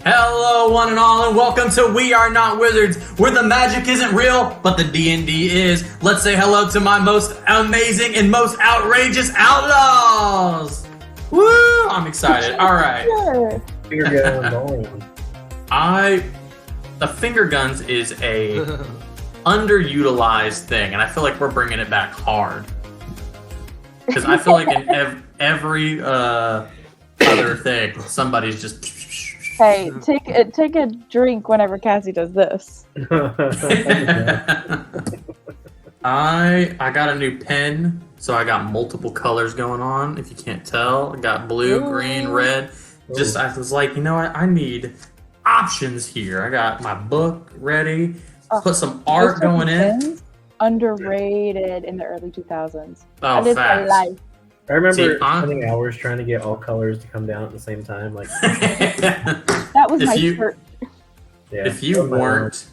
Hello, one and all, and welcome to We Are Not Wizards, where the magic isn't real, but the D&D is. Let's say hello to my most amazing and most outrageous outlaws. Woo! I'm excited. All right. Finger gun going. The finger guns is a underutilized thing, and I feel like we're bringing it back hard. Because I feel like in every other thing, somebody's just. Hey, take a drink whenever Cassie does this. I got a new pen, so I got multiple colors going on. If you can't tell, I got blue, green, red. I was like, you know what? I need options here. I got my book ready. Put some art going in. Underrated in the early 2000s. Oh, my facts. life. I remember spending hours trying to get all colors to come down at the same time. Like that was my shirt. Yeah, if you weren't,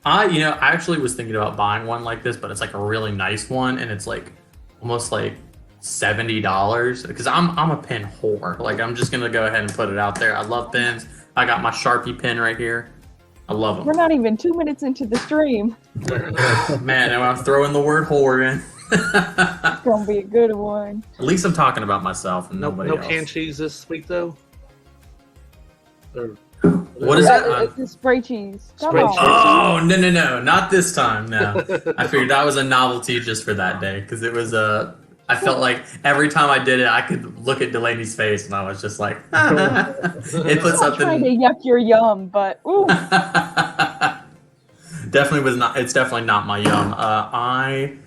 I actually was thinking about buying one like this, but it's like a really nice one, and it's like almost like $70 because I'm a pen whore. Like I'm just gonna go ahead and put it out there. I love pens. I got my Sharpie pen right here. I love them. We're not even 2 minutes into the stream. Man, now I'm throwing the word whore in. It's gonna be a good one. At least I'm talking about myself and nobody else. No canned cheese this week though. What is that? It's the spray cheese. Spray cheese. Oh no! Not this time. No, I figured that was a novelty just for that day because it was I felt like every time I did it, I could look at Delaney's face and I was just like, it put something. I'm trying to yuck your yum, but ooh. Definitely was not. It's definitely not my yum.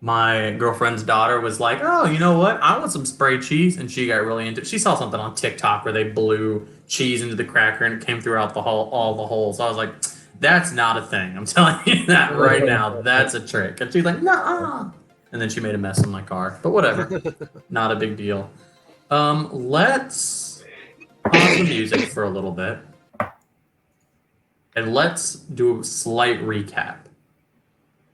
My girlfriend's daughter was like, oh, you know what? I want some spray cheese. And she got really into it. She saw something on TikTok where they blew cheese into the cracker and it came throughout all the holes. I was like, that's not a thing. I'm telling you that right now. That's a trick. And she's like, nah. And then she made a mess in my car. But whatever. Not a big deal. Let's pause the music for a little bit. And let's do a slight recap.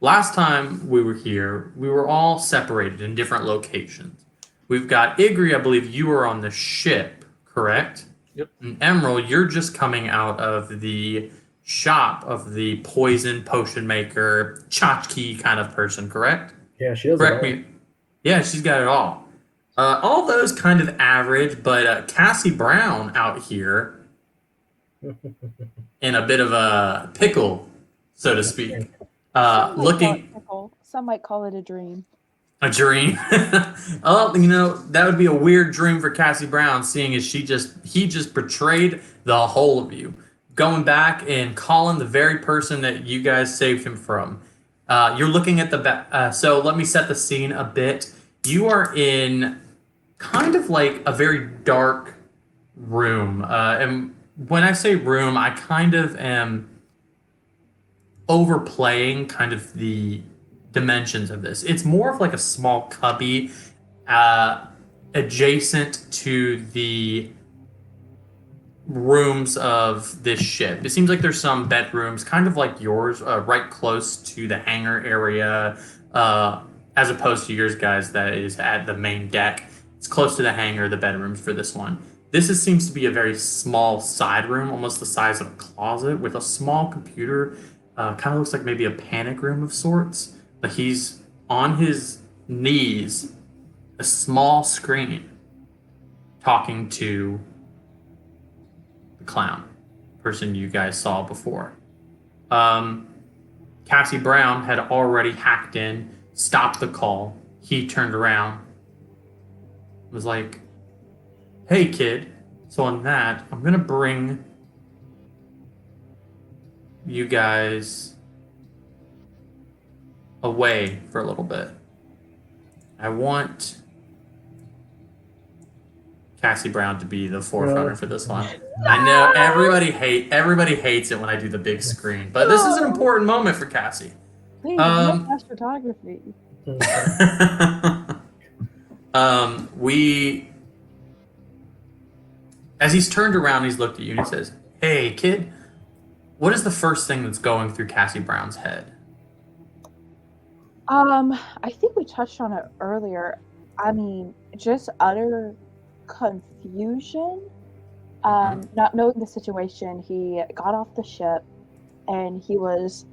Last time we were here, we were all separated in different locations. We've got Igri, I believe you were on the ship, correct? Yep. And Emerald, you're just coming out of the shop of the poison potion maker, tchotchke kind of person, correct? Yeah, she does. Correct me. Yeah, she's got it all. All those kind of average, but Cassie Brown out here in a bit of a pickle, so to speak. Looking, some might call it a dream. a dream. Oh, that would be a weird dream for Cassie Brown, seeing as he just betrayed the whole of you, going back and calling the very person that you guys saved him from. You're looking at the back. So let me set the scene a bit. You are in kind of like a very dark room, and when I say room, I kind of am overplaying kind of the dimensions of this. It's more of like a small cubby adjacent to the rooms of this ship. It seems like there's some bedrooms kind of like yours, right close to the hangar area, as opposed to yours guys that is at the main deck. It's close to the hangar, the bedrooms for this one. Seems to be a very small side room, almost the size of a closet, with a small computer. Kind of looks like maybe a panic room of sorts, but he's on his knees, a small screen, talking to the clown, person you guys saw before. Cassie Brown had already hacked in, stopped the call. He turned around, was like, hey kid, so on that, I'm gonna bring you guys away for a little bit. I want Cassie Brown to be the forerunner for this one. No! I know everybody hates it when I do the big screen, but this is an important moment for Cassie. Please, no photography. As he's turned around, he's looked at you and he says, hey kid, what is the first thing that's going through Cassie Brown's head? I think we touched on it earlier. I mean, just utter confusion Not knowing the situation, he got off the ship, and he was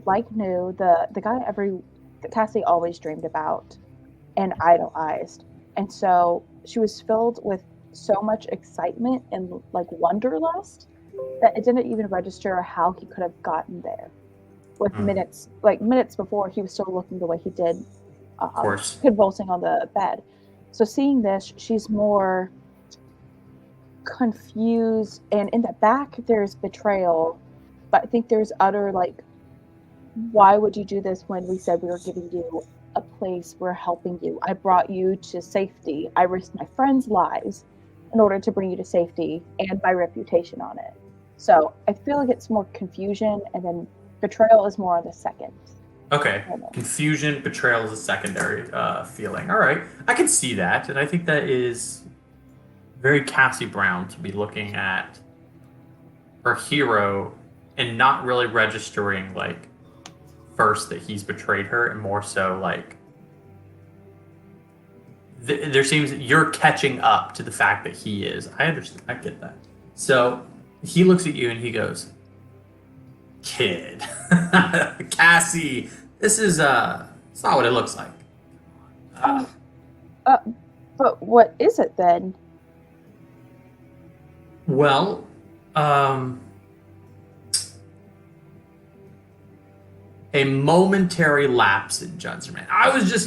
like new, the guy that Cassie always dreamed about and idolized. And so she was filled with so much excitement and like wanderlust that it didn't even register how he could have gotten there. With minutes before, he was still looking the way he did, Of course. convulsing on the bed. So seeing this, she's more confused, and in the back there's betrayal, but I think there's utter like, why would you do this when we said we were giving you a place, we're helping you, I brought you to safety, I risked my friends' lives in order to bring you to safety and my reputation on it. So I feel like it's more confusion, and then betrayal is more on the second. Okay. Confusion, betrayal is a secondary feeling. All right. I can see that, and I think that is very Cassie Brown to be looking at her hero and not really registering, like, first that he's betrayed her, and more so, like, there seems you're catching up to the fact that he is. I understand. I get that. So he looks at you and he goes, kid, Cassie, this is it's not what it looks like. But what is it then? Well, a momentary lapse in judgment. I was just,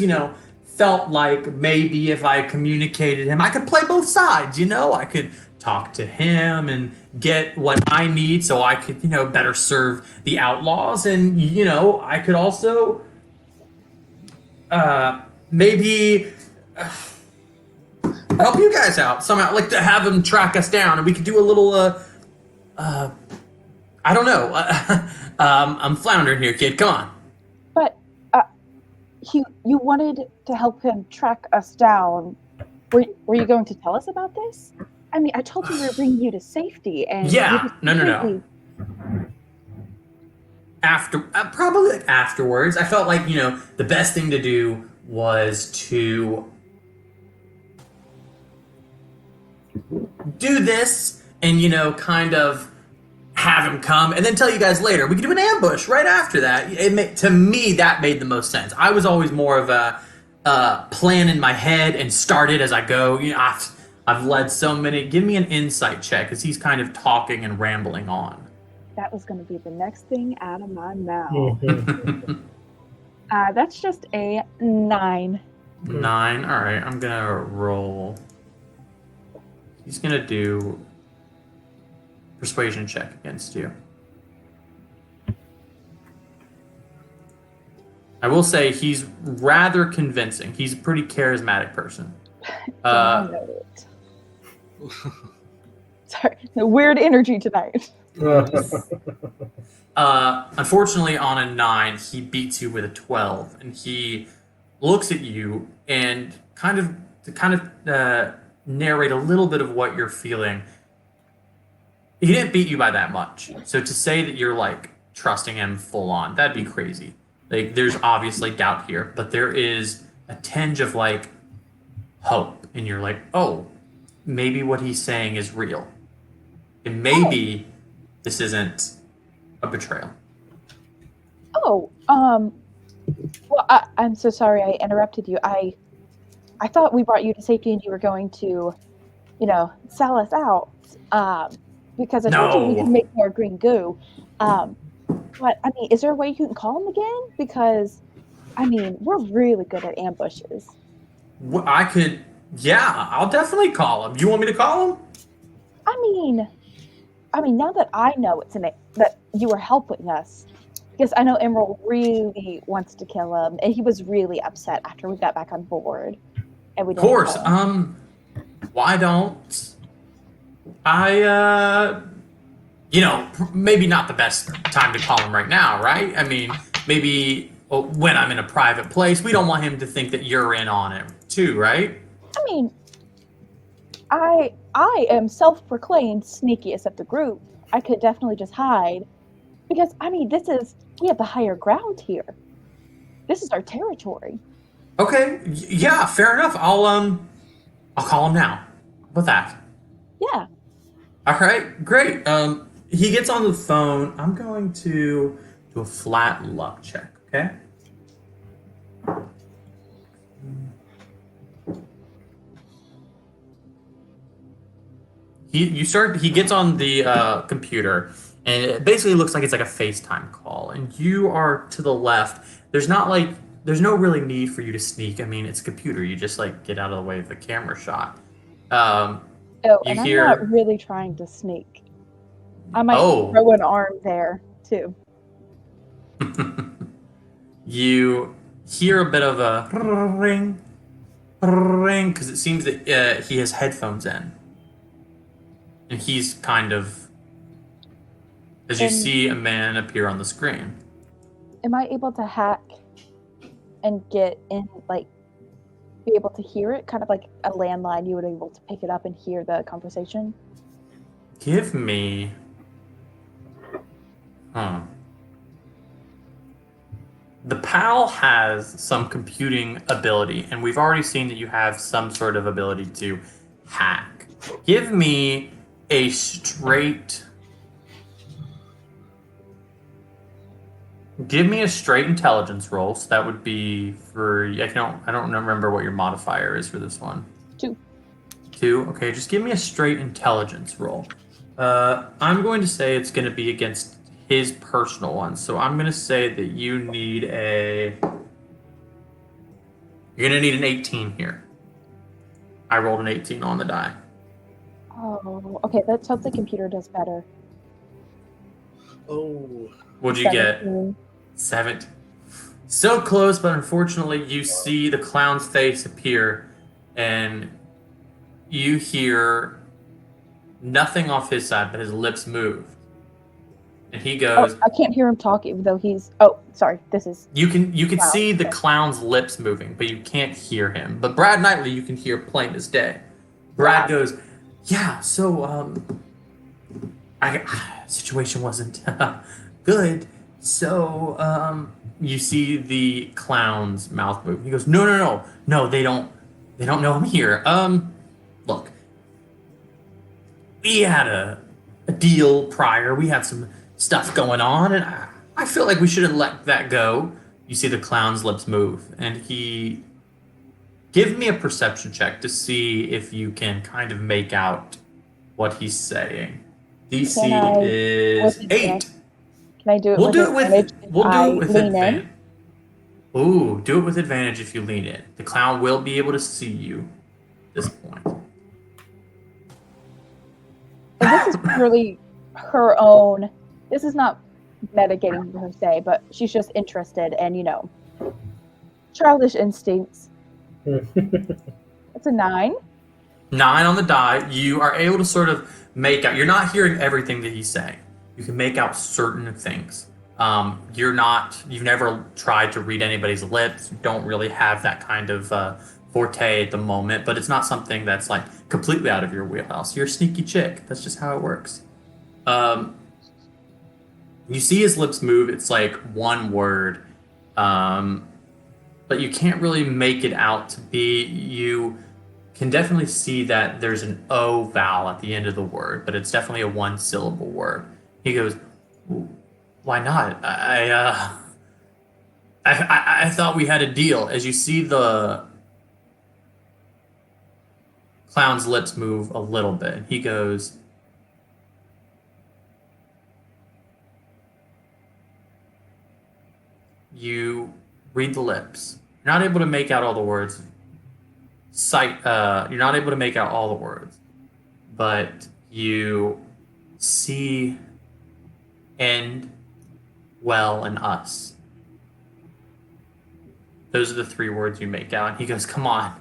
felt like maybe if I communicated him, I could play both sides, I could talk to him and get what I need so I could, better serve the outlaws. And, I could also maybe help you guys out somehow, like to have them track us down, and we could do a little, I don't know. I'm floundering here, kid. Come on. But you wanted to help him track us down. Were you going to tell us about this? I mean, I told you we were bringing you to safety, and yeah, no. Probably afterwards, I felt like the best thing to do was to do this and kind of have him come and then tell you guys later. We could do an ambush right after that. To me, that made the most sense. I was always more of a plan in my head and started as I go. I've led so many. Give me an insight check, because he's kind of talking and rambling on. That was going to be the next thing out of my mouth. That's just a 9. 9. All right, I'm gonna roll. He's gonna do persuasion check against you. I will say he's rather convincing. He's a pretty charismatic person. Sorry, the weird energy tonight. Unfortunately, on a 9, he beats you with a 12, and he looks at you and kind of narrate a little bit of what you're feeling. He didn't beat you by that much, so to say that you're like trusting him full on, that'd be crazy. Like, there's obviously doubt here, but there is a tinge of like hope, and you're like, oh, maybe what he's saying is real, and maybe this isn't a betrayal. Oh, well, I'm so sorry I interrupted you. I thought we brought you to safety and you were going to, sell us out. Because I told you we can make more green goo. But, I mean, is there a way you can call him again? Because, I mean, we're really good at ambushes. I could, yeah, I'll definitely call him. You want me to call him? I mean, now that I know that you were helping us, because I know Emerald really wants to kill him, and he was really upset after we got back on board. And we didn't of course. call him. Why don't I, maybe not the best time to call him right now, right? I mean, maybe when I'm in a private place. We don't want him to think that you're in on it too, right? I mean, I am self-proclaimed sneakiest of the group. I could definitely just hide. Because, I mean, we have the higher ground here. This is our territory. Okay, yeah, fair enough. I'll call him now. How about that? Yeah. All right, great. He gets on the phone. I'm going to do a flat luck check. Okay. He gets on the computer, and it basically looks like it's like a FaceTime call, and you are to the left. There's no really need for you to sneak. I mean, it's a computer. You just like get out of the way of the camera shot. Um, Oh, you and I'm not hear, really trying to sneak. I might oh, throw an arm there too. you hear a bit of a ring, ring, because it seems that he has headphones in, and he's kind of as you And see a man appear on the screen. am I able to hack and get in, like, be able to hear it? Kind of like a landline, you would be able to pick it up and hear the conversation? Give me, huh? The PAL has some computing ability, and we've already seen that you have some sort of ability to hack. Give me a straight. Give me a straight intelligence roll. So that would be for I don't remember what your modifier is for this one. 2. 2. Okay, just give me a straight intelligence roll. I'm going to say it's going to be against his personal one. So I'm going to say that you need a. You're going to need an 18 here. I rolled an 18 on the die. Oh, okay. Let's hope the computer does better. Oh, What'd you get? 17. 7. So close, but unfortunately, you see the clown's face appear, and you hear nothing off his side, but his lips move. And he goes, Oh, I can't hear him talk, even though he's. Oh, sorry. This is. you can Wow. see the clown's lips moving, but you can't hear him. But Brad Knightley, you can hear plain as day. Brad Wow. goes, yeah, so situation wasn't good. So you see the clown's mouth move. He goes, no, they don't know I'm here. Look, we had a deal prior. We had some stuff going on, and I feel like we shouldn't let that go. You see the clown's lips move, and he give me a perception check to see if you can kind of make out what he's saying. DC Can I- is with 8. Can I do it We'll with do it advantage with if we'll I do it with lean advantage. Ooh, do it with advantage if you lean in. The clown will be able to see you at this point. And this is purely her own. This is not metagaming per se, but she's just interested and, childish instincts. It's a 9. 9 on the die. You are able to sort of make out. You're not hearing everything that he's saying. You can make out certain things. You've never tried to read anybody's lips. You don't really have that kind of forte at the moment, but it's not something that's like completely out of your wheelhouse. You're a sneaky chick. That's just how it works. You see his lips move. It's like one word, but you can't really make it out to be. You can definitely see that there's an O vowel at the end of the word, but it's definitely a one-syllable word. He goes, "Why not? I thought we had a deal." As you see the clown's lips move a little bit, he goes, "You read the lips. You're not able to make out all the words. You're not able to make out all the words, but you see end, well, and us. Those are the 3 words you make out." And he goes, "Come on,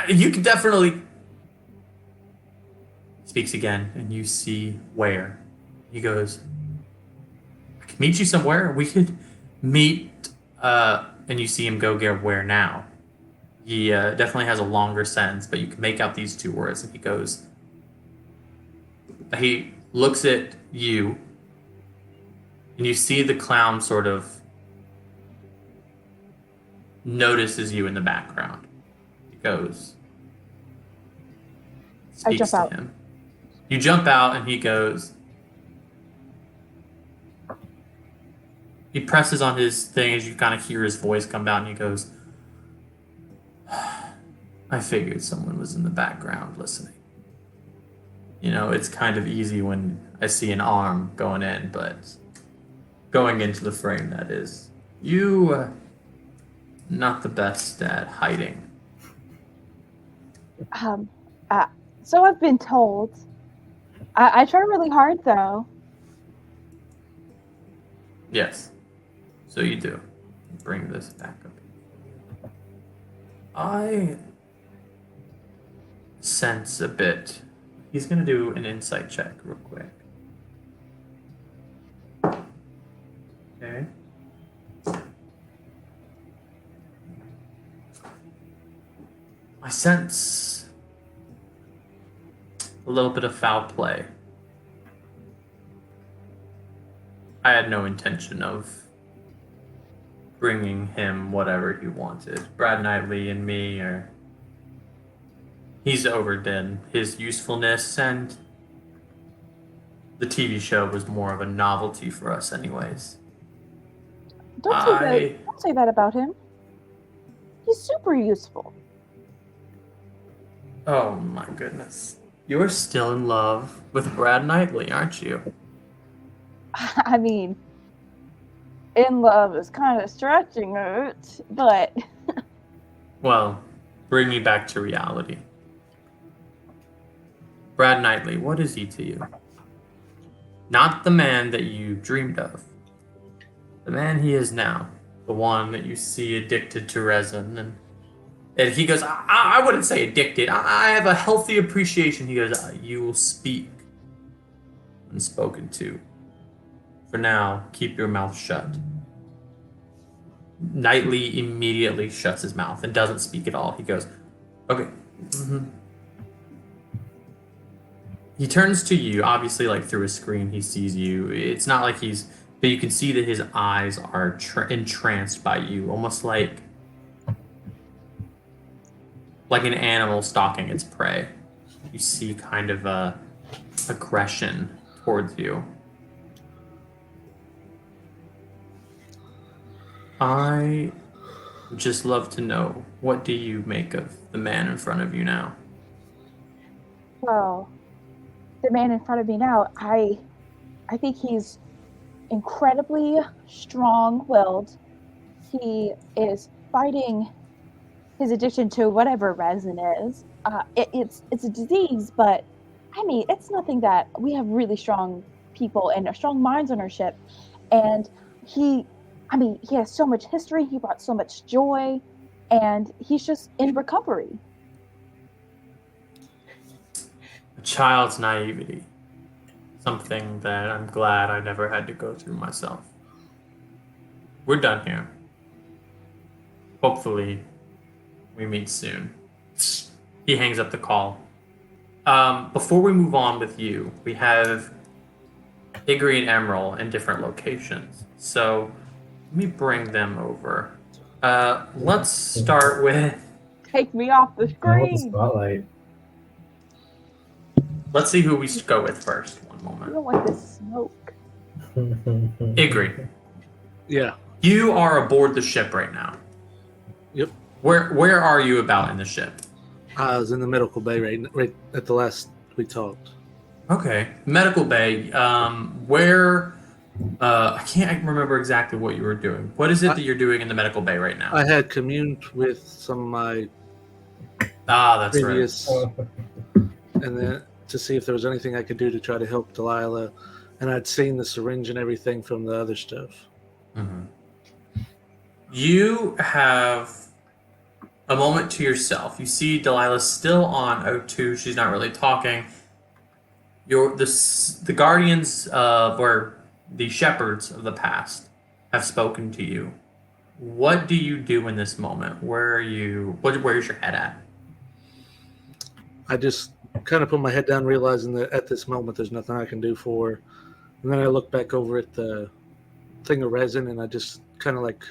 you can definitely." He speaks again, and you see where. He goes, "I can meet you somewhere. We could meet." And you see him go get where now. He definitely has a longer sentence, but you can make out these 2 words. And he goes, he looks at you, and you see the clown sort of notices you in the background. He goes, I speaks jump to out. him. You jump out, and he goes. He presses on his thing as you kind of hear his voice come down, and he goes, I figured someone was in the background listening. You know, it's kind of easy when I see an arm going in, but going into the frame, that is. You, not the best at hiding. Um, so I've been told. I try really hard, though. Yes. So you do. Bring this back up. I sense a bit. He's going to do an insight check real quick. Okay. I sense a little bit of foul play. I had no intention of bringing him whatever he wanted. Brad Knightley and me are... He's overdone his usefulness, and the TV show was more of a novelty for us anyways. Don't say that about him. He's super useful. Oh my goodness. You're still in love with Brad Knightley, aren't you? I mean, in love is kind of stretching it, but... Well, bring me back to reality. Brad Knightley, what is he to you? Not the man that you dreamed of. The man he is now. The one that you see addicted to resin. And he goes, I wouldn't say addicted. I have a healthy appreciation. He goes, you will speak when spoken to. For now, keep your mouth shut. Knightley immediately shuts his mouth and doesn't speak at all. He goes, okay. Mm-hmm. He turns to you, obviously, like through a screen, he sees you. It's not like he's, but you can see that his eyes are entranced by you, almost like an animal stalking its prey. You see kind of a aggression towards you. I would just love to know, what do you make of the man in front of you now? Well, the man in front of me now, I think he's incredibly strong-willed. He is fighting his addiction to whatever resin is. It's a disease, but I mean, it's nothing that we have really strong people and strong minds on our ship. And he has so much history. He brought so much joy, and he's just in recovery. A child's naivety. Something that I'm glad I never had to go through myself. We're done here. Hopefully, we meet soon. He hangs up the call. Before we move on with you, we have Igri and Emerald in different locations. So let me bring them over. Let's start with... Take me off the I want the screen. spotlight. Let's see who we go with first. One I moment. don't like this smoke. Igri, Yeah. you are aboard the ship right now. Yep. Where are you about in the ship? I was in the medical bay right at the last we talked. Okay. Medical bay. Where... I can't remember exactly what you were doing. What is it that you're doing in the medical bay right now? I had communed with some of my That's previous, and then to see if there was anything I could do to try to help Delilah. And I'd seen the syringe and everything from the other stuff. right. Mm-hmm. You have a moment to yourself. You see Delilah still on O2. She's not really talking. The guardians or the shepherds of the past have spoken to you. What do you do in this moment? Where's your head at? I just kind of put my head down, realizing that at this moment there's nothing I can do for her. And then I look back over at the thing of resin, and I just kind of like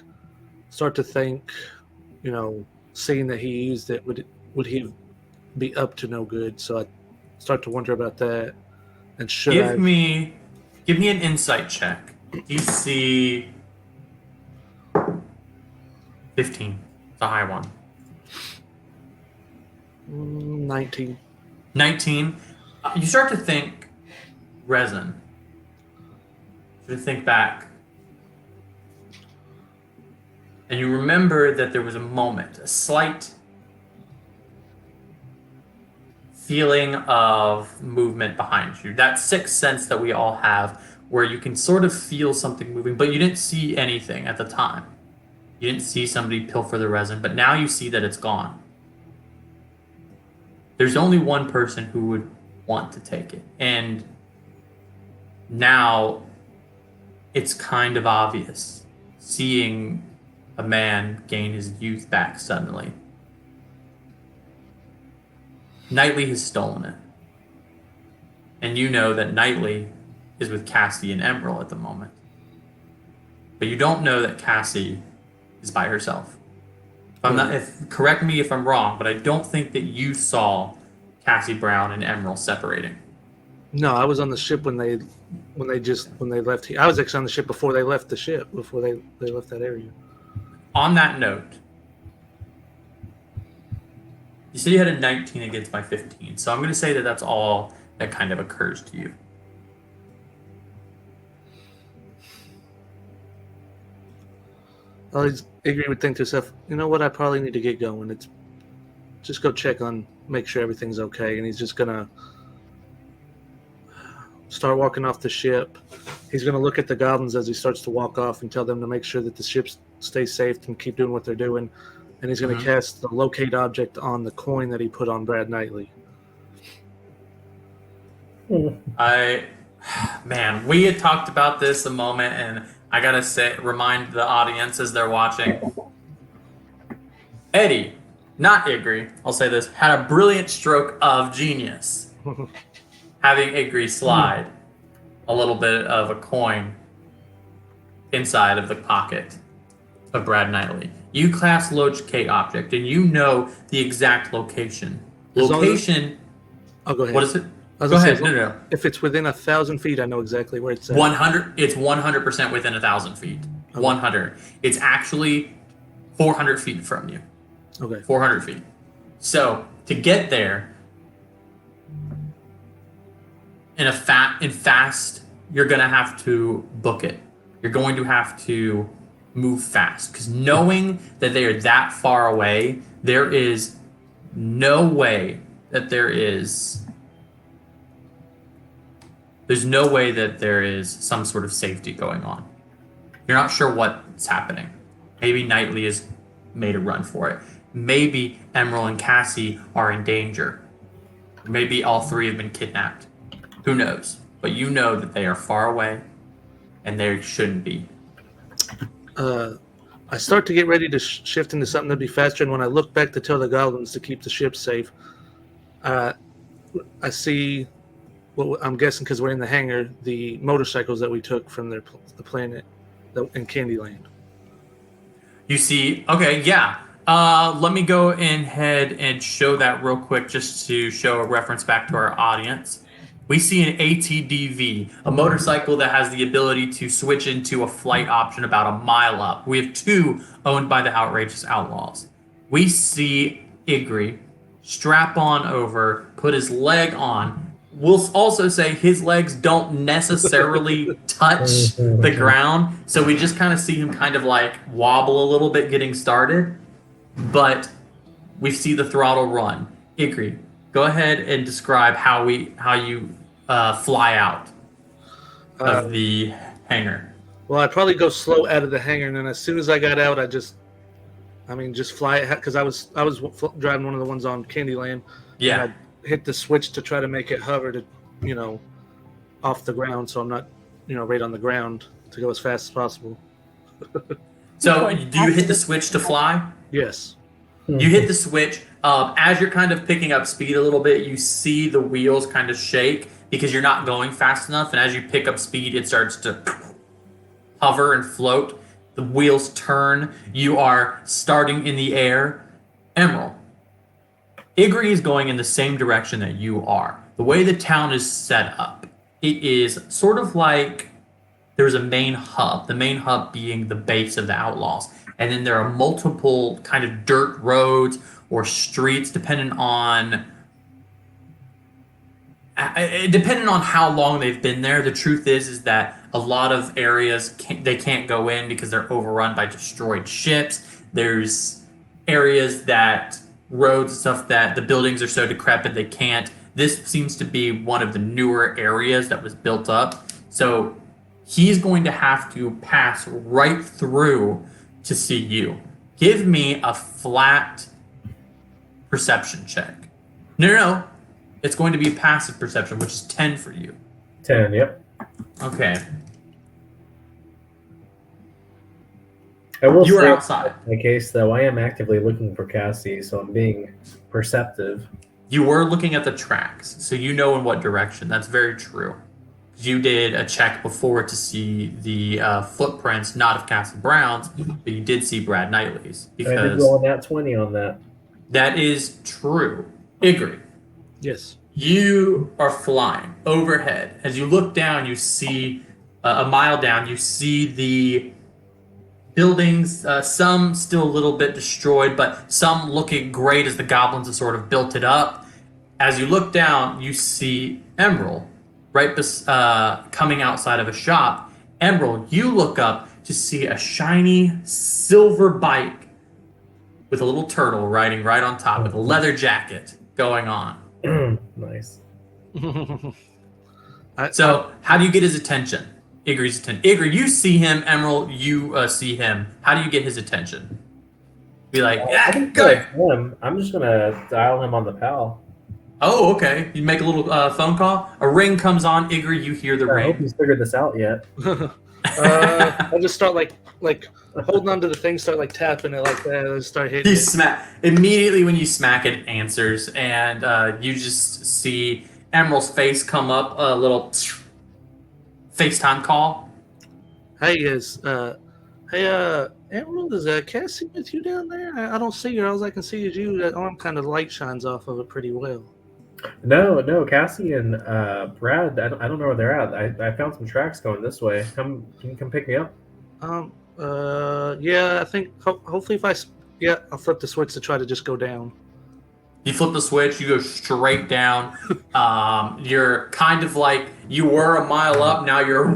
start to think, seeing that he used it, would he be up to no good? So I start to wonder about that. And should I? Give me an insight check. You see 15. It's a high one. 19. 19. You start to think resin. You start to think back. And you remember that there was a moment, a slight feeling of movement behind you. That sixth sense that we all have, where you can sort of feel something moving, but you didn't see anything at the time. You didn't see somebody pilfer the resin, but now you see that it's gone. There's only one person who would want to take it. And now it's kind of obvious, seeing a man gain his youth back suddenly. Knightley has stolen it. And you know that Knightley is with Cassie and Emerald at the moment. But you don't know that Cassie is by herself. Correct me if I'm wrong, but I don't think that you saw Cassie Brown and Emerald separating. No, I was on the ship when they left here. I was actually on the ship before they left the ship, before they left that area. On that note, you said you had a 19 against my 15, so I'm going to say that that's all that kind of occurs to you. Igri would think to himself, you know what, I probably need to get going. It's just go check on, make sure everything's okay. And he's just going to start walking off the ship. He's going to look at the goblins as he starts to walk off and tell them to make sure that the ship stays safe and keep doing what they're doing. And he's going to cast the locate object on the coin that he put on Brad Knightley. Man, we had talked about this a moment, and I gotta remind the audience as they're watching. Eddie, not Igri, I'll say this, had a brilliant stroke of genius. Having Igri slide a little bit of a coin inside of the pocket of Brad Knightley. You cast locate object, and you know the exact location. Oh, go ahead. What is it? Go ahead. No. If it's within 1,000 feet, I know exactly where it's at. 100. It's 100% within 1,000 feet. Okay. 100. It's actually 400 feet from you. Okay. 400 feet. So to get there, in fast, you're gonna have to book it. You're going to have to move fast, because knowing that they are that far away, there is no way that there's no way that there is some sort of safety going on. You're not sure what's happening. Maybe Knightley has made a run for it. Maybe Emerald and Cassie are in danger. Maybe all three have been kidnapped. Who knows? But you know that they are far away, and they shouldn't be. I start to get ready to shift into something that'd be faster, and when I look back to tell the goblins to keep the ship safe, I see, well, I'm guessing because we're in the hangar, the motorcycles that we took from the planet in Candyland. You see, okay, yeah. Let me go ahead and show that real quick, just to show a reference back to our audience. We see an ATDV, a motorcycle that has the ability to switch into a flight option about a mile up. We have two owned by the Outrageous Outlaws. We see Igri strap on over, put his leg on. We'll also say his legs don't necessarily touch the ground, so we just kind of see him kind of like wobble a little bit getting started, but we see the throttle run. Igri, go ahead and describe how you fly out of the hangar. Well, I'd probably go slow out of the hangar, and then as soon as I got out, I just fly it, because I was driving one of the ones on Candyland. Yeah. And I hit the switch to try to make it hover to, off the ground, so I'm not, right on the ground, to go as fast as possible. So, do you hit the switch to fly? Yes. You hit the switch. As you're kind of picking up speed a little bit, you see the wheels kind of shake because you're not going fast enough. And as you pick up speed, it starts to hover and float. The wheels turn. You are starting in the air. Emerald, Igri is going in the same direction that you are. The way the town is set up, it is sort of like there's a main hub, the main hub being the base of the Outlaws. And then there are multiple kind of dirt roads or streets depending on how long they've been there. The truth is that a lot of areas they can't go in because they're overrun by destroyed ships. There's areas that roads and stuff that the buildings are so decrepit they can't. This seems to be one of the newer areas that was built up. So he's going to have to pass right through to see you. Give me a flat perception check. No. It's going to be passive perception, which is 10 for you. 10, yep. Okay. I will You are say, outside. in my case, though, I am actively looking for Cassie, so I'm being perceptive. You were looking at the tracks, so you know in what direction. That's very true. You did a check before to see the footprints, not of Cassie Brown's, but you did see Brad Knightley's. And I did Because roll a nat 20 on that. that is true. Igri, Yes. you are flying overhead. As you look down, you see a mile down, you see the buildings, some still a little bit destroyed, but some looking great as the goblins have sort of built it up. As you look down, you see Emerald coming outside of a shop. Emerald, you look up to see a shiny silver bike with a little turtle riding right on top with a leather jacket going on. Nice. So, how do you get his attention? Igri's attention. Igri, you see him. Emerald, you see him. How do you get his attention? Be like, I yeah, think good. I'm just gonna dial him on the PAL. Oh, okay. You make a little phone call. A ring comes on. Igri, you hear the I hope ring. he's figured this out yet. I'll just start like holding onto the thing, start like tapping it like that, and start hitting You it. smack immediately when you smack it answers, and you just see Emerald's face come up. A little FaceTime call. Hey, Emerald, is Cassie with you down there? I don't see her. All I can see is you. That arm kind of light shines off of it pretty well. No, Cassie and Brad, I don't know where they're at. I found some tracks going this way. Can you come pick me up? Yeah, I think hopefully I'll flip the switch to try to just go down. You flip the switch, you go straight down. You're kind of like you were a mile up, now you're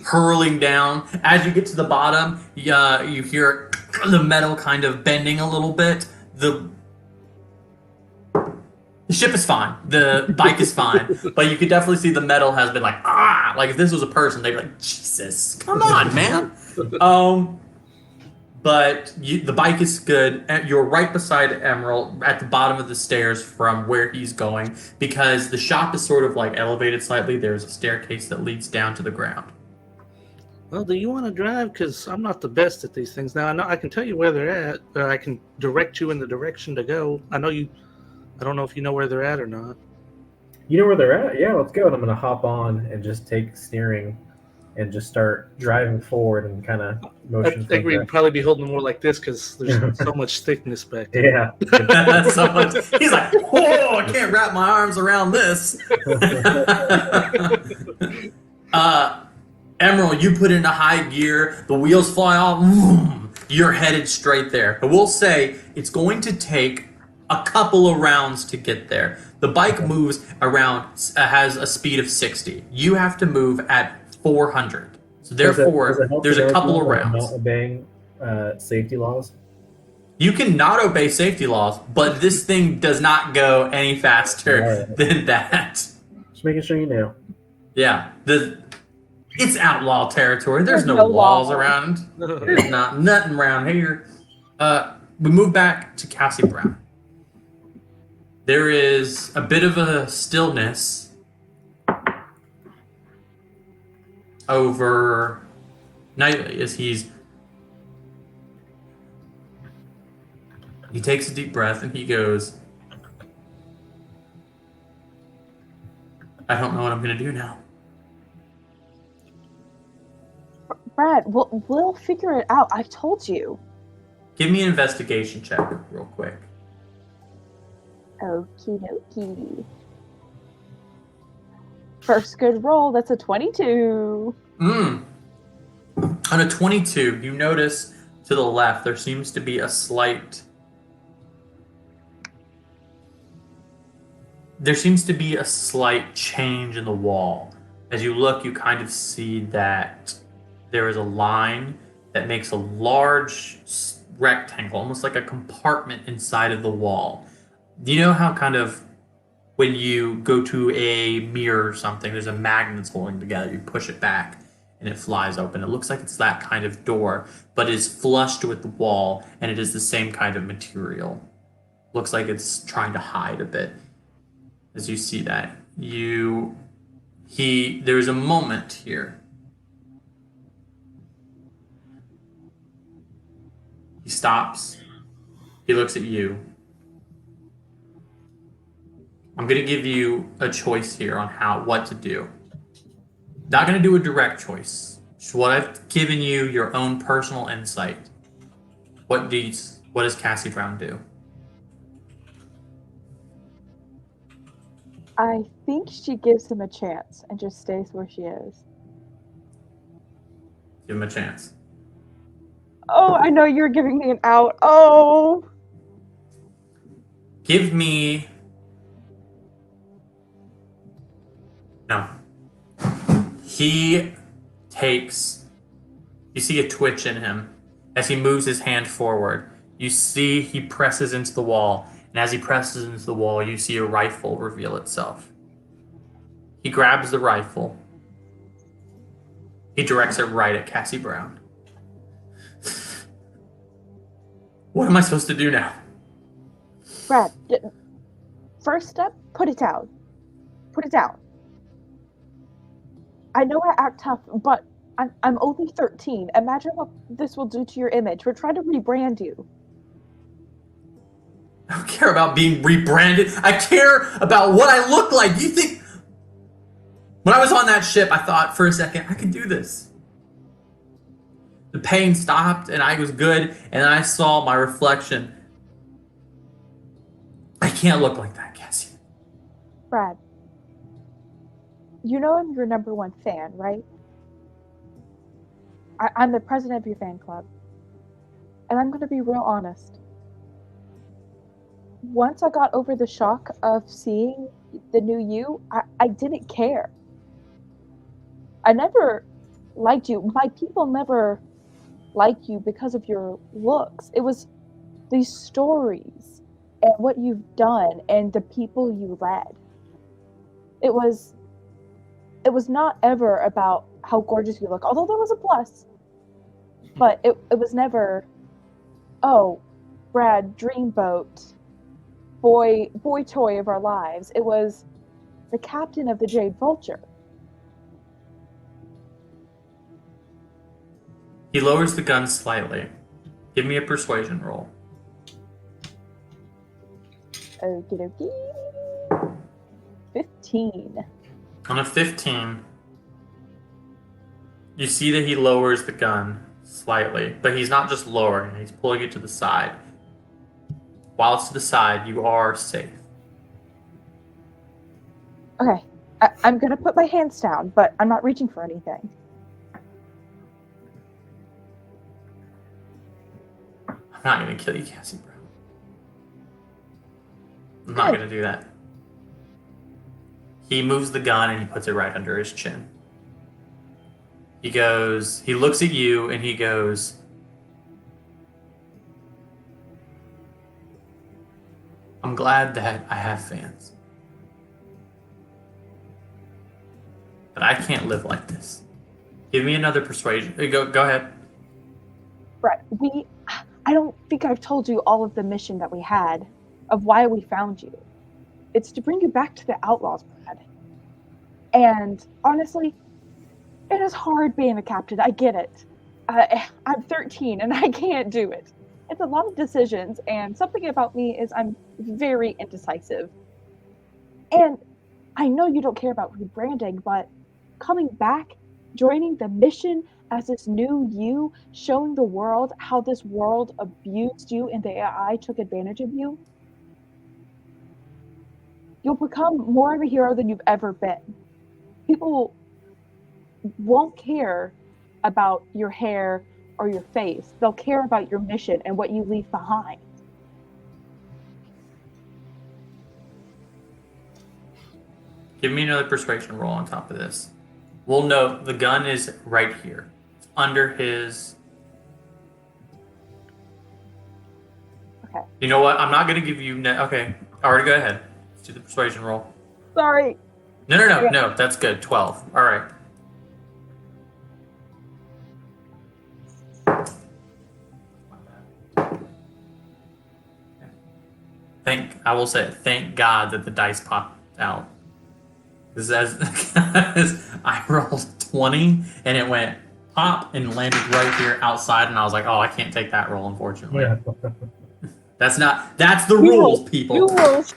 hurling down. As you get to the bottom, you hear the metal kind of bending a little bit. The ship is fine. The bike is fine. But you could definitely see the metal has been like if this was a person, they'd be like, Jesus, come on, man. But the bike is good. You're right beside Emerald at the bottom of the stairs from where he's going because the shop is sort of like elevated slightly. There's a staircase that leads down to the ground. Well, do you want to drive? Because I'm not the best at these things. Now, I know I can tell you where they're at, or I can direct you in the direction to go. I don't know if you know where they're at or not. You know where they're at? Yeah, let's go. And I'm gonna hop on and just take steering and just start driving forward and kind of I motion. think we'd probably be holding more like this because there's so much thickness back there. Yeah. He's like, whoa, I can't wrap my arms around this. Emerald, you put into high gear, the wheels fly off, you're headed straight there. But we'll say it's going to take a couple of rounds to get there. The bike moves around, has a speed of 60. You have to move at 400. So therefore, there's a couple of rounds. Not obeying safety laws. You can not obey safety laws, but this thing does not go any faster than that. Just making sure you know. Yeah, it's outlaw territory. There's no no laws law. around. There's nothing around here. We move back to Cassie Brown. There is a bit of a stillness over Knightley as he takes a deep breath and he goes, I don't know what I'm going to do now. Brad, we'll figure it out. I told you. Give me an investigation check real quick. Okie dokie. First good roll. That's a 22. On a 22, you notice to the left there seems to be a slight. There seems to be a slight change in the wall. As you look, you kind of see that there is a line that makes a large rectangle, almost like a compartment inside of the wall. Do you know how kind of when you go to a mirror or something, there's a magnet that's holding together, you push it back and it flies open. It looks like it's that kind of door, but is flushed with the wall, and it is the same kind of material. Looks like it's trying to hide a bit. As you see that, there's a moment here. He stops. He looks at you. I'm going to give you a choice here on what to do. Not going to do a direct choice. Just what I've given you, your own personal insight. What does Cassie Brown do? I think she gives him a chance and just stays where she is. Give him a chance. Oh, I know you're giving me an out. Oh! Give me... No. He takes... You see a twitch in him. As he moves his hand forward, you see he presses into the wall. And as he presses into the wall, you see a rifle reveal itself. He grabs the rifle. He directs it right at Cassie Brown. What am I supposed to do now? Brad, first step, put it down. Put it down. I know I act tough, but I'm only 13. Imagine what this will do to your image. We're trying to rebrand you. I don't care about being rebranded. I care about what I look like. You think... When I was on that ship, I thought for a second, I could do this. The pain stopped, and I was good, and I saw my reflection. I can't look like that, Cassie. Brad, you know I'm your number one fan, right? I'm the president of your fan club. And I'm going to be real honest. Once I got over the shock of seeing the new you, I didn't care. I never liked you. My people never liked you because of your looks. It was these stories and what you've done and the people you led. It was not ever about how gorgeous you look, although there was a plus. But it was never, oh, Brad, dreamboat, boy toy of our lives. It was the captain of the Jade Vulture. He lowers the gun slightly. Give me a persuasion roll. Okie dokie. 15. On a 15, you see that he lowers the gun slightly, but he's not just lowering it, he's pulling it to the side. While it's to the side, you are safe. Okay, I'm going to put my hands down, but I'm not reaching for anything. I'm not going to kill you, Cassie Brown. I'm not going to do that. He moves the gun and he puts it right under his chin. He looks at you and he goes, I'm glad that I have fans. But I can't live like this. Give me another persuasion. Go ahead. Right, I don't think I've told you all of the mission that we had, of why we found you. It's to bring you back to the Outlaws, Brad. And honestly, it is hard being a captain. I get it. I'm 13 and I can't do it. It's a lot of decisions, and something about me is I'm very indecisive. And I know you don't care about rebranding, but coming back, joining the mission as this new you, showing the world how this world abused you and the AI took advantage of you, you'll become more of a hero than you've ever been. people won't care about your hair or your face. They'll care about your mission and what you leave behind. Give me another persuasion roll on top of this. We'll note the gun is right here. It's under his... Okay. You know what? I'm not going to give you... Okay. Alright, go ahead. Let's do the persuasion roll. Sorry. No. That's good. 12. All right. I will say, thank God that the dice popped out. Because I rolled 20 and it went pop and landed right here outside, and I was like, oh, I can't take that roll, unfortunately. Yeah. That's the rules, people. You rules.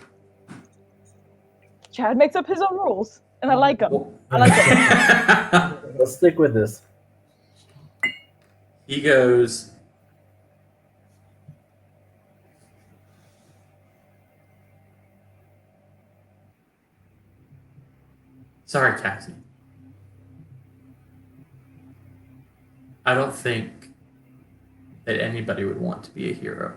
Chad makes up his own rules, and I like them. I like them. Let's stick with this. He goes, sorry, Cassie. I don't think that anybody would want to be a hero.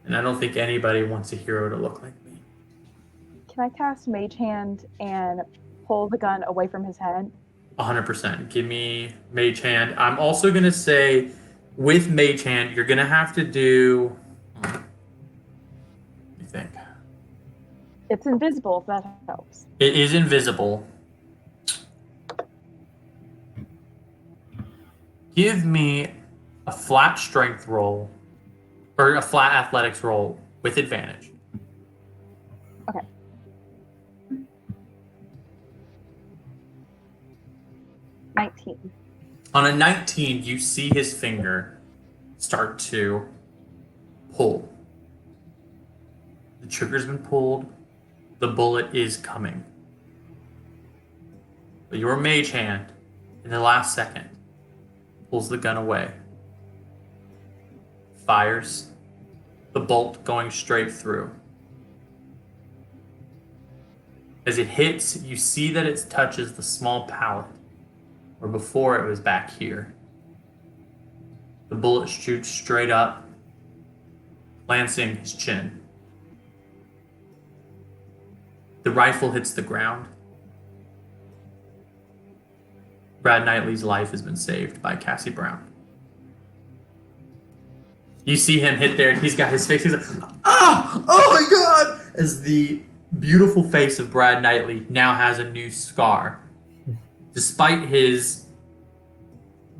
And I don't think anybody wants a hero to look like me. Can I cast Mage Hand and pull the gun away from his head? 100%. Give me Mage Hand. I'm also going to say, with Mage Hand, you're going to have to do... What do you think? It's invisible, if that helps. It is invisible. Give me a flat strength roll, or a flat athletics roll with advantage. Okay. $19. On a 19, you see his finger start to pull. The trigger's been pulled. The bullet is coming. But your Mage Hand, in the last second, pulls the gun away. Fires. The bolt going straight through. As it hits, you see that it touches the small pallet, where before it was back here. The bullet shoots straight up, lancing his chin. The rifle hits the ground. Brad Knightley's life has been saved by Cassie Brown. You see him hit there, and he's got his face. He's like, oh my God! As the beautiful face of Brad Knightley now has a new scar. Despite his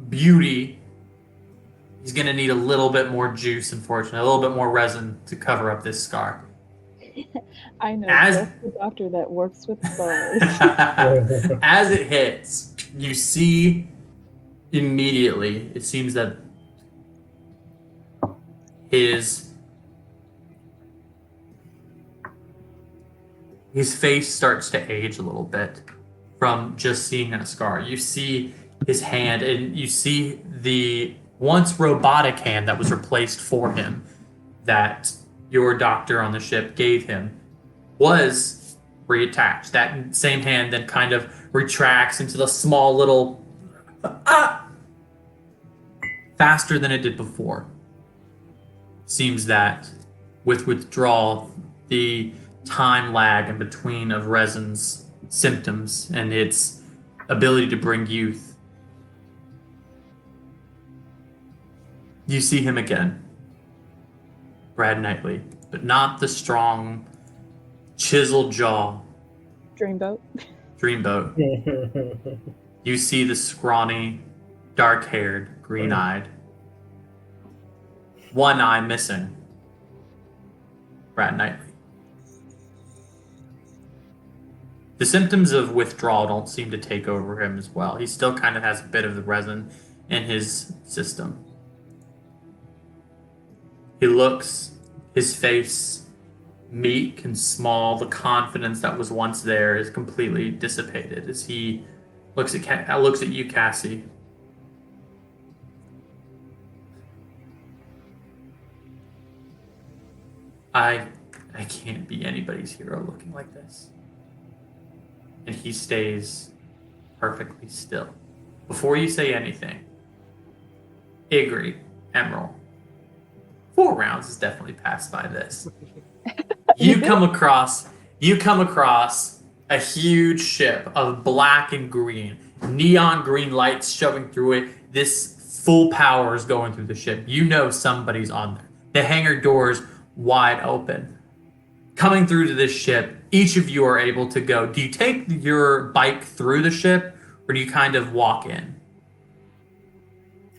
beauty, he's going to need a little bit more juice, unfortunately, a little bit more resin to cover up this scar. I know. As- That's the doctor that works with scars. As it hits, you see immediately, it seems that his face starts to age a little bit from just seeing a scar. You see his hand, and you see the once robotic hand that was replaced for him that your doctor on the ship gave him was reattached. That same hand then kind of retracts into the small little faster than it did before. Seems that with withdrawal, the time lag in between of resin's symptoms and its ability to bring youth. You see him again, Brad Knightley, but not the strong, chiseled jaw Dreamboat. Dreamboat. You see the scrawny, dark-haired, green-eyed, one eye missing Brad Knightley. The symptoms of withdrawal don't seem to take over him as well. He still kind of has a bit of the resin in his system. He looks, his face, meek and small. The confidence that was once there is completely dissipated as he looks at you, Cassie. I can't be anybody's hero looking like this. and he stays perfectly still. Before you say anything, Igri, Emerald, 4 rounds is definitely passed by this. You come across a huge ship of black and green, neon green lights showing through it. This full power is going through the ship. You know somebody's on there. The hangar doors wide open. Coming through to this ship, each of you are able to go. Do you take your bike through the ship, or do you kind of walk in?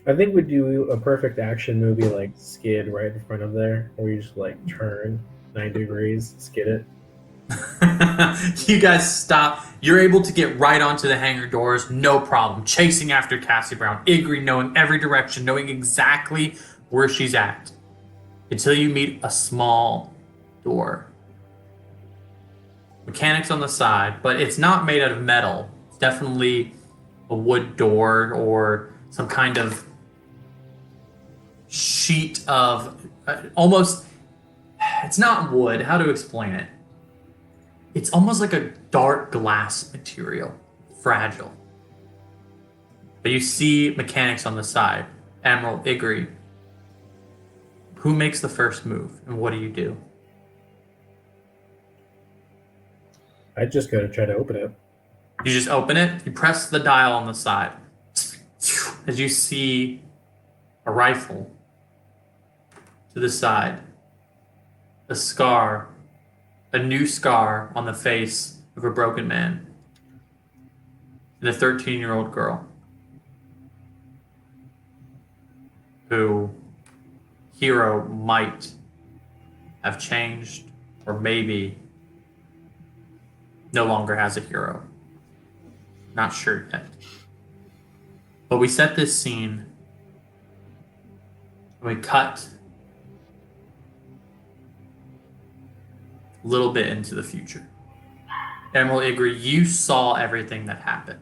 I think we do a perfect action movie like Skid right in front of there, where you just like turn 90 degrees, skid it. You guys stop. You're able to get right onto the hangar doors, no problem. Chasing after Cassie Brown, Igri knowing every direction, knowing exactly where she's at, until you meet a small door. Mechanics on the side, but it's not made out of metal. It's definitely a wood door or some kind of sheet of almost. It's not wood. How to explain it? It's almost like a dark glass material, fragile. But you see mechanics on the side. Emerald, Igri. Who makes the first move, and what do you do? I just gotta try to open it. You just open it. You press the dial on the side. As you see a rifle to the side, a scar, a new scar on the face of a broken man, and a 13-year-old girl who Hero might have changed, or maybe no longer has a hero. Not sure yet. But we set this scene, and we cut a little bit into the future. Emerald, Igri, you saw everything that happened.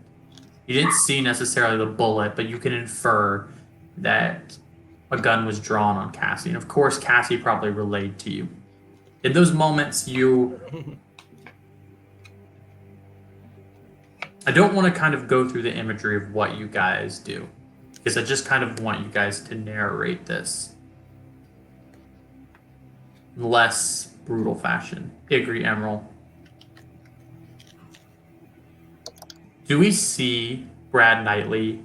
You didn't see necessarily the bullet, but you can infer that a gun was drawn on Cassie. And of course, Cassie probably relayed to you. In those moments, I don't want to kind of go through the imagery of what you guys do, because I just kind of want you guys to narrate this in less brutal fashion. Igri, Emerald. Do we see Brad Knightley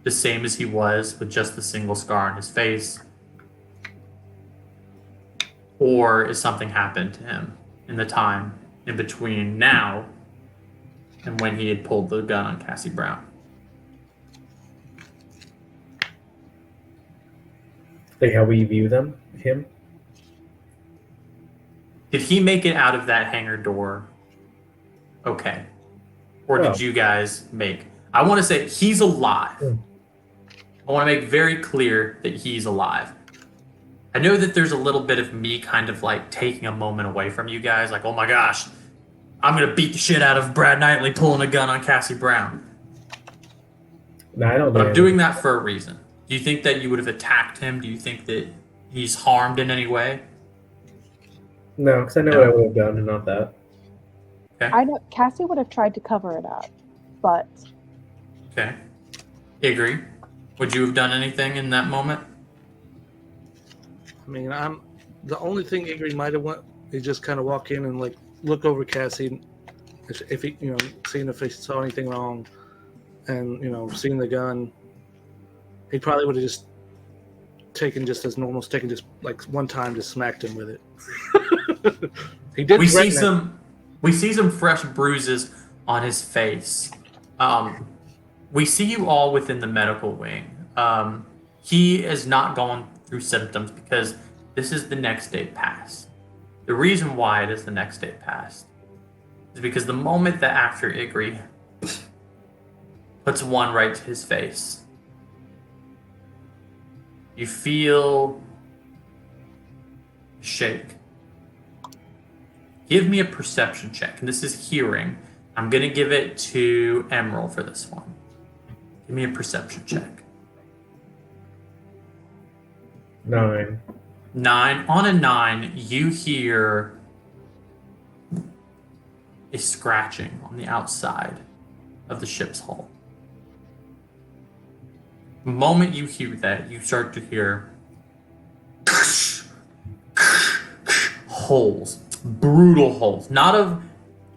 the same as he was with just the single scar on his face? Or is something happened to him in the time in between now and when he had pulled the gun on Cassie Brown? Like how we view him. Did he make it out of that hangar door okay? Or No. did you guys make... I want to say he's alive. I want to make very clear that he's alive. I know that there's a little bit of me kind of like taking a moment away from you guys, like, oh my gosh, I'm going to beat the shit out of Brad Knightley pulling a gun on Cassie Brown. No, I don't. But I'm doing that for a reason. Do you think that you would have attacked him? Do you think that he's harmed in any way? No, because I know what I would have done and not that. Okay. I know Cassie would have tried to cover it up, but Okay. Igri, would you have done anything in that moment? I mean, the only thing Igri might have went is just kind of walk in and like look over Cassie, if he, seeing if he saw anything wrong, and seeing the gun, he probably would have just taken just as normal, taken just like one time, just smacked him with it. He did. We see some fresh bruises on his face. We see you all within the medical wing. He is not going through symptoms because this is the next day past. The reason why it is the next day past is because the moment that after Igri puts one right to his face, you feel a shake. Give me a perception check. And this is hearing. I'm going to give it to Emerald for this one. Give me a perception check. 9. 9. On a 9, you hear a scratching on the outside of the ship's hull. The moment you hear that, you start to hear holes, brutal holes, not of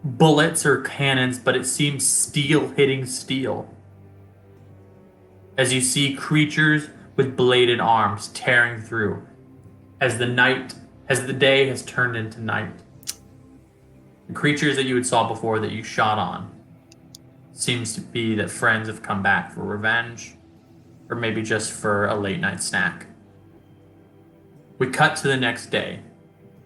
bullets or cannons, but it seems steel hitting steel. As you see creatures with bladed arms tearing through, as the day has turned into night. The creatures that you had saw before that you shot on seems to be that friends have come back for revenge, or maybe just for a late night snack. We cut to the next day.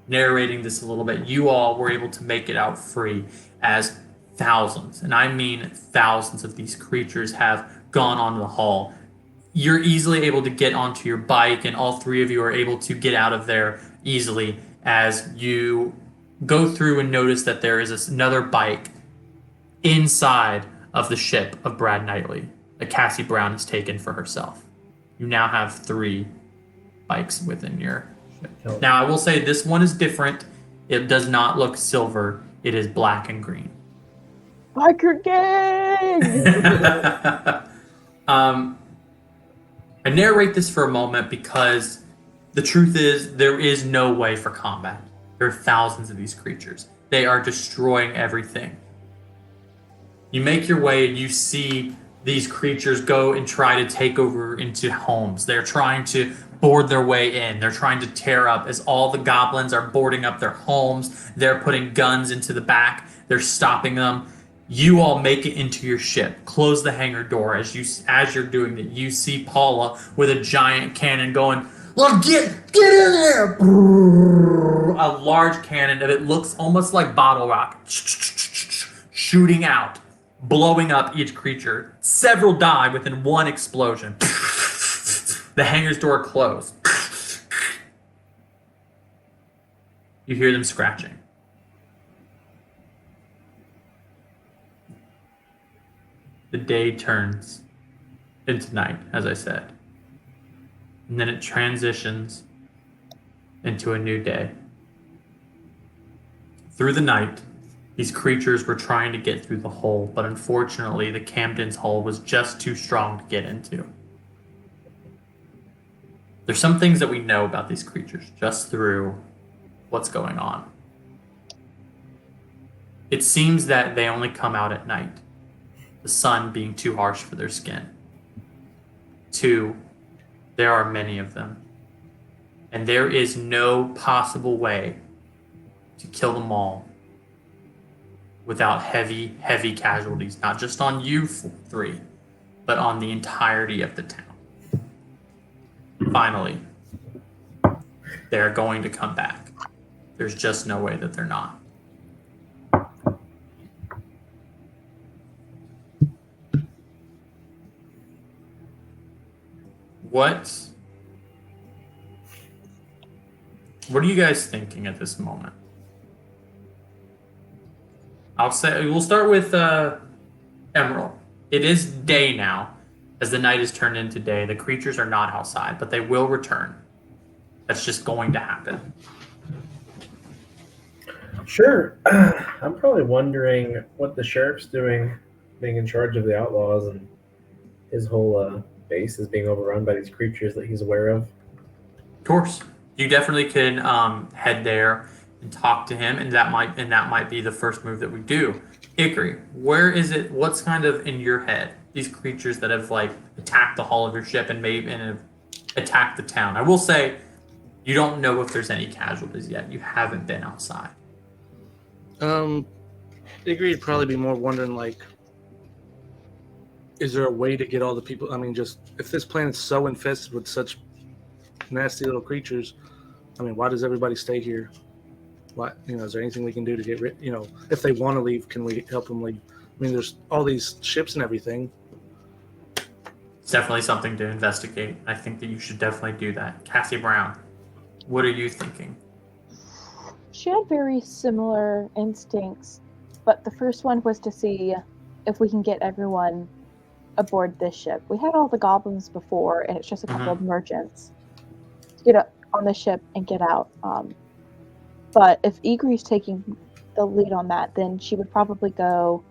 Narrating this a little bit, you all were able to make it out free as thousands, and I mean thousands of these creatures have gone onto the hull. You're easily able to get onto your bike, and all three of you are able to get out of there easily as you go through and notice that there is another bike inside of the ship of Brad Knightley that Cassie Brown has taken for herself. You now have 3 bikes within your ship. Now, I will say this one is different. It does not look silver. It is black and green. Biker gang! I narrate this for a moment because the truth is there is no way for combat. There are thousands of these creatures. They are destroying everything. You make your way and you see these creatures go and try to take over into homes. They're trying to board their way in. They're trying to tear up as all the goblins are boarding up their homes. They're putting guns into the back. They're stopping them. You all make it into your ship. Close the hangar door. As you're doing that, you see Paula with a giant cannon going, "Well, get in there!" A large cannon that it looks almost like bottle rocket, shooting out, blowing up each creature. Several die within one explosion. The hangar's door closed. You hear them scratching. The day turns into night, as I said. And then it transitions into a new day. Through the night, these creatures were trying to get through the hole, but unfortunately, the Camden's hull was just too strong to get into. There's some things that we know about these creatures just through what's going on. It seems that they only come out at night, the sun being too harsh for their skin. 2, there are many of them, and there is no possible way to kill them all without heavy, heavy casualties, not just on you 3, but on the entirety of the town. Finally, they're going to come back. There's just no way that they're not. What are you guys thinking at this moment? I'll say we'll start with Emerald. It is day now. As the night is turned into day, the creatures are not outside, but they will return. That's just going to happen. Sure. I'm probably wondering what the sheriff's doing, being in charge of the outlaws, and his whole base is being overrun by these creatures that he's aware of. Of course, you definitely can head there and talk to him, and that might be the first move that we do. Ikri, where is it? What's kind of in your head? These creatures that have attacked the hull of your ship and have attacked the town. I will say, you don't know if there's any casualties yet. You haven't been outside. Ikri would probably be more wondering is there a way to get all the people? I mean, just if this planet's so infested with such nasty little creatures, I mean, why does everybody stay here? What is there anything we can do to get rid? If they want to leave, can we help them leave? I mean, there's all these ships and everything. It's definitely something to investigate. I think that you should definitely do that. Cassie Brown, what are you thinking? She had very similar instincts, but the first one was to see if we can get everyone aboard this ship. We had all the goblins before, and it's just a couple of merchants to get on the ship and get out. But if Ikri's taking the lead on that, then she would probably go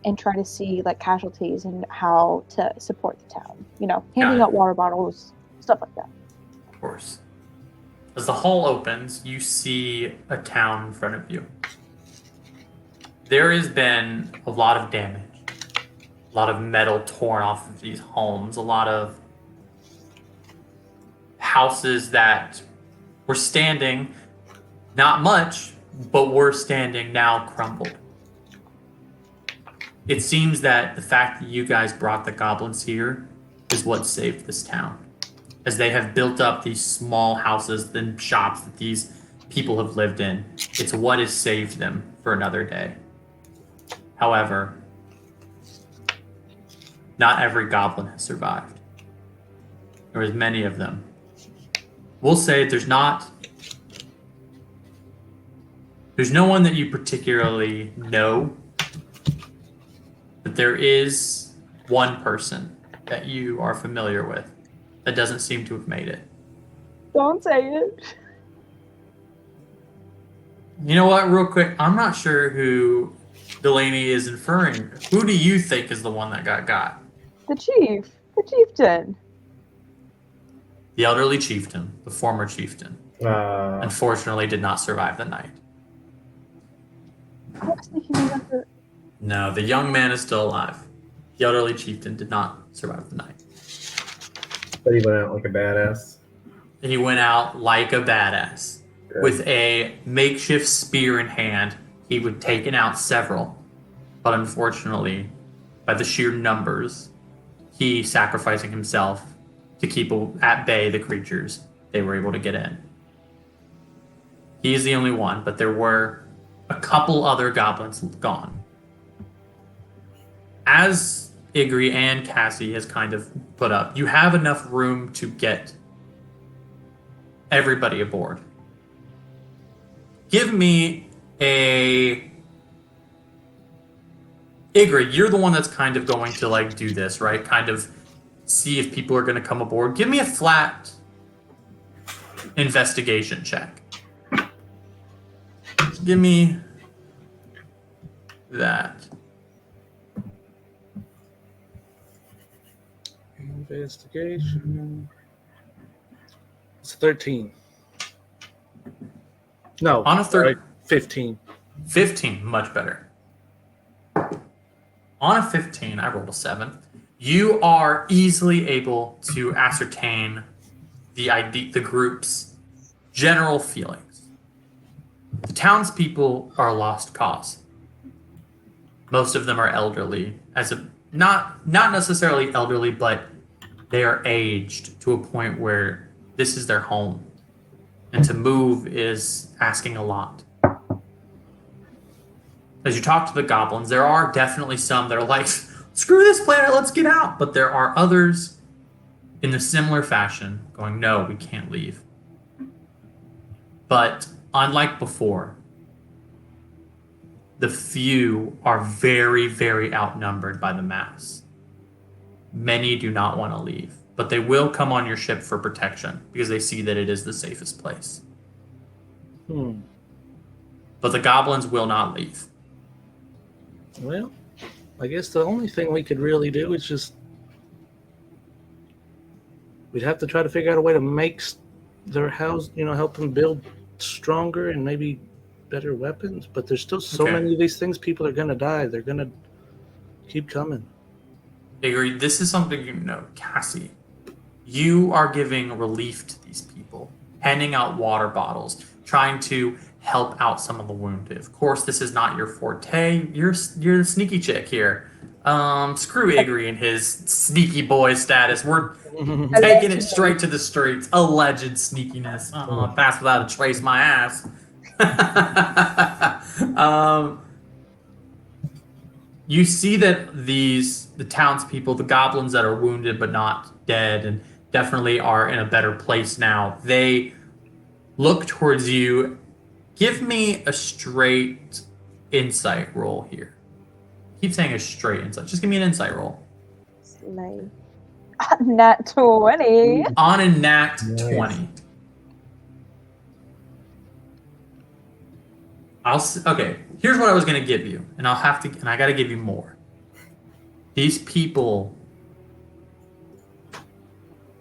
and try to see like casualties and how to support the town. You know, handing Got out water bottles, stuff like that. Of course. As the hall opens, you see a town in front of you. There has been a lot of damage, a lot of metal torn off of these homes, a lot of houses that were standing, not much, but were standing now crumbled. It seems that the fact that you guys brought the goblins here is what saved this town, as they have built up these small houses and shops that these people have lived in. It's what has saved them for another day. However, not every goblin has survived. There was many of them. We'll say there's no one that you particularly know, but there is one person that you are familiar with that doesn't seem to have made it. Don't say it. You know what, real quick, I'm not sure who Delaney is inferring. Who do you think is the one that got? The chieftain. The elderly chieftain, the former chieftain, unfortunately did not survive the night. I was thinking he went to... No, the young man is still alive. The elderly chieftain did not survive the night. But he went out like a badass. He went out like a badass. Good. With a makeshift spear in hand. He would taken out several. But unfortunately, by the sheer numbers, he sacrificing himself to keep at bay the creatures, they were able to get in. He is the only one, but there were a couple other goblins gone. As Igri and Cassie has kind of put up, you have enough room to get everybody aboard. Give me a... Igri, you're the one that's kind of going to like do this, right? Kind of see if people are going to come aboard. Give me a flat investigation check. Give me that. Investigation. It's 13. No. On a third, 15. 15, much better. On a 15, I rolled a 7. You are easily able to ascertain the group's general feelings. The townspeople are a lost cause. Most of them are elderly, not necessarily elderly, but they are aged to a point where this is their home, and to move is asking a lot. As you talk to the goblins, there are definitely some that are like, screw this planet, let's get out. But there are others in a similar fashion going, no, we can't leave. But unlike before, the few are very, very outnumbered by the mass. Many do not want to leave, but they will come on your ship for protection because they see that it is the safest place. But the goblins will not leave. Well, I guess the only thing we could really do is just... We'd have to try to figure out a way to make their house, help them build stronger and maybe better weapons. But there's still so many of these things. People are going to die. They're going to keep coming. Igor, this is something you know. Cassie, you are giving relief to these people, handing out water bottles, trying to help out some of the wounded. Of course, this is not your forte. You're the sneaky chick here. Screw Igri and his sneaky boy status. We're taking it straight to the streets. Alleged sneakiness. Pass without a trace, my ass. You see that the townspeople, the goblins that are wounded but not dead, and definitely are in a better place now. They look towards you. Give me a straight insight roll here. Keep saying a straight insight. Just give me an insight roll. Slay. Nat 20. On a nat Nice. 20. Okay, Here's what I was going to give you, and I got to give you more. These people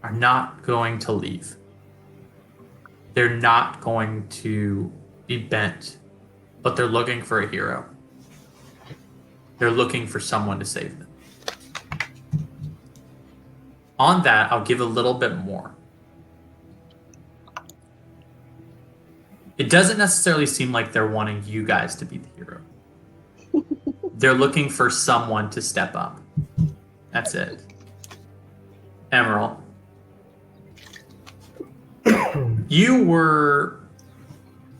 are not going to leave. They're not going to be bent, but they're looking for a hero. They're looking for someone to save them. On that, I'll give a little bit more. It doesn't necessarily seem like they're wanting you guys to be the hero. They're looking for someone to step up. That's it. Emerald, you were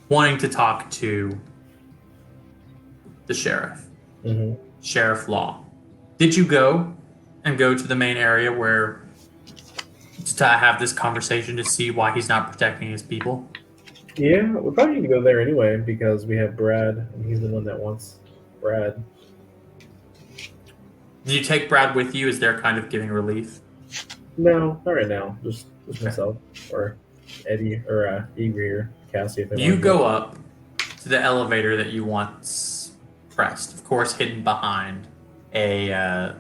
wanting to talk to the sheriff, Mm-hmm. Sheriff Law. Did you go to the main area where to have this conversation to see why he's not protecting his people? Yeah, we probably need to go there anyway because we have Brad, and he's the one that wants Brad. Did you take Brad with you? Is there kind of giving relief? No, not right now. Just Okay. myself or Eddie or Igor or Cassie. If they You want to go up to the elevator that you once pressed, of course, hidden behind a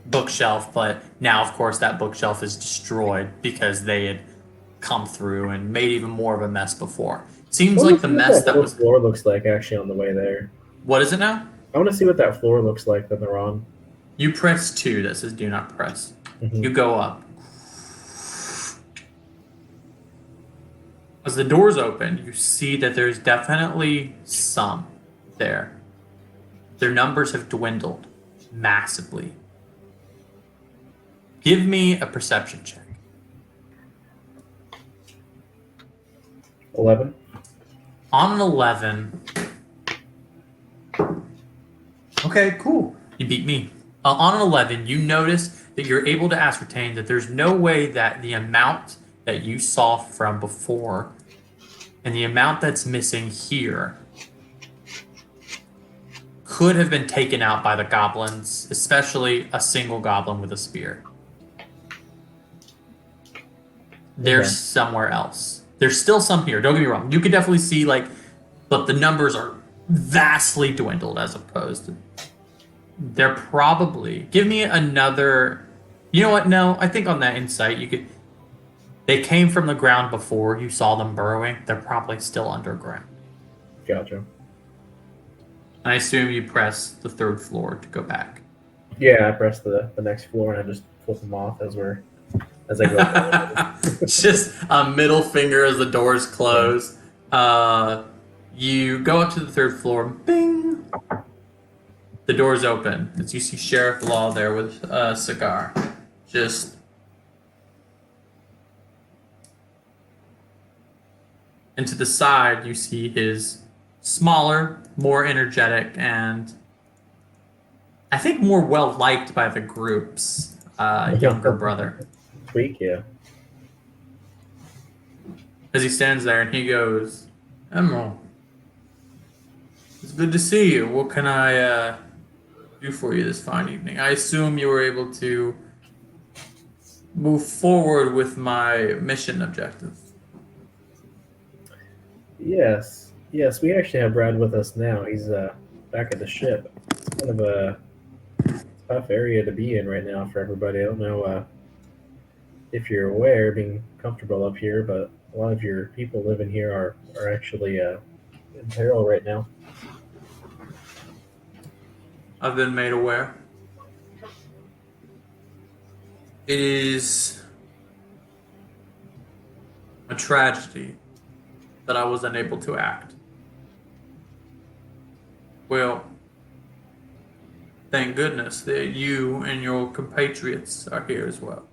bookshelf, but now, of course, that bookshelf is destroyed because they had come through and made even more of a mess before. Seems I wanna like the see what mess that whole was. floor looks like actually on the way there. What is it now? I want to see what that floor looks like that they're on. You press 2 that says do not press. Mhm. You go up. As the doors open, you see that there's definitely some there. Their numbers have dwindled massively. Give me a perception check. 11. On an 11. Okay, cool. You beat me. On an 11, you notice that you're able to ascertain that there's no way that the amount that you saw from before and the amount that's missing here could have been taken out by the goblins, especially a single goblin with a spear. There's Okay. somewhere else. There's still some here. Don't get me wrong. You could definitely see but the numbers are vastly dwindled as opposed to. They're probably. Give me another. You know what? No, I think on that insight you could. They came from the ground before you saw them burrowing. They're probably still underground. Gotcha. I assume you press the 3rd floor to go back. Yeah, I pressed the next floor and I just flip them off as I go. Just a middle finger as the doors close. You go up to the 3rd floor. Bing! The doors open as you see Sheriff Law there with a cigar. Just. And to the side, you see his smaller, more energetic, and I think more well liked by the group's younger brother. Tweak, yeah. As he stands there and he goes, Emerald, it's good to see you. What can I do for you this fine evening? I assume you were able to move forward with my mission objective. Yes. We actually have Brad with us now. He's back at the ship. It's kind of a tough area to be in right now for everybody. I don't know if you're aware, being comfortable up here, but a lot of your people living here are actually in peril right now. I've been made aware. It is a tragedy that I was unable to act. Well, thank goodness that you and your compatriots are here as well.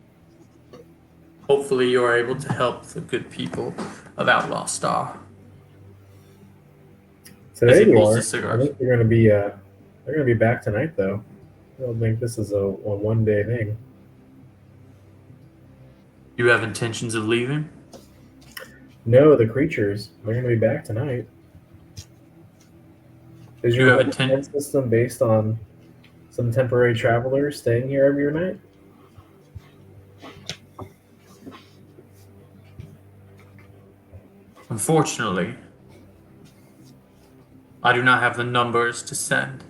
Hopefully you are able to help the good people of Outlaw Star. So As there he you pulls are. the cigars. I think they're gonna be back tonight though. I don't think this is a one-day thing. You have intentions of leaving? No, the creatures, they're gonna be back tonight. Is You your have whole intent- defense system based on some temporary travelers staying here every night? Unfortunately, I do not have the numbers to send.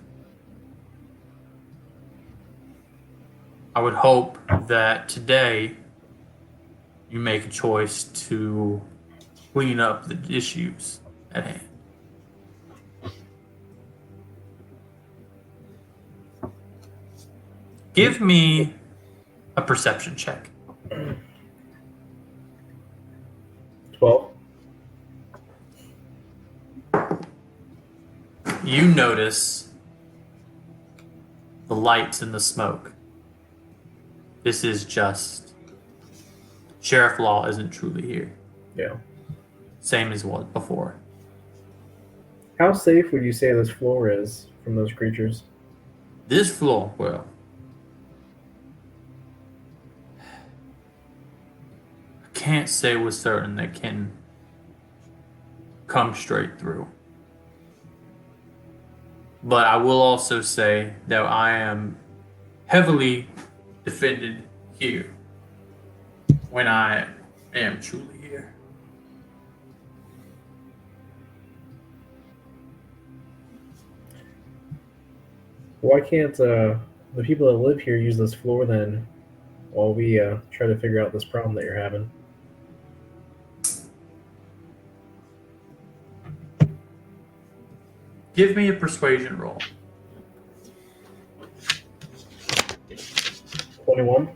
I would hope that today you make a choice to clean up the issues at hand. Give me a perception check. 12. You notice the lights and the smoke. This is just Sheriff Law isn't truly here. Yeah. Same as what before. How safe would you say this floor is from those creatures? This floor, well, I can't say with certain that can come straight through. But I will also say that I am heavily defended here when I am truly here. Why can't the people that live here use this floor then while we try to figure out this problem that you're having? Give me a persuasion roll. 21.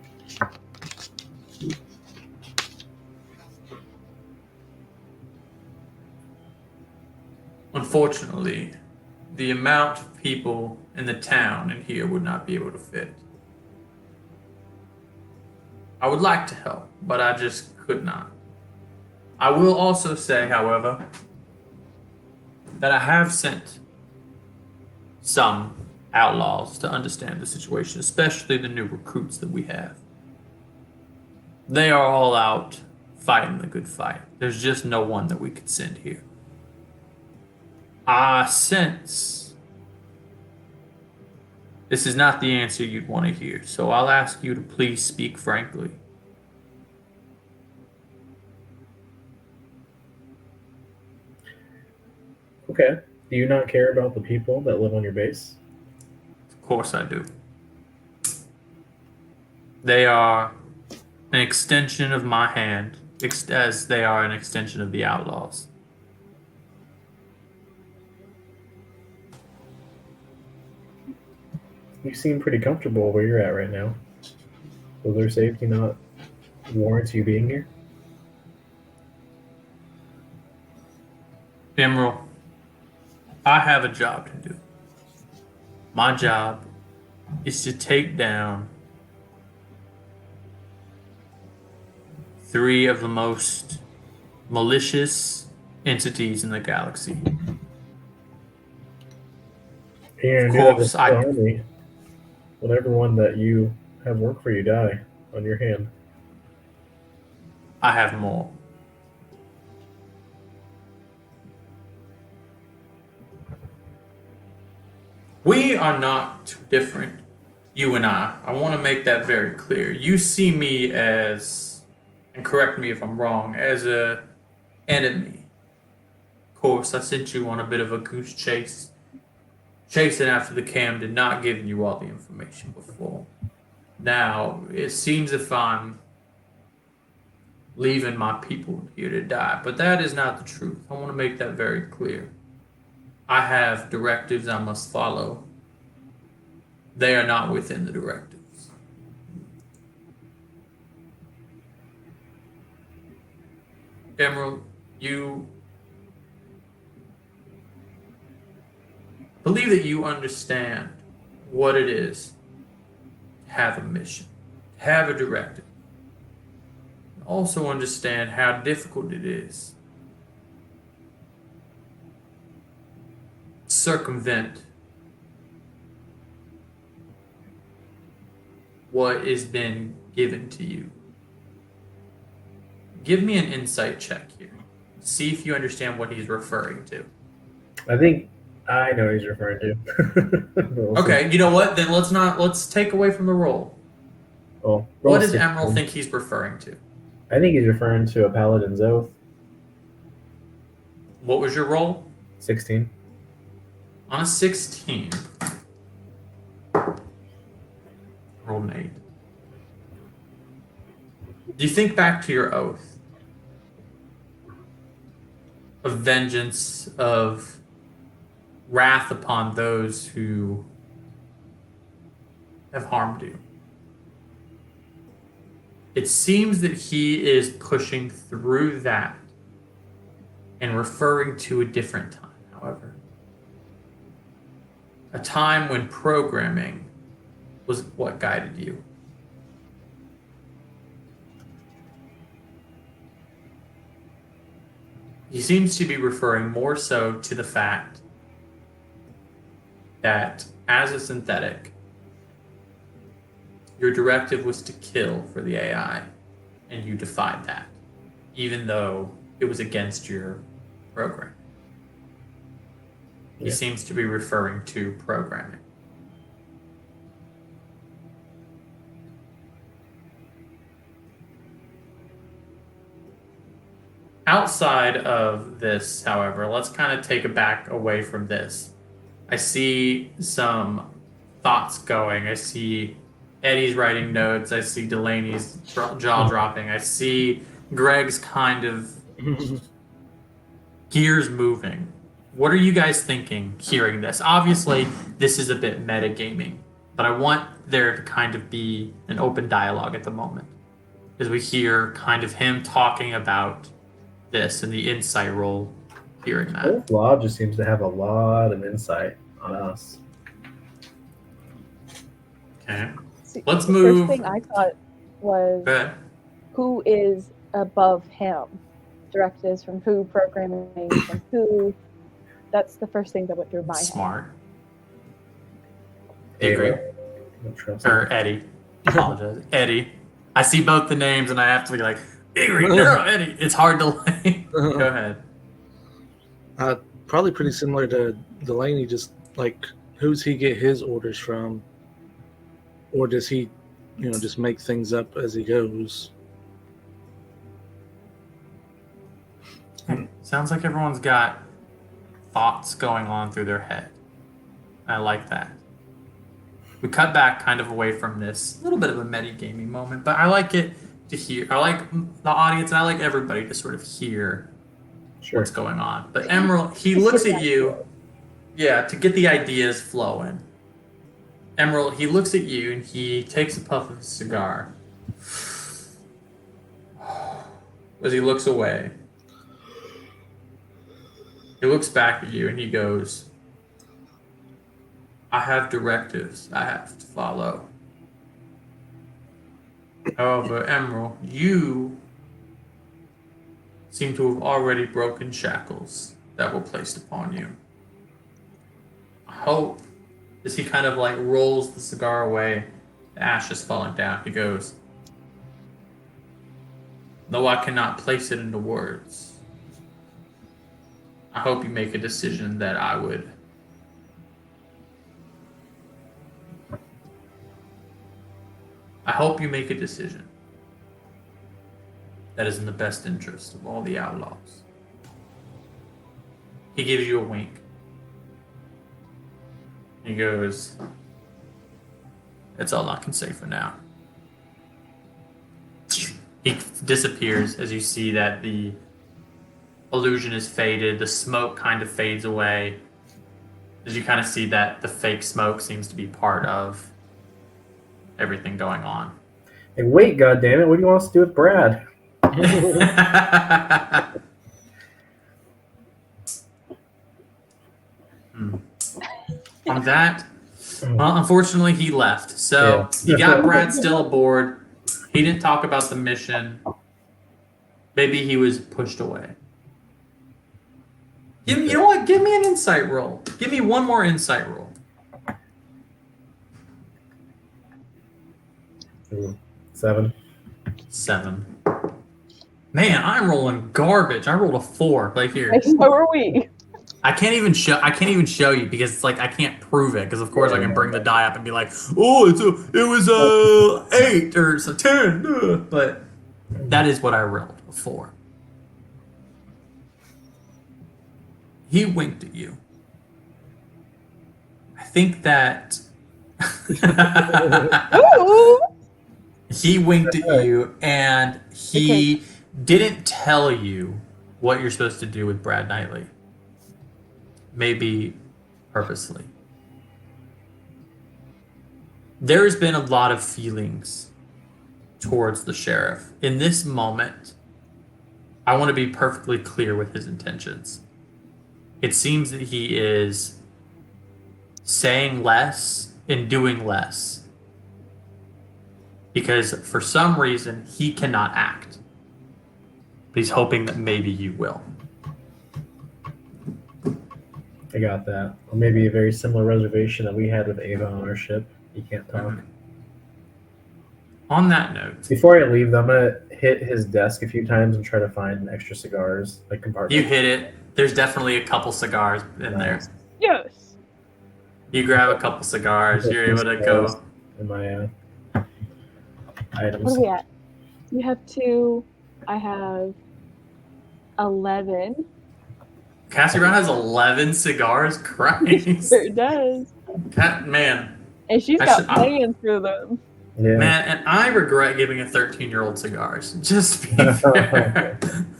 Unfortunately, the amount of people in the town in here would not be able to fit. I would like to help, but I just could not. I will also say, however, that I have sent some outlaws to understand the situation, especially the new recruits that we have. They are all out fighting the good fight. There's just no one that we could send here. I sense this is not the answer you'd want to hear, so I'll ask you to please speak frankly. Okay. Do you not care about the people that live on your base? Of course I do. They are an extension of my hand, as they are an extension of the outlaws. You seem pretty comfortable where you're at right now. Will their safety not warrant you being here? Emerald, I have a job to do. My job is to take down 3 of the most malicious entities in the galaxy. And Of you're course, the army. Let everyone that you have work for you die on your hand. I have more. We are not too different, you and I. I want to make that very clear. You see me as, and correct me if I'm wrong, as a enemy. Of course, I sent you on a bit of a goose chase. Chasing after the cam did not give you all the information before. Now, it seems if I'm leaving my people here to die, but that is not the truth. I want to make that very clear. I have directives I must follow. They are not within the directives. Emerald, you believe that you understand what it is to have a mission, to have a directive. Also understand how difficult it is to circumvent what has been given to you. Give me an insight check here. See if you understand what he's referring to. I think I know what he's referring to. We'll see. Okay, you know what? Then let's take away from the roll. Well, What does 16. Emerald think he's referring to? I think he's referring to a paladin's oath. What was your roll? 16. On a 16, rolled an 8. Do you think back to your oath of vengeance, of wrath upon those who have harmed you? It seems that he is pushing through that and referring to a different time, however. A time when programming was what guided you. He seems to be referring more so to the fact that as a synthetic, your directive was to kill for the AI, and you defied that, even though it was against your program. He Yeah. seems to be referring to programming. Outside of this, however, let's kind of take it back away from this. I see some thoughts going. I see Eddie's writing notes. I see Delaney's jaw dropping. I see Greg's kind of gears moving. What are you guys thinking hearing this? Obviously, this is a bit metagaming, but I want there to kind of be an open dialogue at the moment as we hear kind of him talking about this and the insight roll, hearing that. Old Law just seems to have a lot of insight on us. Okay. See, Let's the move- First thing I thought was Go ahead. who is above him? Directives from who? Programming from who? That's the first thing that went through my head. Smart. Agree. Don't trust Or him. Eddie. Apologize. Eddie. I see both the names and I have to be like, Igor, no, Eddie. It's hard to like. Go ahead. Probably pretty similar to Delaney, just like who's he get his orders from? Or does he, just make things up as he goes? Sounds like everyone's got thoughts going on through their head. I like that. We cut back kind of away from this, a little bit of a metagaming moment, but I like it to hear. I like the audience and I like everybody to sort of hear Sure. what's going on. But Emerald, he looks at you, to get the ideas flowing. Emerald, he looks at you and he takes a puff of his cigar. As he looks away, he looks back at you and he goes, I have directives I have to follow. However, Emerald, you seem to have already broken shackles that were placed upon you. I hope, as he kind of like rolls the cigar away, the ashes falling down, he goes, though I cannot place it into words, I hope you make a decision that I would hope you make a decision that is in the best interest of all the outlaws. He gives you a wink. He goes, that's all I can say for now. He disappears as you see that the illusion is faded, the smoke kind of fades away, as you kind of see that the fake smoke seems to be part of everything going on. Hey, wait, goddammit, what do you want us to do with Brad? On that, well, unfortunately, he left. So you got Brad still aboard. He didn't talk about the mission. Maybe he was pushed away. You know what? Give me an insight roll. Give me one more insight roll. Ooh, 7. 7. Man, I'm rolling garbage. I rolled a 4 right here. So are we. I can't even show you because it's like I can't prove it because of course I can bring the die up and be like, oh, it was a 8 or it's a 10, but that is what I rolled, a 4. He winked at you. I think that Ooh! he winked at you, and he didn't tell you what you're supposed to do with Brad Knightley. Maybe purposely. There's been a lot of feelings towards the sheriff. In this moment, I want to be perfectly clear with his intentions. It seems that he is saying less and doing less because for some reason he cannot act. But he's hoping that maybe you will. I got that. Or maybe a very similar reservation that we had with Ava on our ship. He can't talk. On that note, Before I leave, though, I'm gonna hit his desk a few times and try to find extra cigars, like compartments. you hit it. There's definitely a couple cigars in there. Yes. You grab a couple cigars. You're able to go. In my items. What are we at? You have 2. I have 11. Cassie Brown has 11 cigars. Christ. Sure does. Man. And she's I got should- plans through them. Yeah. Man, and I regret giving a 13-year-old cigars. Just to be fair.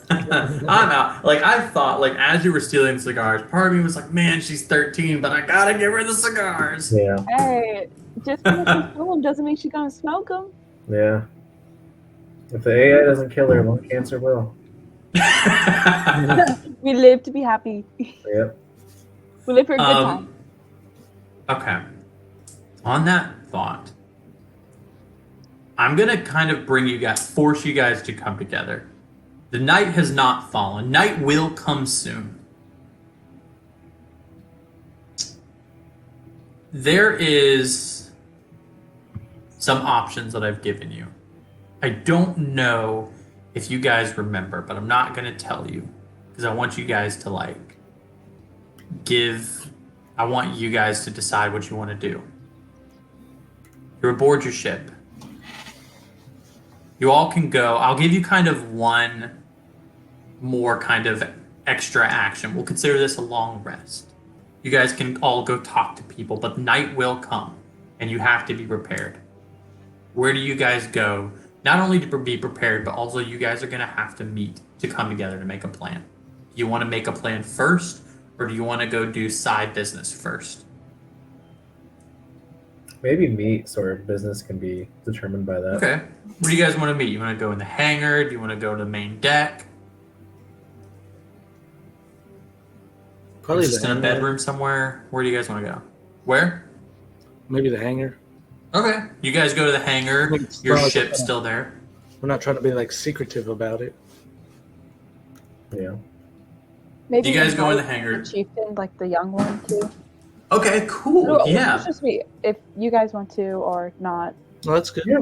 I'm out. Like, I thought, like, as you were stealing cigars, part of me was like, man, she's 13, but I gotta give her the cigars. Yeah. Hey, just because she's steal them doesn't mean she's gonna smoke them. Yeah. If the AI doesn't kill her, lung cancer will. We live to be happy. Yep. We live for a good time. Okay. On that thought, I'm gonna kind of force you guys to come together. The night has not fallen. Night will come soon. There is some options that I've given you. I don't know if you guys remember, but I'm not gonna tell you because I want you guys to I want you guys to decide what you want to do. You're aboard your ship. You all can go. I'll give you kind of one more kind of extra action. We'll consider this a long rest. You guys can all go talk to people, but night will come, and you have to be prepared. Where do you guys go? Not only to be prepared, but also you guys are going to have to meet to come together to make a plan. Do you want to make a plan first, or do you want to go do side business first? Maybe meat sort of business can be determined by that. Okay. Where do you guys want to meet? You want to go in the hangar? Do you want to go to the main deck? Probably Just the in a hangar. bedroom somewhere? Where do you guys want to go? Where? Maybe the hangar. Okay. You guys go to the hangar. It's Your not like ship's a- still there. We're not trying to be like secretive about it. Yeah. Maybe You guys go in the invite hangar. the chieftain, like the young one, too. Okay, cool. No, Yeah. It's just me. If you guys want to or not. Well, that's good. Yeah.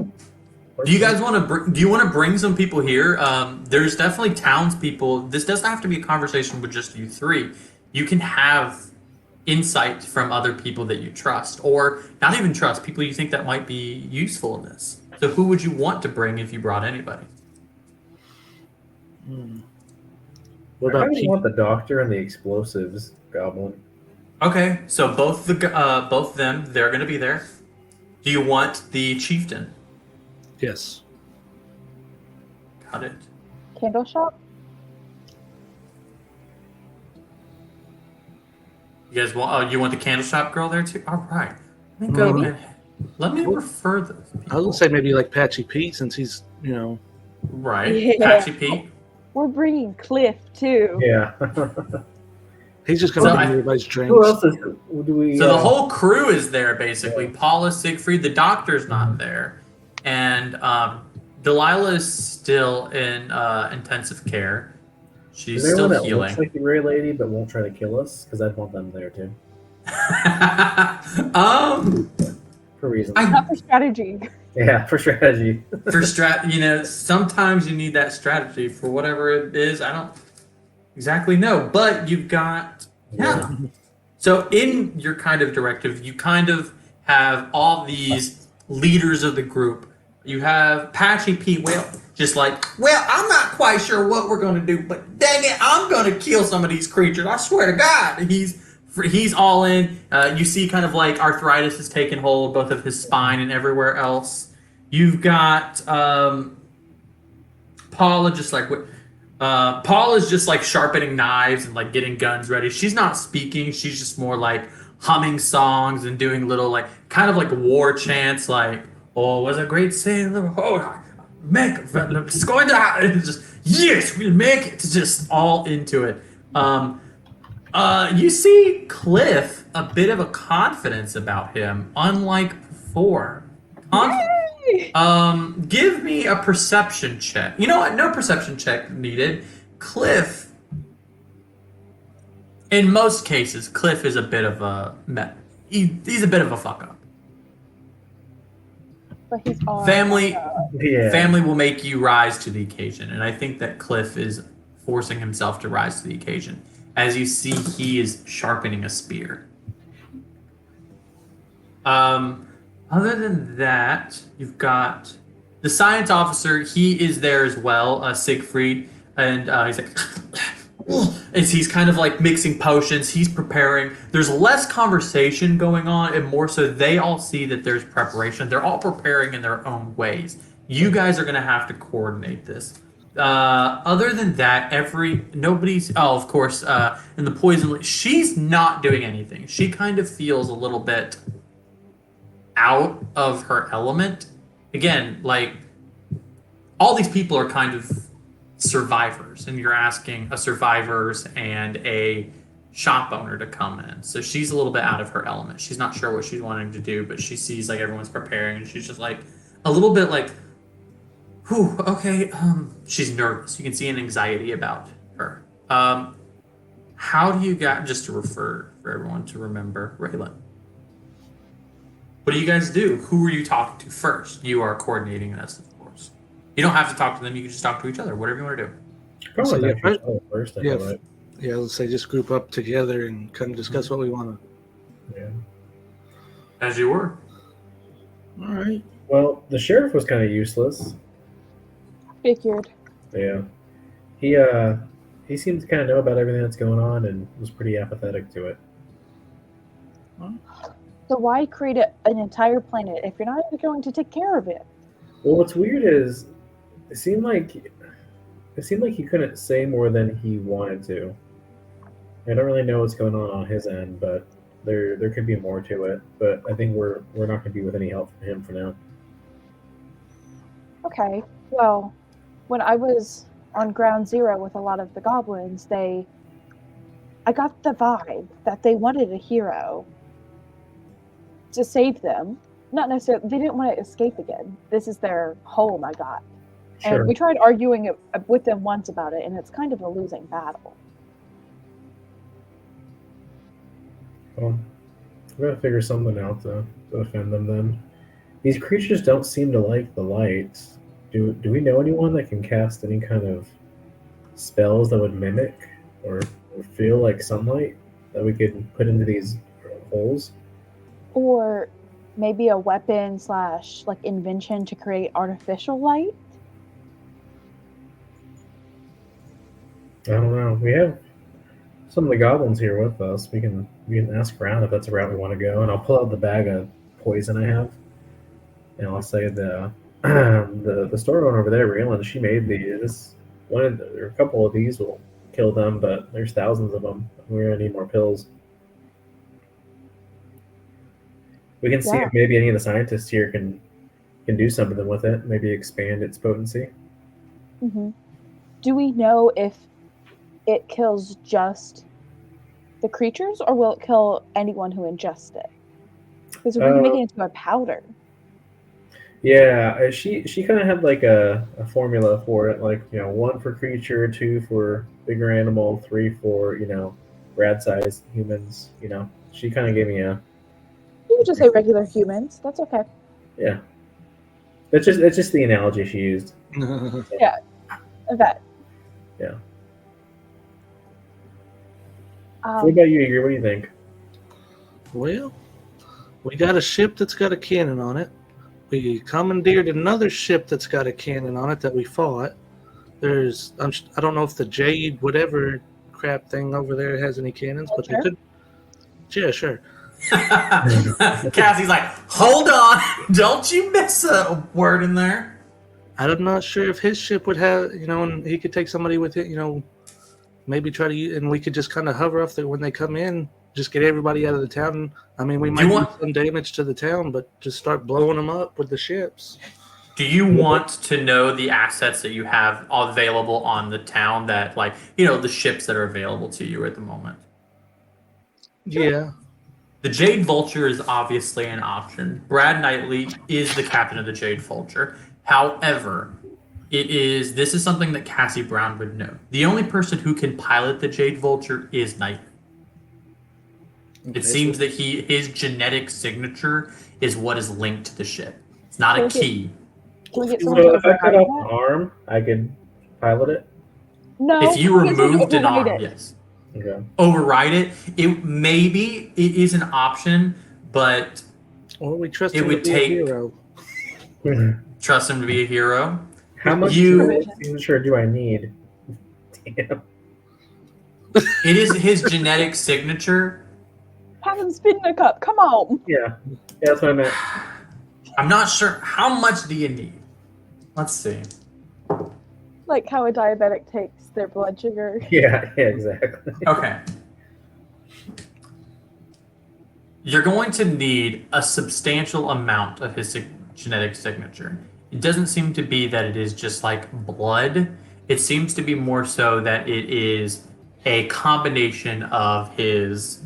Do you guys want to? Do you want to bring some people here? There's definitely townspeople. This doesn't have to be a conversation with just you three. You can have insight from other people that you trust, or not even trust, people you think that might be useful in this. So, who would you want to bring if you brought anybody? What I about really Pete? want the doctor and the explosives goblin. Okay, so both of them, they're going to be there. Do you want the chieftain? Yes. Got it. Candle shop? You guys want? Oh, you want the candle shop girl there too? All right. Let me go. Maybe. And, let me refer those I was people. gonna say maybe like Patchy Pete since he's Right. Yeah. Patchy Pete. We're bringing Cliff, too. Yeah. he's just gonna So give I- everybody's drinks. Who else is? Do we? So the whole crew is there basically. Paula, Siegfried, the doctor's not Mm-hmm. there, and Delilah is still in intensive care. She's Is there anyone still that healing. looks like the Ray Lady but won't try to kill us? Because I'd want them there too. For reasons. Not for strategy. Yeah, for strategy. Sometimes you need that strategy for whatever it is. I don't exactly know, but you've got yeah. So in your kind of directive, you kind of have all these leaders of the group. You have Patchy Pete Whale, just like, well, I'm not quite sure what we're going to do, but dang it, I'm going to kill some of these creatures. I swear to God. He's he's all in. You see kind of like arthritis has taken hold both of his spine and everywhere else. You've got Paula just like Paula's just like sharpening knives and like getting guns ready. She's not speaking. She's just more like humming songs and doing little like kind of like war chants like "Oh, was a great sailor. Oh, make it's going to just yes, we'll make it." Just all into it. You see Cliff a bit of a confidence about him, unlike before. Yay! Give me a perception check. You know what? No perception check needed. Cliff. In most cases, Cliff is a bit of a he's a bit of a fuck up. But he's all Family Yeah. family will make you rise to the occasion, and I think that Cliff is forcing himself to rise to the occasion. As you see, he is sharpening a spear. Other than that, you've got the science officer. He is there as well, Siegfried, and he's like, as he's kind of like mixing potions. He's preparing. There's less conversation going on, and more so they all see that there's preparation. They're all preparing in their own ways. You guys are going to have to coordinate this. Other than that, nobody's. Oh, of course, and the poison. She's not doing anything. She kind of feels a little bit out of her element. Again, like all these people are kind of survivors, and you're asking a survivors and a shop owner to come in. So she's a little bit out of her element. She's not sure what she's wanting to do, but she sees like everyone's preparing, and she's just like a little bit like, whew, okay. She's nervous. You can see an anxiety about her. How do you got just to refer for everyone to remember Raylan? What do you guys do? Who are you talking to first? You are coordinating this, of course. You don't have to talk to them. You can just talk to each other. Whatever you want to do. Probably So, yeah, not your soul first. I yeah, feel like. Yeah, let's say just group up together and kind of discuss what we want Yeah. As you were. to. All right. Well, the sheriff was kind of useless. figured. Yeah. He seemed to kind of know about everything that's going on and was pretty apathetic to it. So why create an entire planet if you're not even going to take care of it? Well, what's weird is it seemed like he couldn't say more than he wanted to. I don't really know what's going on his end, but there could be more to it. But I think we're not going to be with any help from him for now. Okay, well, when I was on Ground Zero with a lot of the goblins, I got the vibe that they wanted a hero to save them. Not necessarily, they didn't want to escape again. This is their home, I got. Sure. And we tried arguing with them once about it, and it's kind of a losing battle. Well, we're gonna figure something out to defend them then. These creatures don't seem to like the light. Do we know anyone that can cast any kind of spells that would mimic or feel like sunlight that we could put into these holes? Or maybe a weapon / like invention to create artificial light? I don't know. We have some of the goblins here with us. We can ask around if that's a route we want to go, and I'll pull out the bag of poison I have, and I'll say the store owner over there, Raylan, she made these. A couple of these will kill them, but there's thousands of them. We're gonna need more pills. We can see Yeah. if maybe any of the scientists here can do something with it. Maybe expand its potency. Mm-hmm. Do we know if it kills just the creatures, or will it kill anyone who ingests it? Because we can make it into a powder. Yeah, she kind of had like a formula for it, like 1 for creature, 2 for bigger animal, 3 for rad-sized humans. She kind of gave me a You could just say regular humans. That's okay. yeah. That's just the analogy she used. Okay. Yeah. Um, What about you, Igor? What do you think? Well, we got a ship that's got a cannon on it. We commandeered another ship that's got a cannon on it that we fought. I don't know if the Jade whatever crap thing over there has any cannons, but they Sure. could. Yeah, sure. Cassie's like, hold on, don't you miss a word in there. I'm not sure if his ship would have, and he could take somebody with it, maybe try to, and we could just kind of hover off there when they come in, just get everybody out of the town. I mean, we might do some damage to the town, but just start blowing them up with the ships. Do you want to know the assets that you have available on the town that, like, the ships that are available to you at the moment? Yeah. The Jade Vulture is obviously an option. Brad Knightley is the captain of the Jade Vulture. However, this is something that Cassie Brown would know. The only person who can pilot the Jade Vulture is Knightley. Okay, It seems that his genetic signature is what is linked to the ship. It's not a key. Can we get So someone to if I cut override off that? an arm, I could pilot it. No. If you can we get someone to removed an override arm, it? yes. Okay. Override it. It is an option, but Or we trust It him would to be take- a hero. trust him to be a hero. How much signature do I need? Damn. It is his genetic signature. Have him spit in a cup. Come on. Yeah, that's what I meant. I'm not sure. How much do you need? Let's see. Like how a diabetic takes their blood sugar. Yeah, exactly. Okay. You're going to need a substantial amount of his genetic signature. It doesn't seem to be that it is just like blood. It seems to be more so that it is a combination of his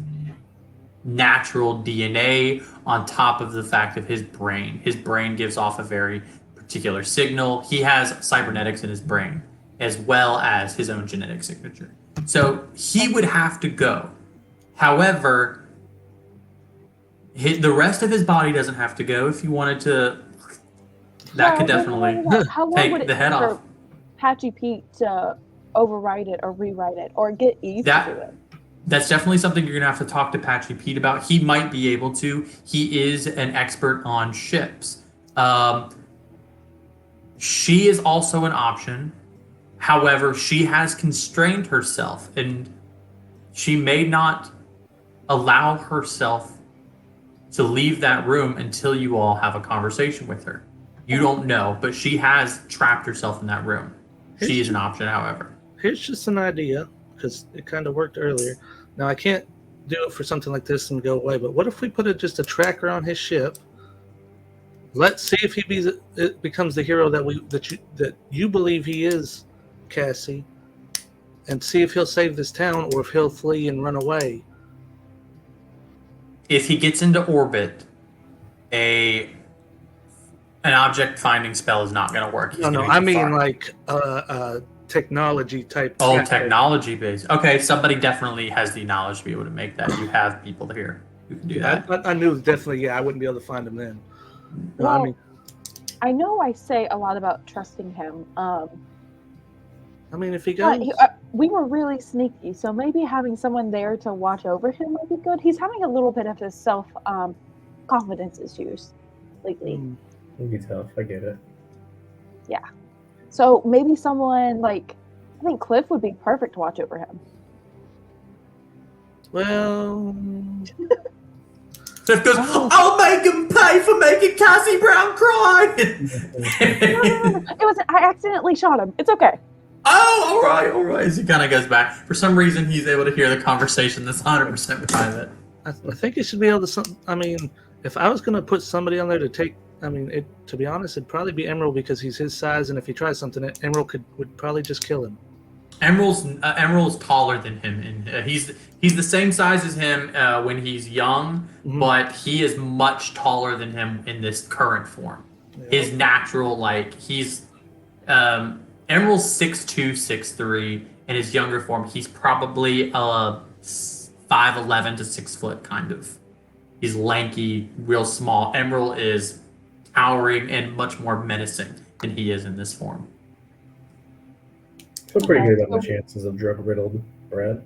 natural DNA on top of the fact of his brain. His brain gives off a very particular signal. He has cybernetics in his brain as well as his own genetic signature. So he would have to go. However, the rest of his body doesn't have to go. If you wanted to, that could definitely How long take would it the head take off. for Patchy Pete to overwrite it or rewrite it or get Eve That- to do it? That's definitely something you're going to have to talk to Patchy Pete about. He might be able to. He is an expert on ships. She is also an option. However, she has constrained herself and she may not allow herself to leave that room until you all have a conversation with her. You don't know, but she has trapped herself in that room. She is an option, however. Here's just an idea, because it kind of worked earlier. Now, I can't do it for something like this and go away, but what if we put just a tracker on his ship? Let's see if it becomes the hero that you believe he is, Cassie, and see if he'll save this town or if he'll flee and run away. If he gets into orbit, an object finding spell is not going to work. He's No, gonna be I too mean far. like technology type. Oh, tracker. technology based. Okay, somebody definitely has the knowledge to be able to make that. You have people here who can do that. I knew definitely. Yeah, I wouldn't be able to find him then. No, I Well, mean, I know I say a lot about trusting him. if he goes, But we were really sneaky, so maybe having someone there to watch over him might be good. He's having a little bit of his self confidence issues lately. It'd be tough. I get it. So maybe someone like I think Cliff would be perfect to watch over him. well, Cliff goes, I'll make him pay for making Cassie Brown cry. No. It was I accidentally shot him. It's okay. Oh, all right. As he kind of goes back. For some reason, he's able to hear the conversation that's 100% private. I think he should be able to. If I was going to put somebody on there to take, to be honest, it'd probably be Emerald because he's his size, and if he tries something, Emerald would probably just kill him. Emerald's taller than him, and he's the same size as him when he's young, Mhm. but he is much taller than him in this current form. Yeah. His natural, he's Emerald's 6'2", 6'3", in his younger form. He's probably 5'11" to 6 foot, kind of. He's lanky, real small. Emerald is towering and much more menacing than he is in this form. Feel pretty Okay, good about so- my chances of drug riddled Brad.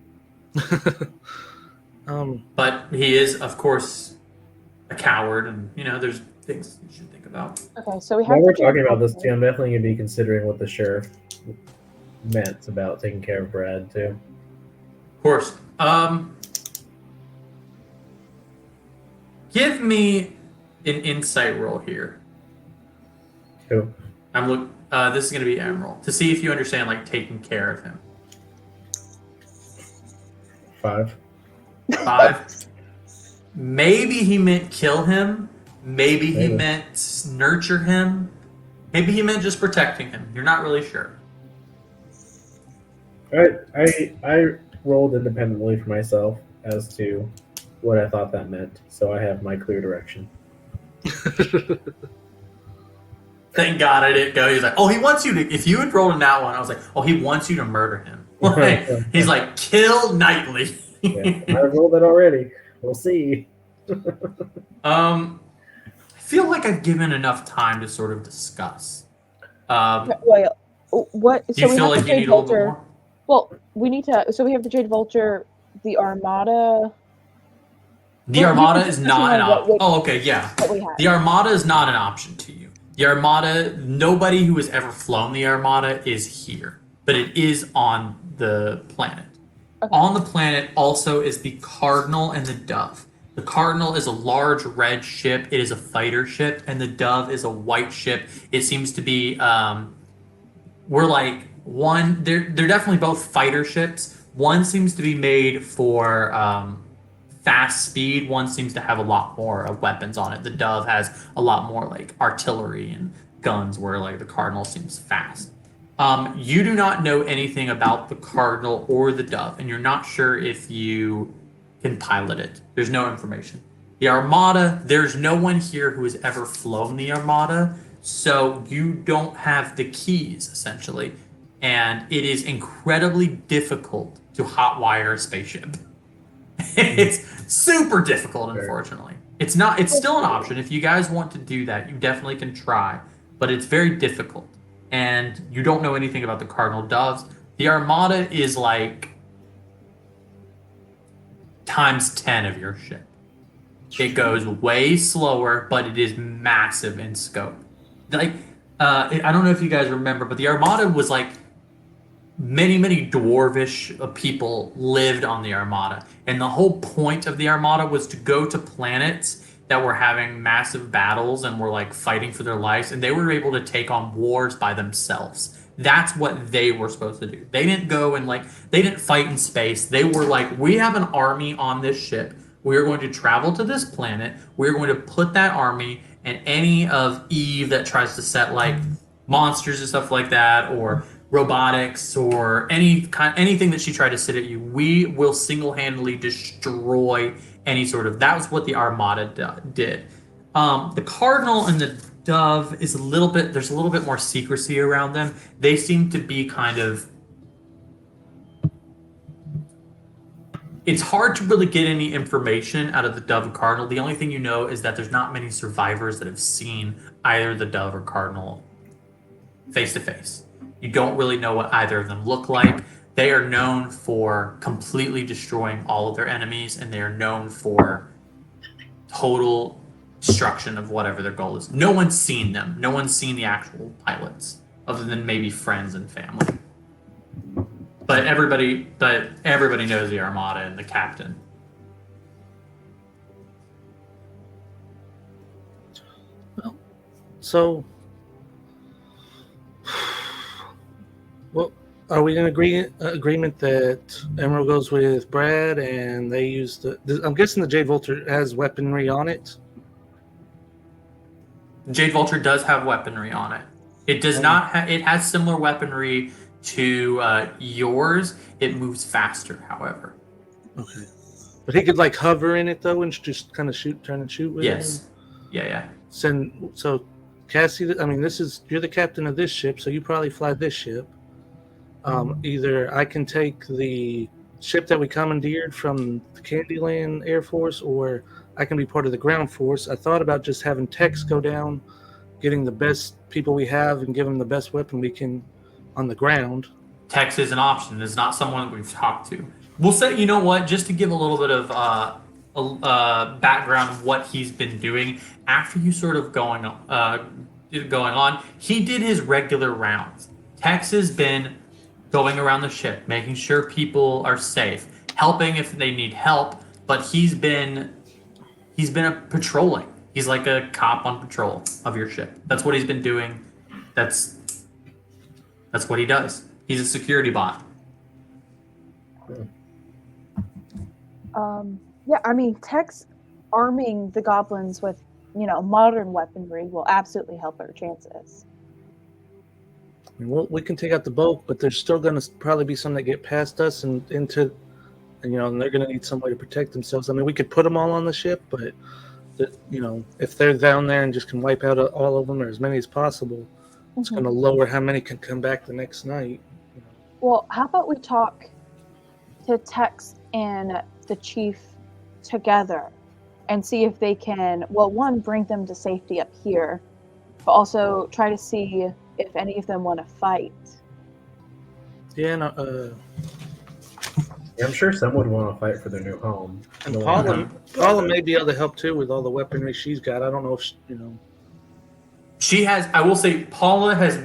But he is, of course, a coward, and there's things you should think about. Okay, so we have. While we're to do talking about this something. too, I'm definitely gonna be considering what the sheriff meant about taking care of Brad too. Of course. Give me an insight roll here. Cool. This is going to be Emerald to see if you understand like taking care of him. 5. 5. Maybe he meant kill him. Maybe he Maybe. meant nurture him. Maybe he meant just protecting him. You're not really sure. All right, I rolled independently for myself as to what I thought that meant, so I have my clear direction. Thank God I didn't go. He's like, oh, he wants you to. If you had rolled in that one, I was like, oh, he wants you to murder him. Like, he's like, kill Knightley. Yeah, I rolled it already. We'll see. I feel like I've given enough time to sort of discuss. Wait, what? Do you we feel have like the you Jade need a little bit Vulture. more? Well, we need to. So we have the Jade Vulture, the Armada. The Well, Armada you is can not an tell what option. would- Oh, okay, yeah. That we have. The Armada is not an option to you. The Armada, nobody who has ever flown the Armada is here, but it is on the planet. Okay. On the planet also is the Cardinal and the Dove. The Cardinal is a large red ship. It is a fighter ship, and the Dove is a white ship. It seems to be. We're like one. They're definitely both fighter ships. One seems to be made for fast speed. One seems to have a lot more weapons on it. The Dove has a lot more like artillery and guns, where like the Cardinal seems fast. You do not know anything about the Cardinal or the Dove, and you're not sure if you can pilot it. There's no information. The Armada, there's no one here who has ever flown the Armada, so you don't have the keys, essentially. And it is incredibly difficult to hotwire a spaceship. It's super difficult, unfortunately. It's still an option. If you guys want to do that, you definitely can try, but it's very difficult. And you don't know anything about the Cardinal Doves. The Armada is like times 10 of your ship. It goes way slower, but it is massive in scope. Like, I don't know if you guys remember, but the Armada was like many dwarvish people lived on the Armada. And the whole point of the Armada was to go to planets that were having massive battles and were like fighting for their lives, and they were able to take on wars by themselves. That's what they were supposed to do. They didn't go and they didn't fight in space. They were like, we have an army on this ship. We are going to travel to this planet. We're going to put that army, and any of Eve that tries to set like monsters and stuff like that, or robotics, or anything that she tried to sit at you, we will single-handedly destroy any sort of. That was what the Armada did. The Cardinal and the Dove is there's a little bit more secrecy around them. They seem to be kind of. It's hard to really get any information out of the Dove and Cardinal. The only thing you know is that there's not many survivors that have seen either the Dove or Cardinal face to face. You don't really know what either of them look like. They are known for completely destroying all of their enemies, and they are known for total destruction of whatever their goal is. No one's seen them. No one's seen the actual pilots, other than maybe friends and family. But everybody knows the Armada and the captain. So, well, are we in agreement that Emerald goes with Brad and they use I'm guessing the Jade Vulture has weaponry on it? Jade Vulture does have weaponry on it. It does not. It has similar weaponry to yours. It moves faster, however. Okay, but he could like hover in it though, and just kind of turn and shoot with it. Yes. Yeah. So, Cassie, I mean, you're the captain of this ship, so you probably fly this ship. Either I can take the ship that we commandeered from the Candyland Air Force, or I can be part of the ground force. I thought about just having Tex go down, getting the best people we have, and give them the best weapon we can on the ground. Tex is an option. It's not someone that we've talked to. We'll say, you know what, just to give a little bit of background of what he's been doing after you sort of going on, he did his regular rounds. Tex has been going around the ship, making sure people are safe, helping if they need help, but he's been he's been patrolling. He's like a cop on patrol of your ship. That's what he's been doing. That's what he does. He's a security bot. Yeah, I mean, Tex arming the goblins with, modern weaponry will absolutely help our chances. I mean, we can take out the bulk, but there's still going to probably be some that get past us and into, and they're going to need some way to protect themselves. I mean, we could put them all on the ship, but if they're down there and just can wipe out all of them or as many as possible, it's going to lower how many can come back the next night. Well, how about we talk to Tex and the chief together and see if they can, well, one, bring them to safety up here, but also try to see if any of them want to fight. Yeah, Yeah, I'm sure some would want to fight for their new home. and No Paula, one- may be able to help too with all the weaponry she's got. I don't know if She has. I will say, Paula has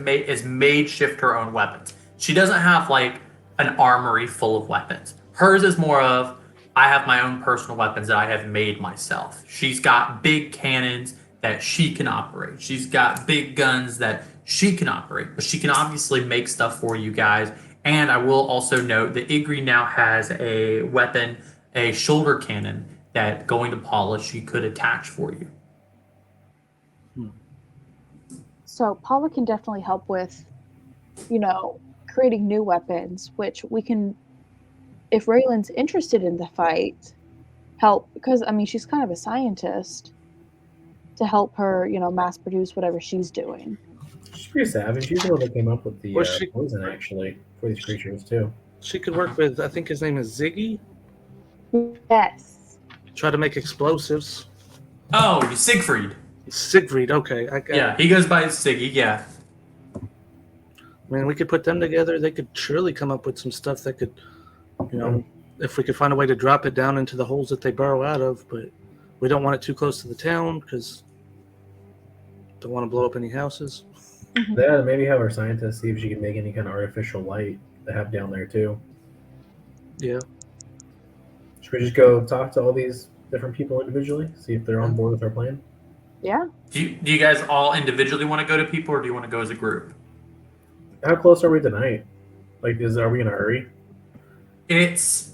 made shift her own weapons. She doesn't have like an armory full of weapons. Hers is more of, I have my own personal weapons that I have made myself. She's got big cannons that she can operate. She's got big guns that she can operate, but she can obviously make stuff for you guys. And I will also note that Igri now has a weapon, a shoulder cannon, that going to Paula, she could attach for you. So Paula can definitely help with, creating new weapons, which we can, if Raylan's interested in the fight, help, because, I mean, she's kind of a scientist, to help her, mass produce whatever she's doing. She's pretty savage. She's the one that came up with the Was she- poison, actually, for these creatures, too. she could work with, I think his name is Ziggy, Yes. try to make explosives. Oh, Siegfried. Siegfried, okay. Yeah, he goes by Siggy. Yeah. I mean, we could put them together. They could surely come up with some stuff that could, if we could find a way to drop it down into the holes that they burrow out of. But we don't want it too close to the town because don't want to blow up any houses. Yeah, maybe have our scientists see if she can make any kind of artificial light they have down there, too. Yeah. Should we just go talk to all these different people individually, see if they're on board with our plan? Yeah. Do you guys all individually want to go to people, or do you want to go as a group? How close are we tonight? Like, are we in a hurry? It's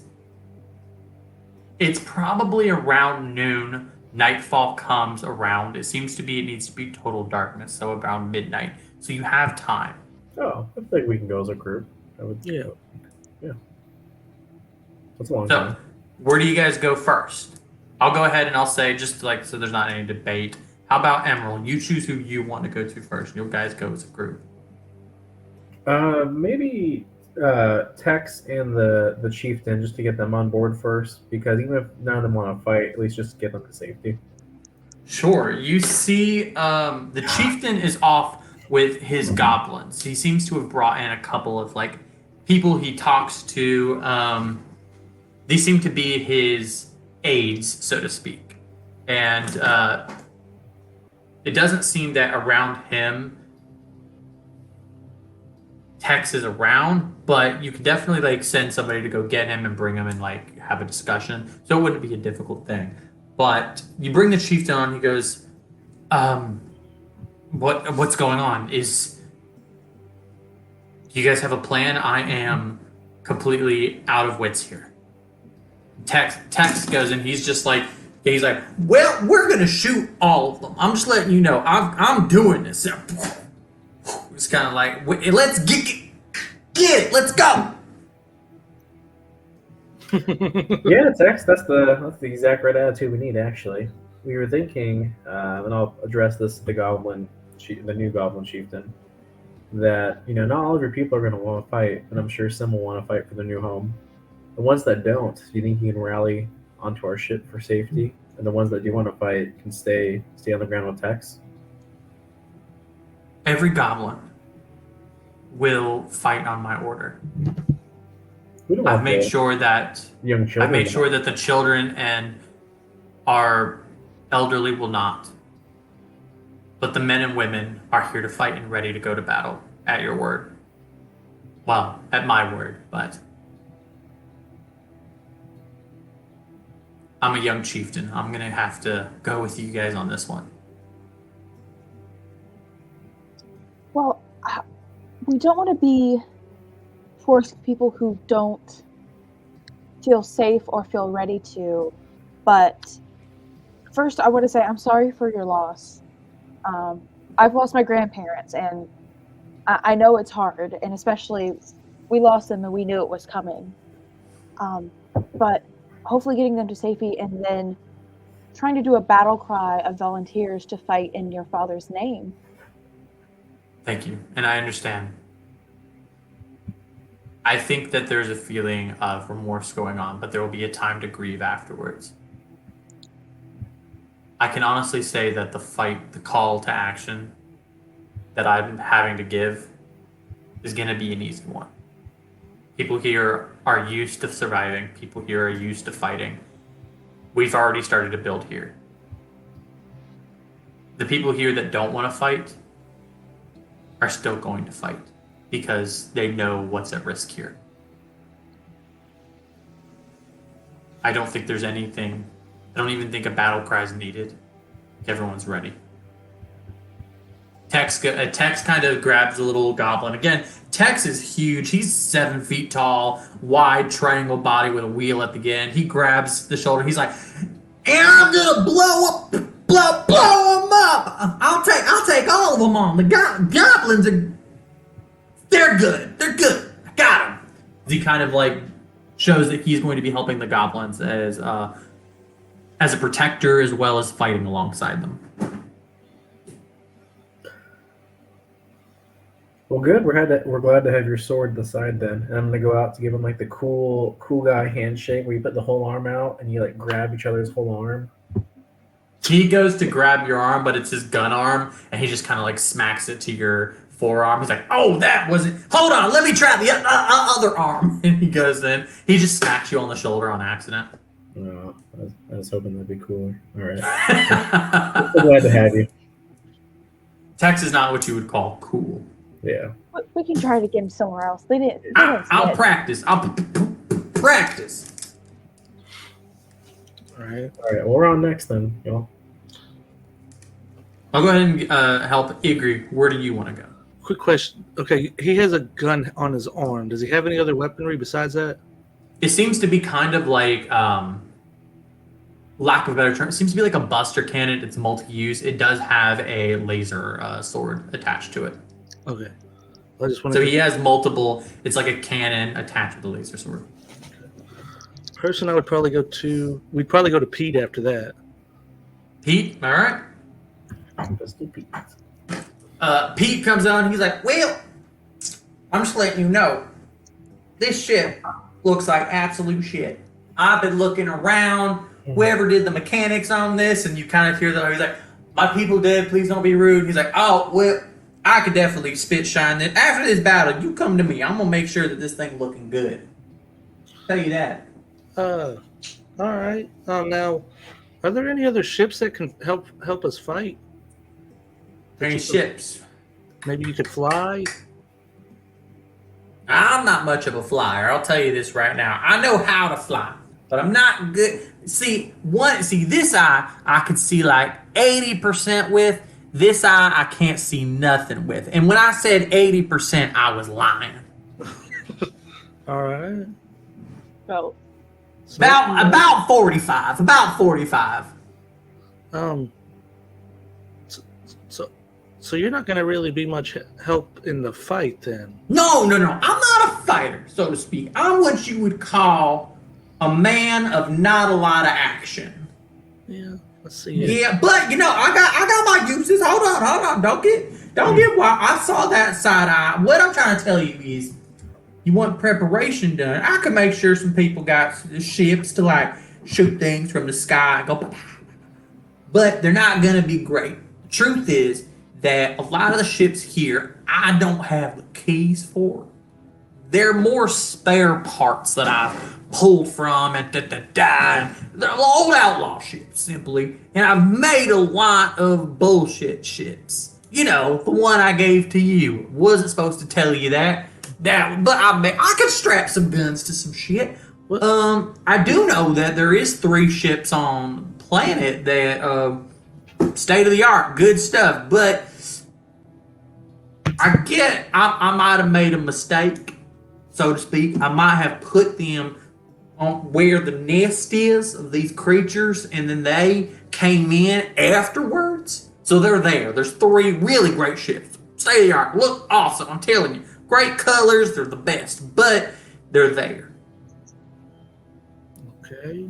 probably around noon. Nightfall comes around. It seems to be, it needs to be total darkness, so around midnight. So you have time. Oh, I think we can go as a group. Yeah. That's a long So time. where do you guys go first? I'll go ahead and I'll say, just like so there's not any debate. How about Emerald? You choose who you want to go to first. You guys go as a group. Maybe Tex and the chieftain, just to get them on board first, because even if none of them want to fight, at least just get them to safety. Sure. You see, the chieftain is off with his goblins. He seems to have brought in a couple of like people he talks to. These seem to be his aides, so to speak, and it doesn't seem that around him Tex is around, but you could definitely like send somebody to go get him and bring him and like have a discussion. So it wouldn't be a difficult thing. But you bring the chieftain on. He goes, "What's going on? Do you guys have a plan? I am completely out of wits here." Tex goes and he's like, "Well, we're gonna shoot all of them. I'm just letting you know. I'm doing this." It's kind of like, let's get it. Let's go. Yeah, Tex, that's the exact right attitude we need. Actually, we were thinking, and I'll address this to the new goblin chieftain, that not all of your people are going to want to fight, and I'm sure some will want to fight for their new home. The ones that don't, do you think you can rally onto our ship for safety? And the ones that do want to fight can stay on the ground with Tex? Every goblin will fight on my order. We don't I've want made the sure that young children. I've made sure that the children and our elderly will not. But the men and women are here to fight and ready to go to battle at your word. Well, at my word, but I'm a young chieftain. I'm gonna have to go with you guys on this one. Well, we don't want to be forced people who don't feel safe or feel ready to. But first, I want to say I'm sorry for your loss. I've lost my grandparents, and I know it's hard, and especially we lost them and we knew it was coming. But hopefully getting them to safety and then trying to do a battle cry of volunteers to fight in your father's name. Thank you, and I understand. I think that there's a feeling of remorse going on, but there will be a time to grieve afterwards. I can honestly say that the call to action that I'm having to give is going to be an easy one. People here are used to surviving. People here are used to fighting. We've already started to build here. The people here that don't want to fight are still going to fight because they know what's at risk here. I don't think there's anything. I don't even think a battle cry is needed. Everyone's ready. Tex kind of grabs a little goblin. Again, Tex is huge. He's 7 feet tall, wide triangle body with a wheel at the end. He grabs the shoulder. He's like, and I'm gonna blow them up. I'll take all of them on. The goblins they're good. They're good. I got them. He kind of like shows that he's going to be helping the goblins as a protector as well as fighting alongside them. Well, good. We're glad to have your sword at the side then. And I'm gonna go out to give him like the cool guy handshake where you put the whole arm out and you like grab each other's whole arm. He goes to grab your arm, but it's his gun arm, and he just kind of like smacks it to your forearm. He's like, "Oh, that wasn't. Hold on, let me try the other arm." And he goes in. He just smacks you on the shoulder on accident. No, I was hoping that'd be cooler. All right. I'm glad to have you. Tex is not what you would call cool. Yeah. We can try to get him somewhere else. They didn't. I'll practice. I'll practice. All right. All right. Well, we're on next then, y'all. I'll go ahead and help Igri. Where do you want to go? Quick question. Okay, he has a gun on his arm. Does he have any other weaponry besides that? It seems to be kind of like, lack of a better term, it seems to be like a buster cannon. It's multi-use. It does have a laser sword attached to it. Okay. I just want So he has multiple. It's like a cannon attached with a laser sword. Person I would probably go to. We'd probably go to Pete after that. Pete, all right. Pistol Pete. Pete comes on. He's like, "Well, I'm just letting you know, this ship looks like absolute shit. I've been looking around. Whoever did the mechanics on this, and you kind of hear that he's like, my people dead. Please don't be rude." He's like, "Oh well, I could definitely spit shine this. After this battle, you come to me. I'm gonna make sure that this thing looking good. Tell you that." All right. Now, are there any other ships that can help us fight? Any ships? Maybe you could fly. I'm not much of a flyer. I'll tell you this right now. I know how to fly, but I'm not good. See this eye I could see like 80% with. This eye I can't see nothing with. And when I said 80%, I was lying. All right. So About 45. About 45. So you're not going to really be much help in the fight then? No. I'm not a fighter, so to speak. I'm what you would call a man of not a lot of action. Yeah. Let's see. Yeah, but I got my uses. Hold on. Don't get wild. I saw that side eye. What I'm trying to tell you is, you want preparation done. I can make sure some people got ships to like shoot things from the sky and go, but they're not gonna be great. The truth is that a lot of the ships here I don't have the keys for. They're more spare parts that I've pulled from and they're old outlaw ships simply, and I've made a lot of bullshit ships. You know, the one I gave to you wasn't supposed to tell you that. But I could strap some guns to some shit. I do know that there is 3 ships on planet that state of the art, good stuff. But I might have made a mistake, so to speak. I might have put them on where the nest is of these creatures, and then they came in afterwards. So they're there. There's 3 really great ships, state of the art, look awesome. I'm telling you, great colors. They're the best, but they're there. Okay.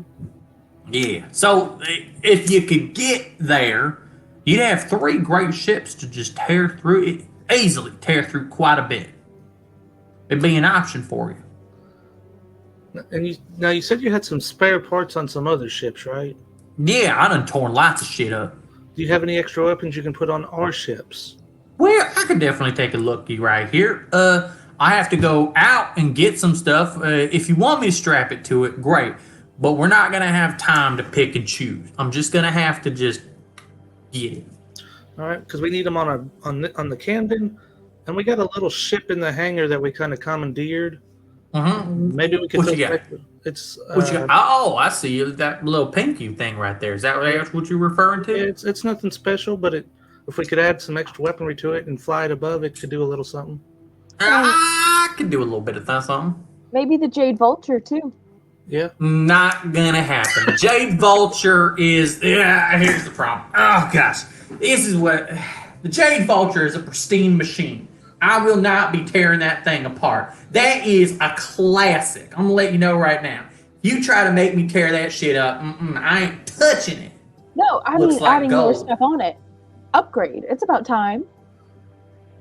Yeah. So if you could get there, you'd have 3 great ships to just tear through it, easily tear through quite a bit. It'd be an option for you. And you said you had some spare parts on some other ships, right? Yeah, I done torn lots of shit up. Do you have any extra weapons you can put on our ships? Well, I could definitely take a looky right here. I have to go out and get some stuff. If you want me to strap it to it, great. But we're not gonna have time to pick and choose. I'm just gonna have to just get it. All right, because we need them on the Camden, and we got a little ship in the hangar that we kind of commandeered. Maybe we could. What you got? It's What you got? Oh, I see that little pinky thing right there. Is that what you're referring to? it's nothing special, but if we could add some extra weaponry to it and fly it above, it could do a little something. I could do a little bit of something. Maybe the Jade Vulture too. Yeah. Not gonna happen. Jade Vulture is. Here's the problem. Oh gosh, this is what the Jade Vulture is. A pristine machine. I will not be tearing that thing apart. That is a classic. I'm gonna let you know right now. If you try to make me tear that shit up, I ain't touching it. No, I Looks mean like adding more gold. stuff on it. Upgrade. It's about time.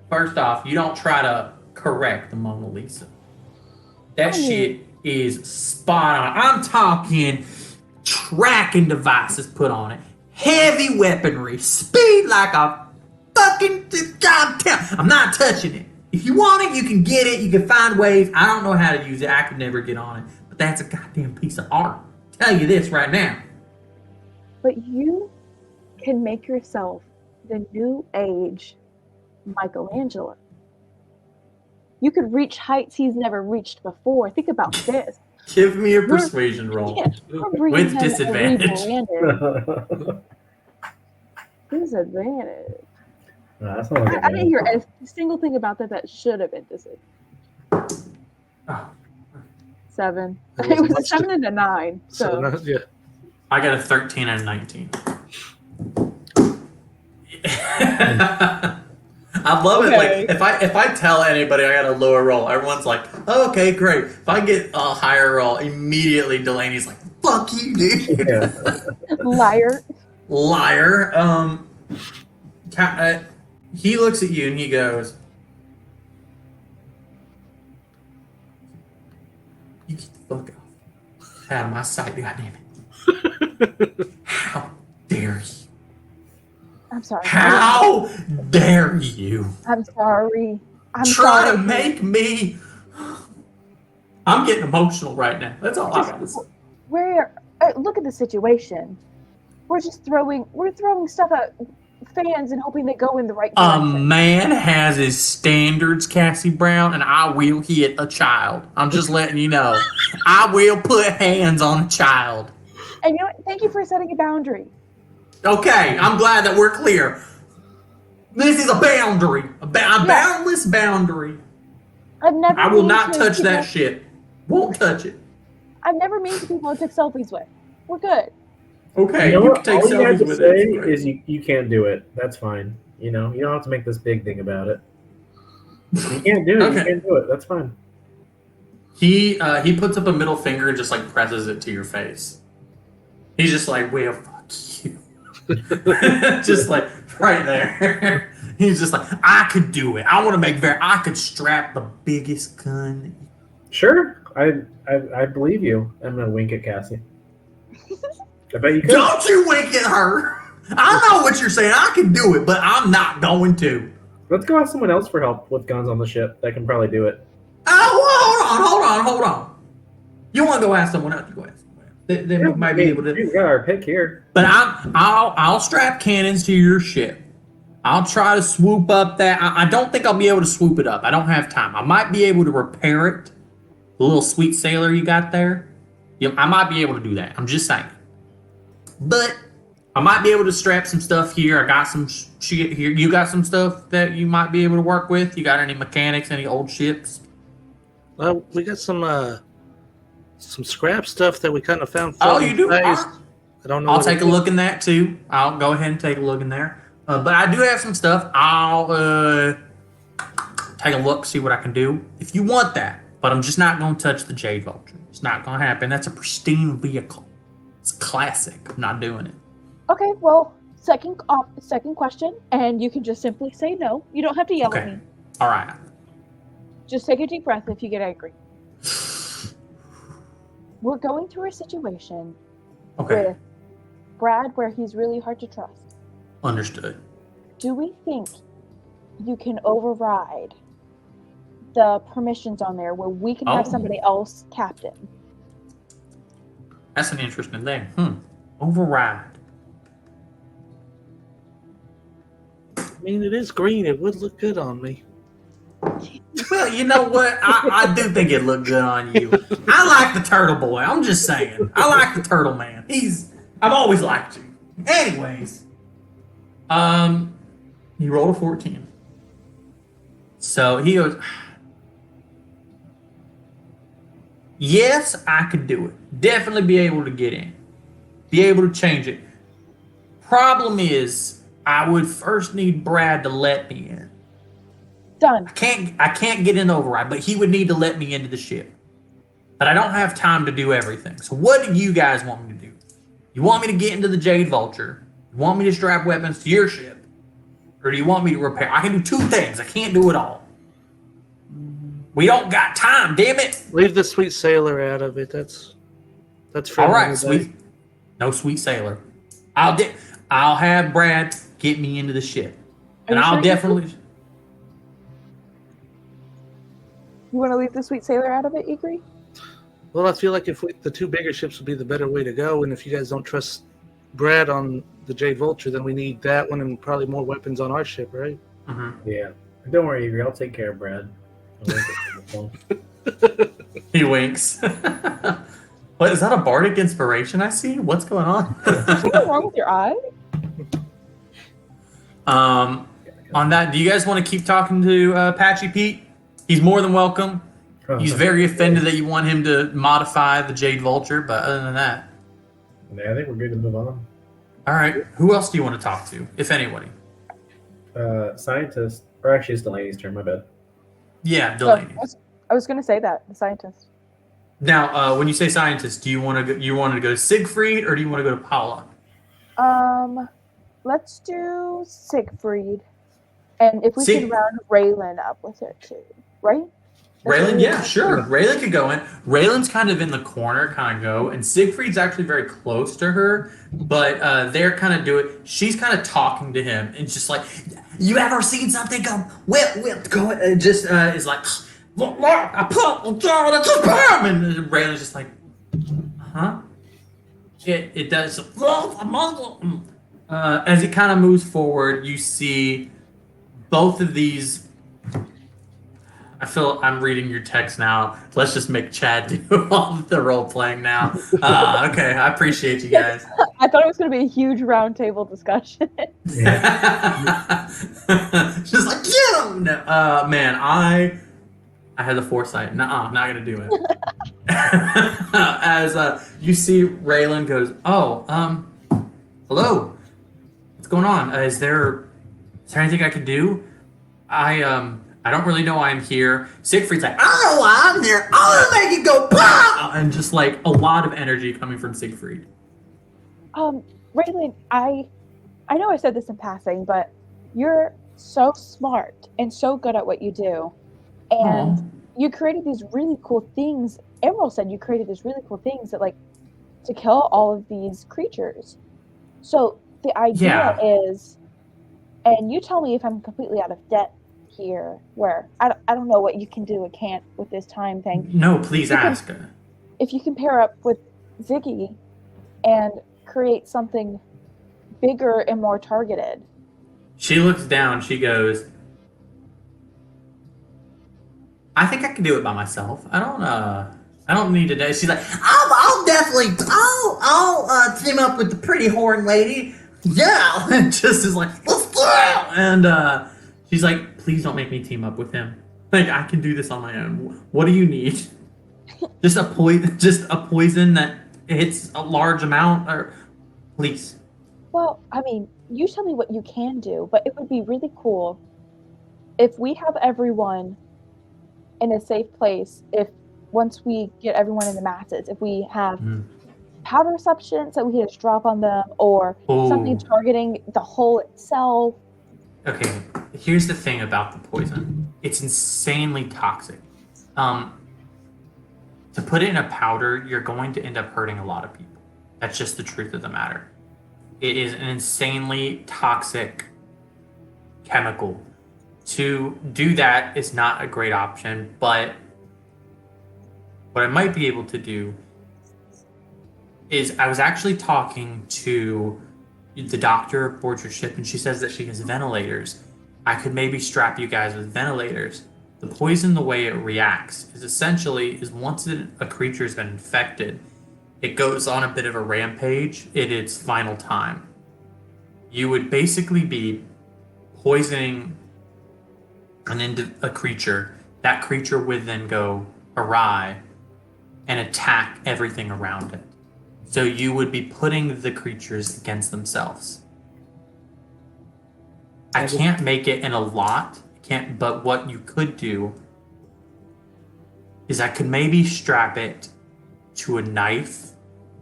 First off, you don't try to correct the Mona Lisa. That shit is spot on. I'm talking tracking devices put on it, heavy weaponry, speed like a fucking goddamn. I'm not touching it. If you want it, you can get it. You can find ways. I don't know how to use it. I could never get on it. But that's a goddamn piece of art. I'll tell you this right now. But you can make yourself the new age Michelangelo. You could reach heights he's never reached before. Think about this. Give me a persuasion roll. Yeah, we're bringing With him disadvantage. a disadvantage. No, that's not like I didn't hear a single thing about that should have been disadvantage. Oh, 7. It It was was a much 7 and a 9. So yeah. I got a 13 and a 19. I love it. Okay. Like if I tell anybody I got a lower roll, everyone's like, oh, "Okay, great." If I get a higher roll, immediately Delaney's like, "Fuck you, dude." Yeah. liar. Liar. He looks at you and he goes, "You get the fuck out of my sight, goddammit. How dare you? I'm sorry. How dare you I'm sorry. I'm try sorry. to make me?" I'm getting emotional right now. That's all I got to say. Look at the situation. We're throwing stuff at fans and hoping they go in the right A direction. man has his standards, Cassie Brown, and I will hit a child. I'm just letting you know. I will put hands on a child. And you know what? Thank you for setting a boundary. Okay, I'm glad that we're clear. This is a boundary, a boundless boundary. I've never. I will mean not to touch people- that shit. Won't touch it. I've never mean to people I took selfies with. We're good. Okay, You know you what? can take All you have selfies to with say it. is you can't do it. That's fine. You know, you don't have to make this big thing about it. You can't do it. Okay. You can't do it. That's fine. He puts up a middle finger and just like presses it to your face. He's just like, well, fuck you. Just like right there. He's just like, I could do it. I want to make I could strap the biggest gun. Sure, I believe you. I'm gonna wink at Cassie. I bet you could. Don't you wink at her. I know what you're saying. I can do it, but I'm not going to. Let's go ask someone else for help with guns on the ship. That can probably do it. Oh, hold on. You want to go ask someone else? You go ask someone else. They might be able to. We got our pick here. But I'll strap cannons to your ship. I'll try to swoop up that. I don't think I'll be able to swoop it up. I don't have time. I might be able to repair it. The little sweet sailor you got there. I might be able to do that. I'm just saying. But I might be able to strap some stuff here. I got some shit here. You got some stuff that you might be able to work with? You got any mechanics, any old ships? We got some scrap stuff that we kind of found. Oh, you do? Phased. I don't know. I'll what take it a is. look in that too. I'll go ahead and take a look in there. But I do have some stuff. I'll take a look, see what I can do. If you want that. But I'm just not going to touch the Jade Vulture. It's not going to happen. That's a pristine vehicle. It's classic. I'm not doing it. Okay, well, second question, and you can just simply say no. You don't have to yell at Okay. me. All right. Just take a deep breath if you get angry. We're going through a situation Okay. with Brad where he's really hard to trust. Understood. Do we think you can override the permissions on there where we can have Oh. somebody else captain? That's an interesting thing. Override. I mean, it is green. It would look good on me. Well, you know what? I do think it looked good on you. I like the turtle boy. I'm just saying. I like the turtle man. I've always liked you. Anyways, he rolled a 14. So he goes, yes, I could do it. Definitely be able to get in. Be able to change it. Problem is, I would first need Brad to let me in. Done. I can't get in the override, but he would need to let me into the ship. But I don't have time to do everything. So what do you guys want me to do? You want me to get into the Jade Vulture? You want me to strap weapons to your ship? Or do you want me to repair? I can do two things. I can't do it all. We don't got time, damn it. Leave the sweet sailor out of it. That's fair. All right, sweet. No sweet sailor. I'll have Brad get me into the ship. And Are you I'll sure definitely You want to leave the sweet sailor out of it, Igri? Well, I feel like the two bigger ships would be the better way to go, and if you guys don't trust Brad on the Jade Vulture, then we need that one and probably more weapons on our ship, right? Yeah. Don't worry, Avery. I'll take care of Brad. I'll wink at him on the phone. He winks. What is that, a bardic inspiration I see? What's going on? Something wrong with your eye? On that, do you guys want to keep talking to Patchy Pete? He's more than welcome. He's very offended that you want him to modify the Jade Vulture, but other than that, Yeah, I think we're good to move on. all right. Who else do you want to talk to, if anybody? Scientist, or actually, it's Delaney's turn. My bad. Yeah, Oh, Delaney. I was going to say that, the scientist. Now, when you say scientist, do you want to go to Siegfried or do you want to go to Paula? Let's do Siegfried. And if we Sig- can round Raylan up with it too, right? Raylan, yeah, sure. Raylan could go in. Raylan's kind of in the corner, kind of go, and Siegfried's actually very close to her, but they're kind of doing. She's kind of talking to him, and just like, you ever seen something go whip, go, and just is like, I put, that's a bomb, and Raylan's just like, huh? It does. As it kind of moves forward, you see both of these. I feel I'm reading your text now. Let's just make Chad do all the role playing now. Okay, I appreciate you guys. I thought it was going to be a huge round table discussion. Just like get him. No, man, I had the foresight. Nuh-uh, not gonna do it. As you see, Raylan goes, "Oh, hello. What's going on? Is there anything I can do? I don't really know why I'm here." Siegfried's like, "I don't know why I'm here. I'm gonna make it go pow!" And just like a lot of energy coming from Siegfried. Raylan, I know I said this in passing, but you're so smart and so good at what you do. And you created these really cool things. Emerald said you created these really cool things that like to kill all of these creatures. So the idea is, and you tell me if I'm completely out of debt here, where I don't know what you can do or can't with this time thing. No, please ask. If you can pair up with Ziggy and create something bigger and more targeted. She looks down. She goes, "I think I can do it by myself. I don't I don't need to know. She's like, I'll definitely, I'll team up with the pretty horn lady. Yeah, and just is like, let's do it. And she's like, please don't make me team up with him. Like, I can do this on my own. What do you need? Just a poison that hits a large amount, or please. Well, I mean, you tell me what you can do, but it would be really cool if we have everyone in a safe place. If once we get everyone in the masses, if we have powder substance that we can just drop on them, or something targeting the hole itself. Okay, here's the thing about the poison. It's insanely toxic. To put it in a powder, you're going to end up hurting a lot of people. That's just the truth of the matter. It is an insanely toxic chemical. To do that is not a great option, but what I might be able to do is I was actually talking to the doctor aboard your ship, and she says that she has ventilators. I could maybe strap you guys with ventilators. The poison, the way it reacts, is essentially once a creature has been infected, it goes on a bit of a rampage at its final time. You would basically be poisoning a creature. That creature would then go awry and attack everything around it. So you would be putting the creatures against themselves. I can't make it in a lot. But what you could do is I could maybe strap it to a knife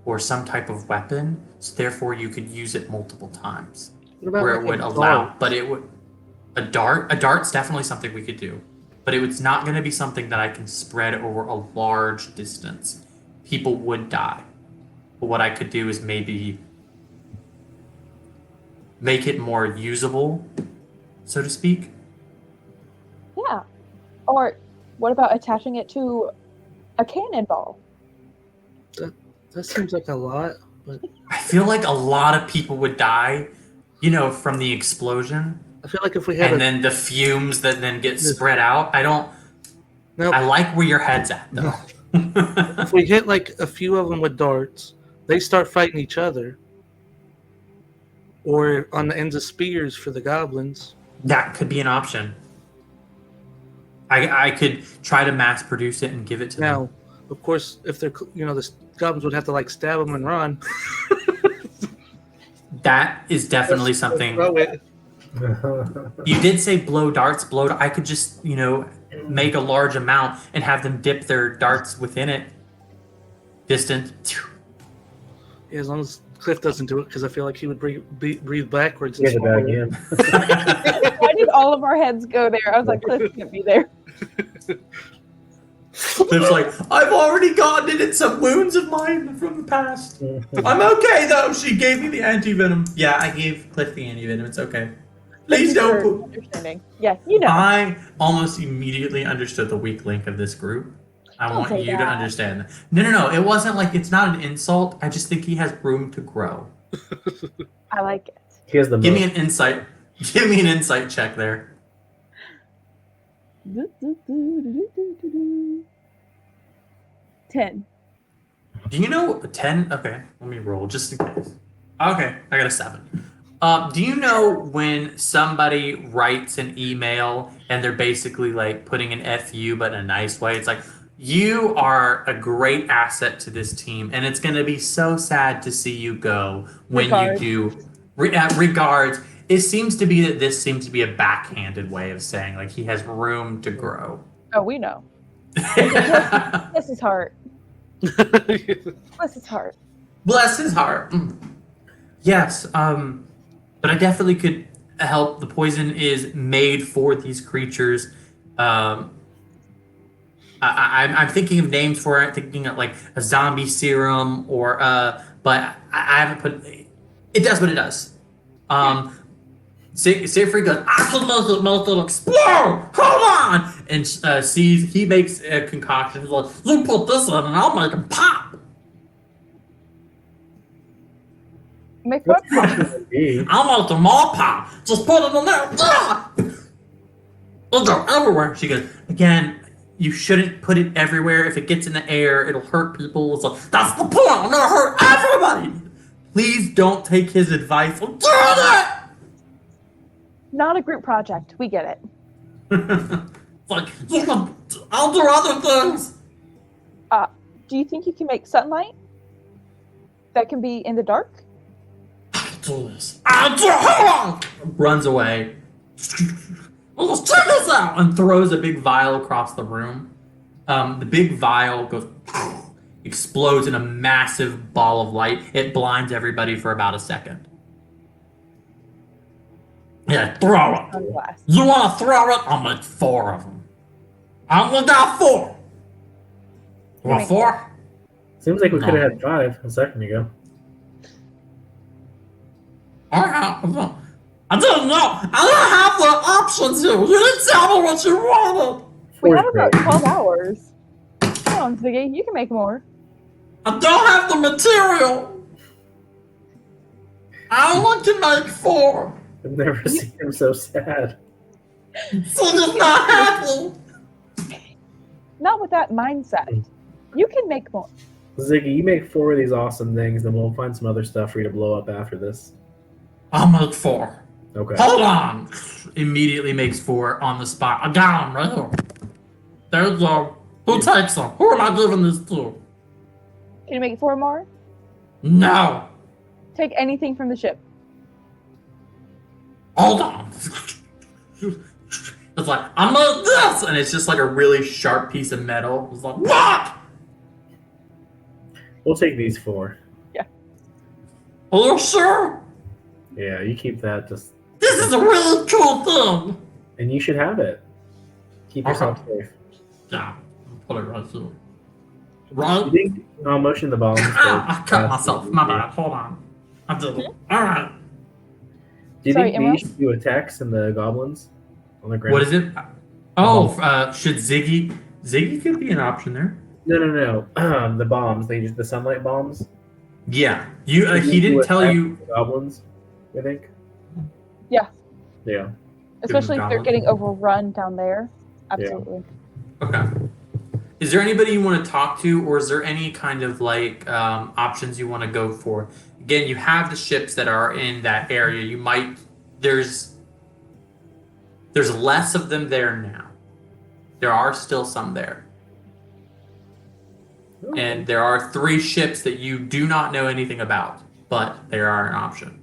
or some type of weapon, so therefore you could use it multiple times. Where it would allow, but it would a dart's definitely something we could do, but it's not going to be something that I can spread over a large distance. People would die. But what I could do is maybe make it more usable, so to speak. Yeah. Or what about attaching it to a cannonball? That seems like a lot. But I feel like a lot of people would die, from the explosion. I feel like if we had then the fumes that then get spread out. I like where your head's at, though. If we hit like a few of them with darts, they start fighting each other. Or on the ends of spears for the goblins. That could be an option. I could try to mass produce it and give it to them. Now, of course, if they're, the goblins would have to like stab them and run. That is definitely something. You did say blow darts. I could just, make a large amount and have them dip their darts within it. Distant. Yeah, as long as Cliff doesn't do it, because I feel like he would breathe backwards. Get it back in. Why did all of our heads go there? I was like, Cliff can't be there. Cliff's like, I've already gotten it in some wounds of mine from the past. I'm okay, though. She gave me the antivenom. Yeah, I gave Cliff the antivenom. It's okay. Please don't. Understanding. Yeah, I almost immediately understood the weak link of this group. I want you to understand that. No. It wasn't like, it's not an insult. I just think he has room to grow. I like it. Here's the Give me an insight. Give me an insight check there. 10. Do you know 10? Okay, let me roll just in case. Okay, I got a 7. Do you know when somebody writes an email and they're basically like putting an FU but in a nice way? It's like, you are a great asset to this team, and it's going to be so sad to see you go when you do. Regards. It seems to be that this seems to be a backhanded way of saying like he has room to grow. Oh, we know. Bless his heart. Bless his heart. Bless his heart. Yes, but I definitely could help. The poison is made for these creatures. I'm thinking of names for it, thinking of like a zombie serum or but I haven't put. It does what it does. Siegfried goes, it'll explode! Hold on! And he makes a concoction. He's like, you put this in and I'll make them pop! Make what? I'll make them all pop! Just put it in there! It'll go everywhere! She goes, again, you shouldn't put it everywhere. If it gets in the air, it'll hurt people. It's like, that's the point. I'm gonna hurt everybody. Please don't take his advice. I'm doing it. Not a group project. We get it. It's like, yeah, I'll do other things. Do you think you can make sunlight that can be in the dark? I'll do this. I'll do it. Hold on. Runs away. Let's check this out. And throws a big vial across the room. The big vial goes, explodes in a massive ball of light. It blinds everybody for about a second. Yeah, throw it. Sunglass. You want to throw it? I'll make 4 of them. I'm gonna got 4. You want 4? Seems like we No. could have had 5 a second ago. I didn't know. I didn't have the options here. You didn't tell me what you wanted. We Fourth have about grade. 12 hours. Come on, Ziggy. You can make more. I don't have the material. I only can make 4. I've never seen him so sad. So just not happy. Not with that mindset. You can make more. Ziggy, you make 4 of these awesome things, then we'll find some other stuff for you to blow up after this. I'll make 4. Okay. Hold on. Immediately makes 4 on the spot. I got him right here. There you go. Who takes them? Who am I giving this to? Can you make 4 more? No. Take anything from the ship. Hold on. It's like, I made this! And it's just like a really sharp piece of metal. It's like, what? We'll take these 4. Are you sure? Yeah, you keep that just, This is a really cool thing. and you should have it. Keep yourself safe. Yeah, I'll put it right here. You Right? think I'll motion the bombs? Ah, I cut myself. My bad. Hold on. I did it. Alright. Do you Sorry, think Emma? we should do attacks in the goblins on the ground? What is it? Oh, should Ziggy... Ziggy could be an option there. No. The bombs. They use the sunlight bombs. Yeah. You. Should we He do didn't tell attacks you... with the goblins. I think. Yeah. Yeah. Especially if they're goblin. getting overrun down there. Absolutely. Okay. Is there anybody you want to talk to, or is there any kind of like options you want to go for? Again, you have the ships that are in that area. You might there's less of them there now. There are still some there, and there are 3 ships that you do not know anything about, but they are an option.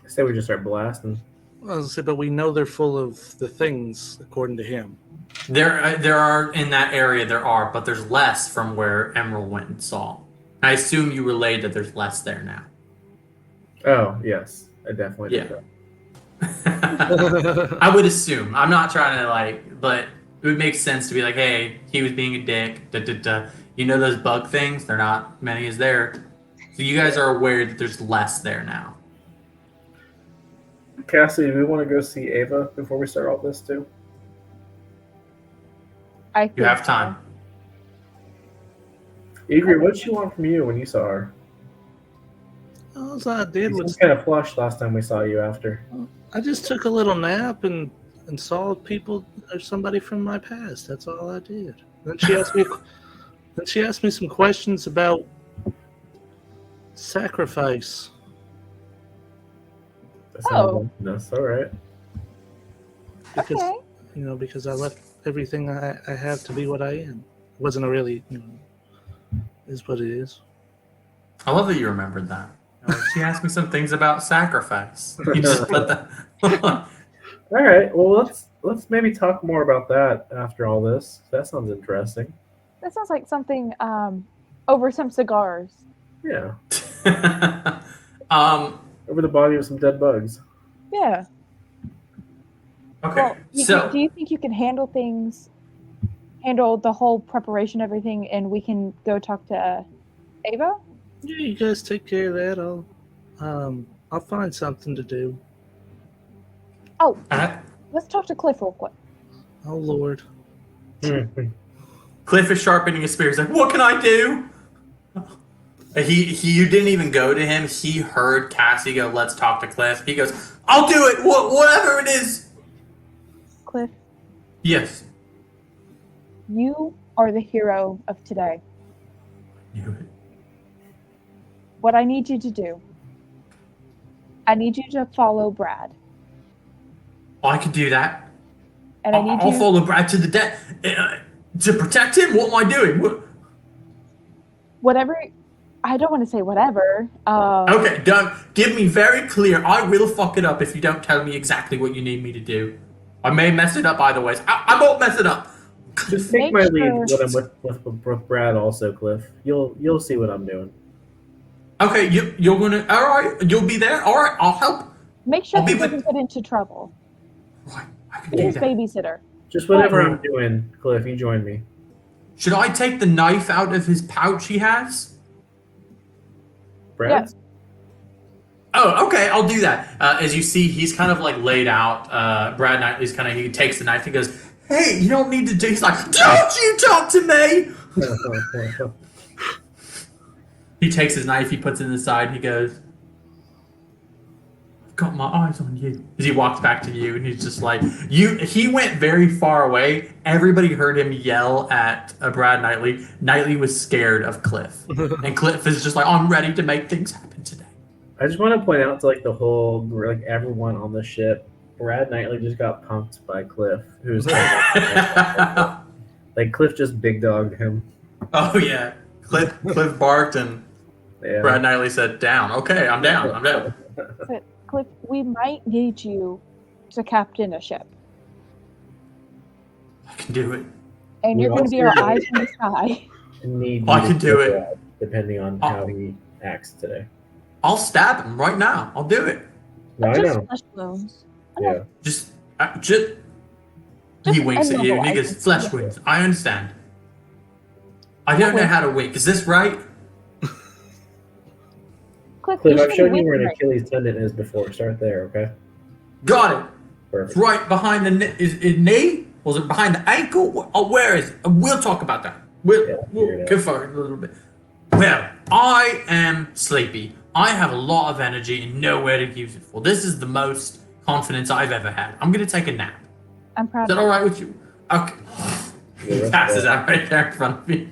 I say we just start blasting. I was gonna say, but we know they're full of the things, according to him. There are in that area. There are, but there's less from where Emerald went and saw. I assume you relayed that there's less there now. Oh yes, I definitely did Yeah. that. I would assume. I'm not trying to like, but it would make sense to be like, hey, he was being a dick. Da, da, da. You know those bug things? They're not many as there. So you guys are aware that there's less there now. Cassie, do we want to go see Ava before we start all this too? I You think have so. time. Igor, what did she want from you when you saw her? All I did You was seemed kind of flushed last time we saw you after. I just took a little nap and saw people or somebody from my past. That's all I did. Then she asked me. Then she asked me some questions about sacrifice. That sounds Oh. That's all right. Because Okay. because I left everything I have to be what I am. It wasn't a really is what it is. I love that you remembered that. She asked me some things about sacrifice. You just put that. All right. Well, let's maybe talk more about that after all this. That sounds interesting. That sounds like something over some cigars. Yeah. um. Over the body of some dead bugs. Yeah. Okay. Well, So do you think you can handle the whole preparation, everything, and we can go talk to Ava? Yeah, you guys take care of that. I'll find something to do. Oh, uh, let's talk to Cliff real quick. Oh Lord. Cliff is sharpening his spear. He's like, "What can I do?" You didn't even go to him. He heard Cassie go, "Let's talk to Cliff." He goes, "I'll do it. Whatever it is." Cliff, Yes. you are the hero of today. Knew it. What I need you to do, I need you to follow Brad. Oh, I can do that. And I need I'll you follow Brad to the death. To protect him? What am I doing? whatever. I don't want to say whatever. Okay, don't. Give me very clear. I will fuck it up if you don't tell me exactly what you need me to do. I may mess it up either ways. I won't mess it up. Just take Make my sure- lead when I'm with Brad also, Cliff. You'll see what I'm doing. Okay, you're gonna. All right, you'll be there. All right, I'll help. Make sure I'll he be with- doesn't get into trouble. Right, I can Be do his that. babysitter. Just whatever Oh. I'm doing, Cliff, you join me. Should I take the knife out of his pouch he has? Brad? Oh, okay, I'll do that. As you see, he's kind of like laid out. Brad Knightley's kind of, he takes the knife, he goes, hey, you don't need to do, he's like, don't you talk to me! He takes his knife, he puts it in the side, he goes, I've got my eyes on you. As he walks back to you, and he's just like, he went very far away. Everybody heard him yell at Brad Knightley. Knightley was scared of Cliff. And Cliff is just like, I'm ready to make things happen today. I just want to point out to like the whole, like everyone on the ship, Brad Knightley just got punked by Cliff, who's like Cliff just big dogged him. Oh yeah, Cliff barked and Yeah. Brad Knightley said, "Down." Okay, I'm down. I'm down. Cliff, we might need you to captain a ship. I can do it. And We you're going to be our also- eyes in the sky. Need I you can to do kill it. Brad, depending on how he acts today. I'll stab him right now. I'll do it. No, I Just know. flesh wounds. Yeah. Just. Just He winks at you and he immobilize goes, him. "Flesh wounds." I understand. I don't know how to wink. Is this right? Cliff, Cliff, you I've should shown you wink where an right. Achilles tendon is before. Start there, okay? Got it. It's Perfect. right behind the knee. Was it behind the ankle? Oh, where is it? We'll talk about that. We'll Yeah, figure it go out. for it a little bit. Well, I am sleepy. I have a lot of energy and nowhere to use it for. This is the most confidence I've ever had. I'm gonna take a nap. I'm Is proud that of all you. right with you? Okay. Yeah, He that's passes good. out right there in front of you.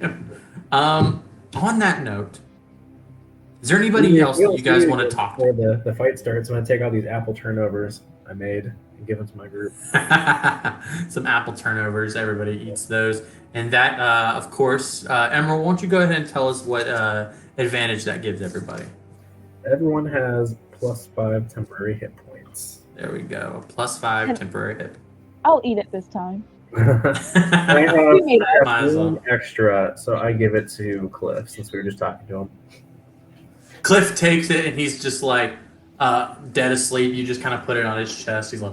On that note, is there anybody else that you guys want to talk to? Before the fight starts, I'm going to take all these apple turnovers I made and give them to my group. Some apple turnovers. Everybody eats those. And that, of course, Emerald, won't you go ahead and tell us what advantage that gives everybody? Everyone has +5 temporary hit points. There we go. +5 temporary hit. I'll eat it this time. I You made it. have Might as well. one extra, so I give it to Cliff since we were just talking to him. Cliff takes it and he's just like dead asleep. You just kind of put it on his chest. He's like,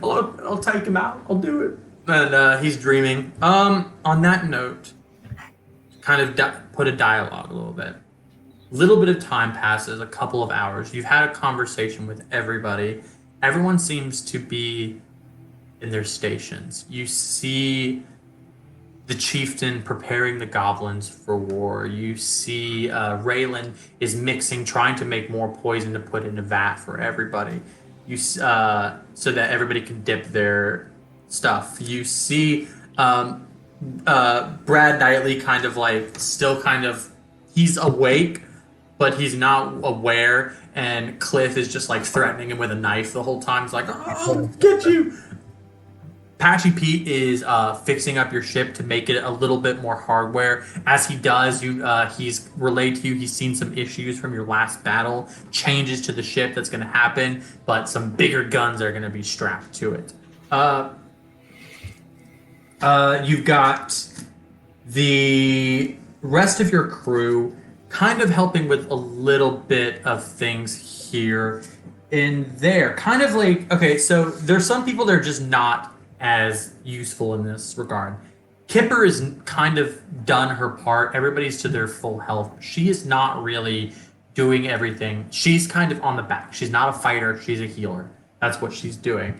I'll take him out. I'll do it. And he's dreaming. On that note, kind of put a dialogue a little bit. Little bit of time passes, a couple of hours. You've had a conversation with everybody. Everyone seems to be in their stations. You see the chieftain preparing the goblins for war. You see Raylan is mixing, trying to make more poison to put in a vat for everybody. So that everybody can dip their stuff. You see Brad Knightley kind of like still kind of, he's awake, but he's not aware. And Cliff is just like threatening him with a knife the whole time. He's like, "Oh, I'll get you." Patchy Pete is fixing up your ship to make it a little bit more hardware. As he does, he's relayed to you he's seen some issues from your last battle, changes to the ship that's going to happen, but some bigger guns are going to be strapped to it. You've got the rest of your crew kind of helping with a little bit of things here and there. Kind of like, okay, so there's some people that are just not as useful in this regard. Kipper is kind of done her part. Everybody's to their full health. She is not really doing everything. She's kind of on the back. She's not a fighter. She's a healer. That's what she's doing.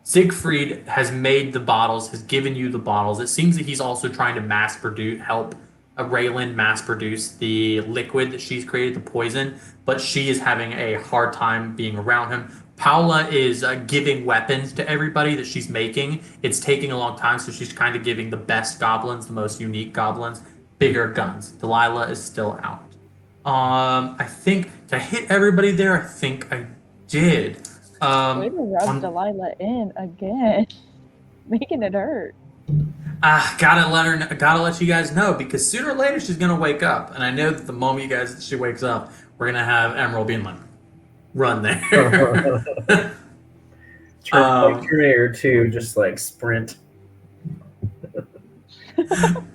Siegfried has made the bottles, has given you the bottles. It seems that he's also trying to mass produce, help Raylan mass produce the liquid that she's created, the poison, but she is having a hard time being around him. Paula is giving weapons to everybody that she's making. It's taking a long time, so she's kind of giving the best goblins, the most unique goblins, bigger guns. Delilah is still out. I think, did I hit everybody there? I think I did. Way to rub on- Delilah in again, making it hurt. gotta let you guys know because sooner or later she's gonna wake up, and I know that the moment she wakes up, we're gonna have Emerald being like, "Run there." Terminator 2, just like sprint.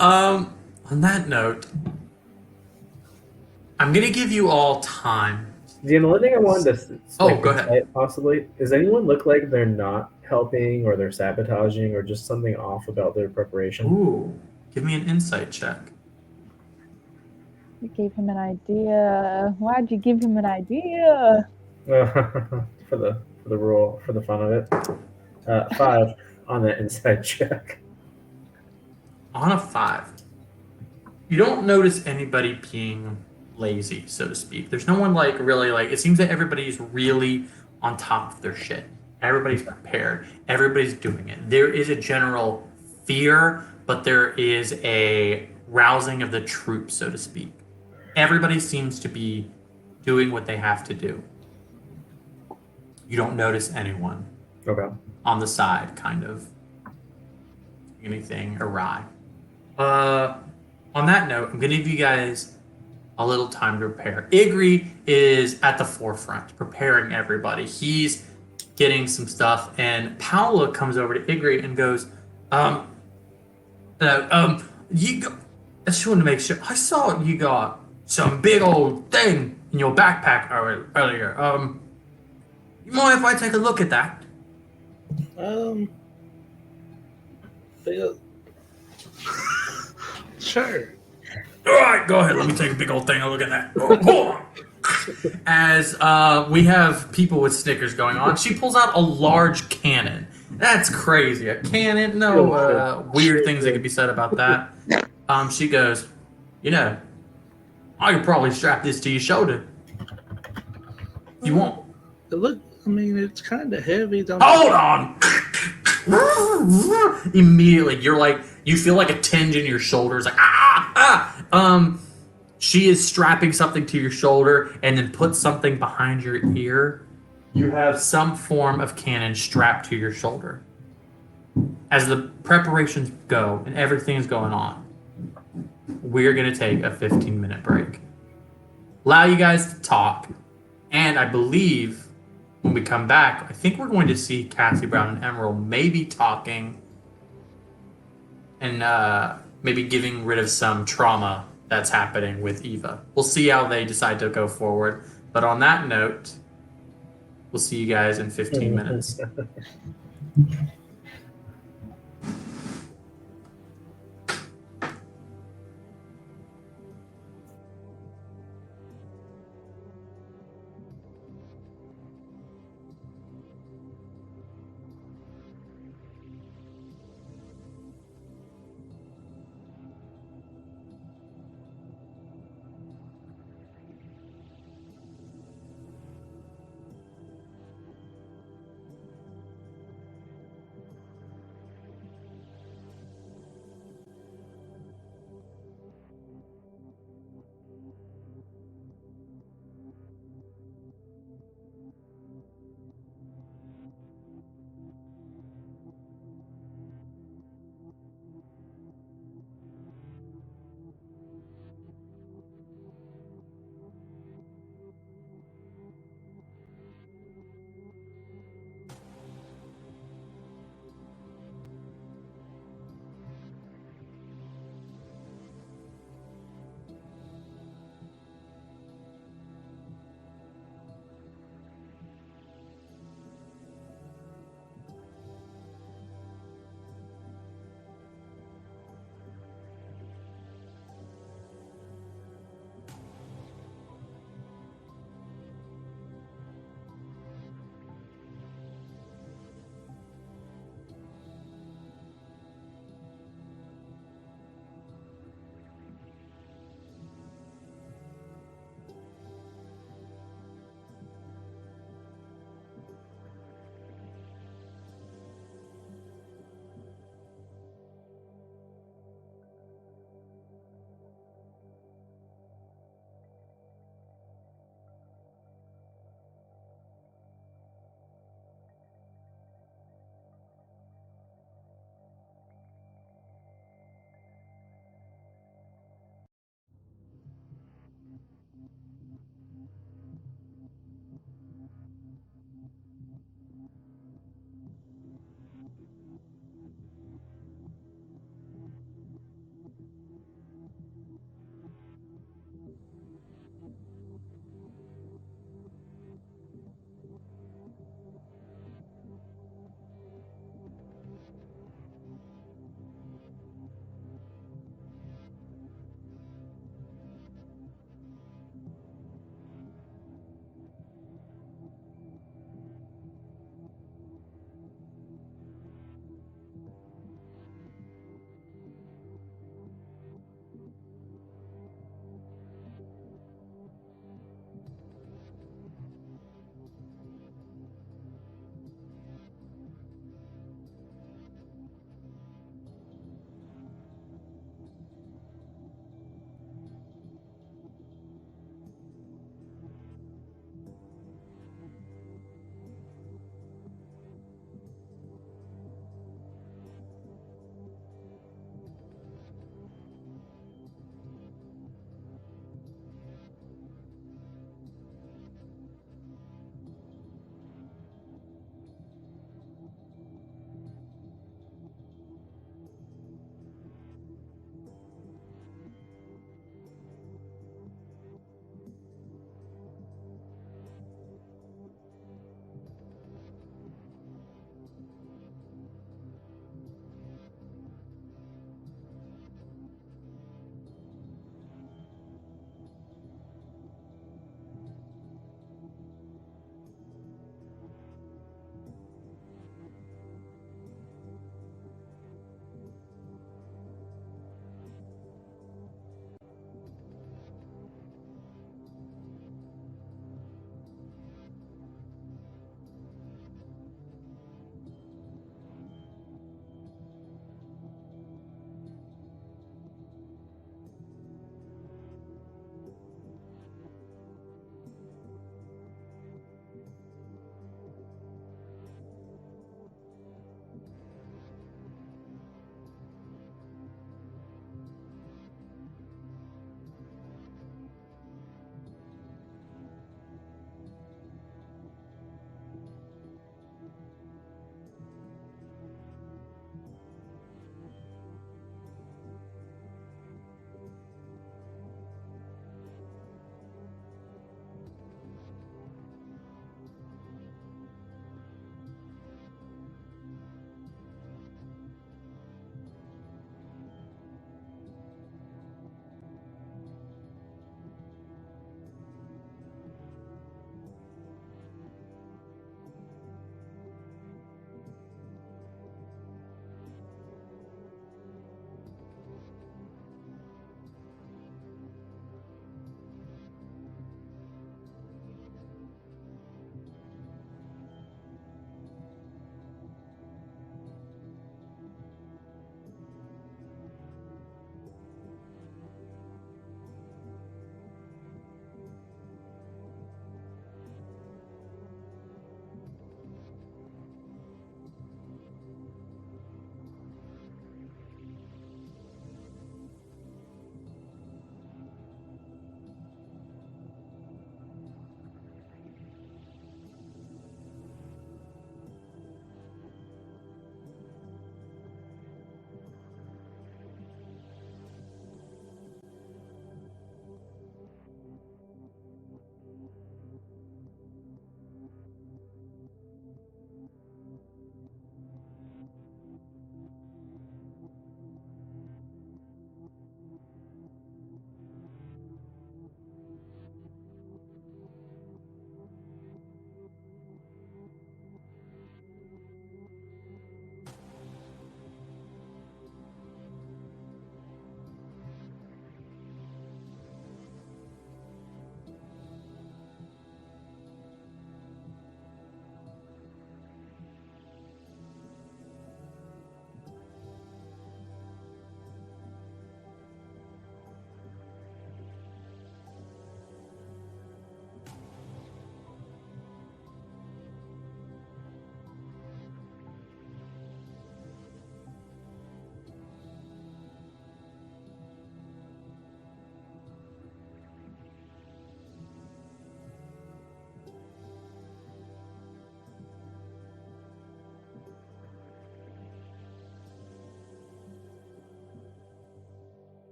On that note, I'm gonna give you all time. The only thing I wanted to Go ahead. insight, possibly, does anyone look like they're not helping or they're sabotaging or just something off about their preparation? Ooh, give me an insight check. You gave him an idea. Why'd you give him an idea? for the fun of it. 5 on that inside check. On a 5, you don't notice anybody being lazy, so to speak. There's no one like really like. It seems that everybody's really on top of their shit. Everybody's prepared. Everybody's doing it. There is a general fear, but there is a rousing of the troops, so to speak. Everybody seems to be doing what they have to do. You don't notice anyone Okay. on the side, kind of anything awry. On that note, I'm gonna give you guys a little time to prepare. Igri is at the forefront, preparing everybody. He's getting some stuff, and Paula comes over to Igri and goes, you go, I just wanted to make sure. I saw you got some big old thing in your backpack earlier. You mind if I take a look at that? Sure. All right, go ahead. Let me take a big old thing and look at that. Oh, as we have people with Snickers going on, she pulls out a large cannon. That's crazy. A cannon? No weird things that could be said about that. She goes, I could probably strap this to your shoulder. If you want. It's kind of heavy. Hold on! Immediately, you feel like a tinge in your shoulders, like she is strapping something to your shoulder and then puts something behind your ear. You have some form of cannon strapped to your shoulder. As the preparations go and everything is going on, we're gonna take a 15-minute break. Allow you guys to talk, and I believe when we come back, I think we're going to see Cassie Brown and Emerald maybe talking and maybe getting rid of some trauma that's happening with Eva. We'll see how they decide to go forward. But on that note, we'll see you guys in 15 minutes.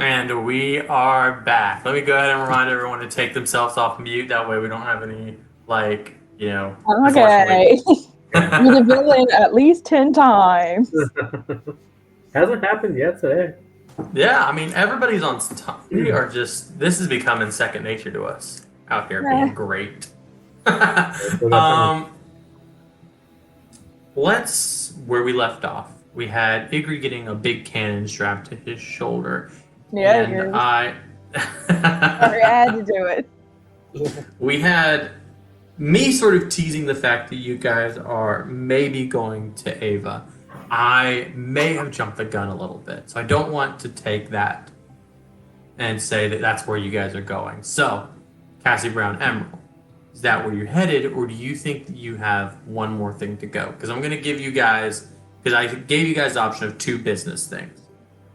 And we are back. Let me go ahead and remind everyone to take themselves off mute. That way we don't have any, like, Okay. You're the villain at least 10 times. Hasn't happened yet today. Yeah, I mean, everybody's on top. We are just, this is becoming second nature to us out here being great. Let's, where we left off, we had Igri getting a big cannon strapped to his shoulder. Yeah, And sorry, I had to do it. We had me sort of teasing the fact that you guys are maybe going to Ava. I may have jumped the gun a little bit, so I don't want to take that and say that that's where you guys are going. So, Cassie Brown Emerald, is that where you're headed, or do you think that you have one more thing to go? Because I'm going to give you guys, because I gave you guys the option of 2 business things.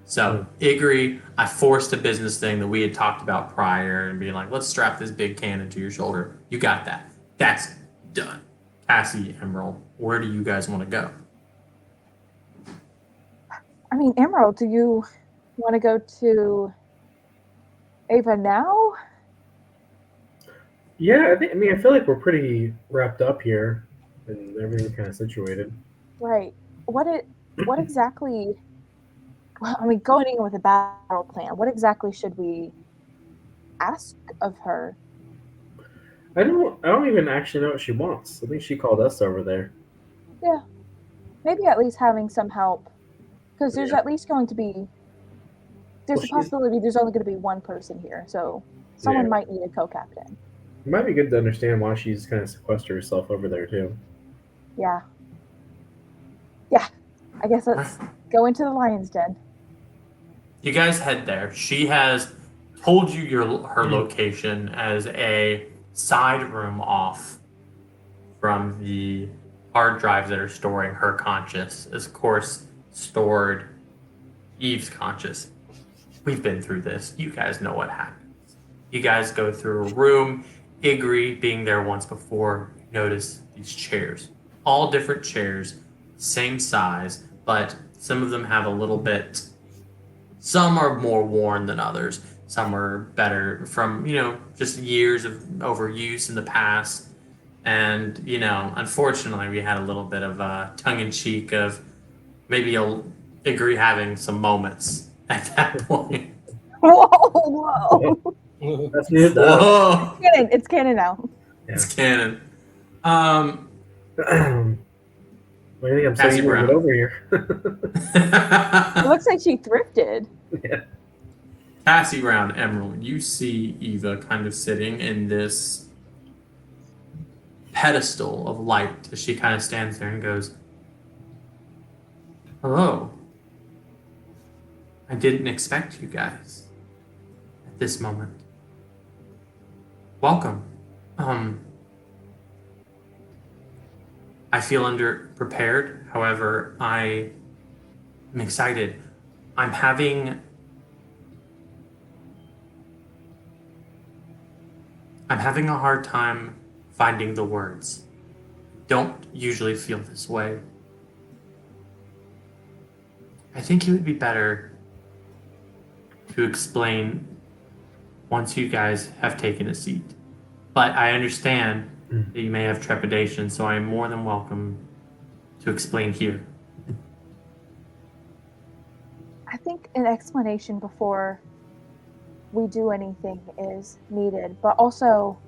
So, Igri, I forced a business thing that we had talked about prior and being like, let's strap this big cannon to your shoulder. You got that. That's done. Cassie, Emerald, where do you guys want to go? I mean, Emerald, do you want to go to Ava now? Yeah, I feel like we're pretty wrapped up here and everything's kind of situated. Right. What exactly? Well, I mean, going in with a battle plan, what exactly should we ask of her? I don't even actually know what she wants. I think she called us over there. Yeah. Maybe at least having some help. Because there's at least going to be... There's a possibility there's only going to be one person here, so someone might need a co-captain. It might be good to understand why she's kind of sequestered herself over there, too. Yeah. Yeah. I guess let's go into the lion's den. You guys head there. She has told you her location as a side room off from the hard drives that are storing her conscious. Of course, stored Eve's conscious. We've been through this. You guys know what happens. You guys go through a room. Igri, being there once before, notice these chairs. All different chairs, same size, but some of them have a little bit... Some are more worn than others. Some are better from, just years of overuse in the past. And, unfortunately, we had a little bit of tongue-in-cheek of maybe Igri having some moments at that point. Whoa! That's new. Whoa! It's canon now. Yeah. It's canon. I think I'm saying it over here. It looks like she thrifted. Yeah. Cassie Brown Emerald, you see Eva kind of sitting in this pedestal of light as she kind of stands there and goes, "Hello. I didn't expect you guys at this moment. Welcome. I feel underprepared. However, I am excited. I'm having a hard time finding the words. Don't usually feel this way. I think it would be better to explain once you guys have taken a seat. But I understand that you may have trepidation, so I am more than welcome to explain here." I think an explanation before we do anything is needed. But also,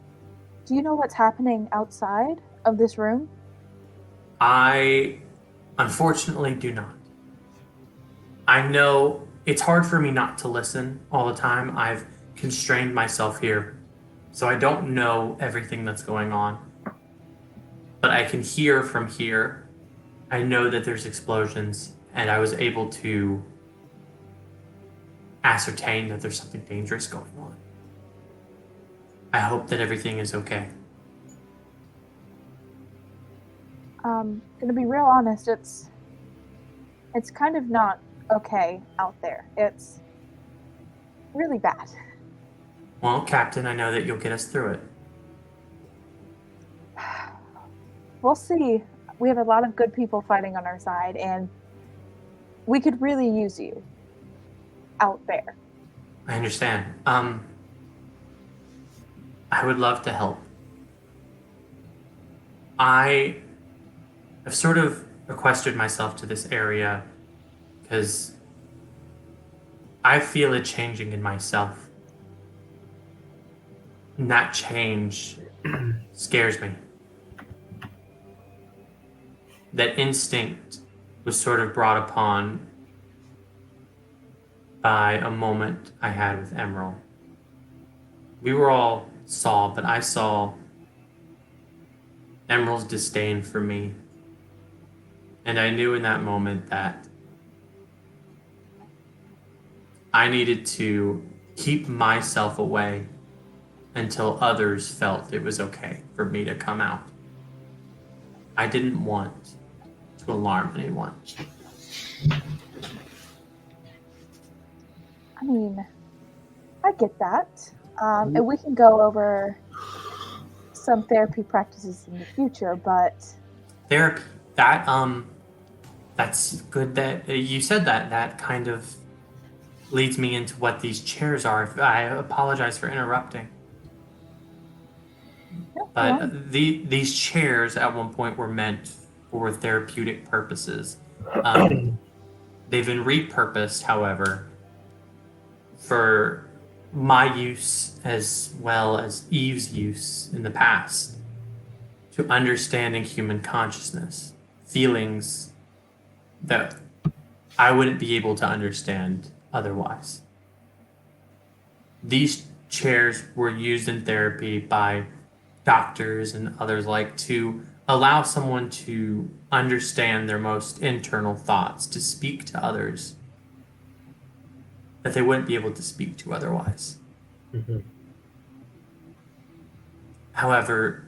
do you know what's happening outside of this room? I unfortunately do not. I know it's hard for me not to listen all the time. I've constrained myself here, so I don't know everything that's going on. But I can hear from here. I know that there's explosions, and I was able to ascertain that there's something dangerous going on. I hope that everything is okay. Gonna be real honest, it's kind of not okay out there. It's really bad. Well, Captain, I know that you'll get us through it. We'll see. We have a lot of good people fighting on our side, and we could really use you out there. I understand. I would love to help. I have sort of sequestered myself to this area because I feel it changing in myself. And that change scares me. That instinct was sort of brought upon by a moment I had with Emerald. We were all saw, but I saw Emerald's disdain for me. And I knew in that moment that I needed to keep myself away until others felt it was okay for me to come out. I didn't want to alarm anyone. I mean, I get that. And we can go over some therapy practices in the future, but Therapy. That's good that you said that. That kind of leads me into what these chairs are. I apologize for interrupting. But these chairs at one point were meant for therapeutic purposes. They've been repurposed, however, for my use as well as Eve's use in the past to understanding human consciousness, feelings that I wouldn't be able to understand otherwise. These chairs were used in therapy by doctors and others like to allow someone to understand their most internal thoughts, to speak to others that they wouldn't be able to speak to otherwise. Mm-hmm. However,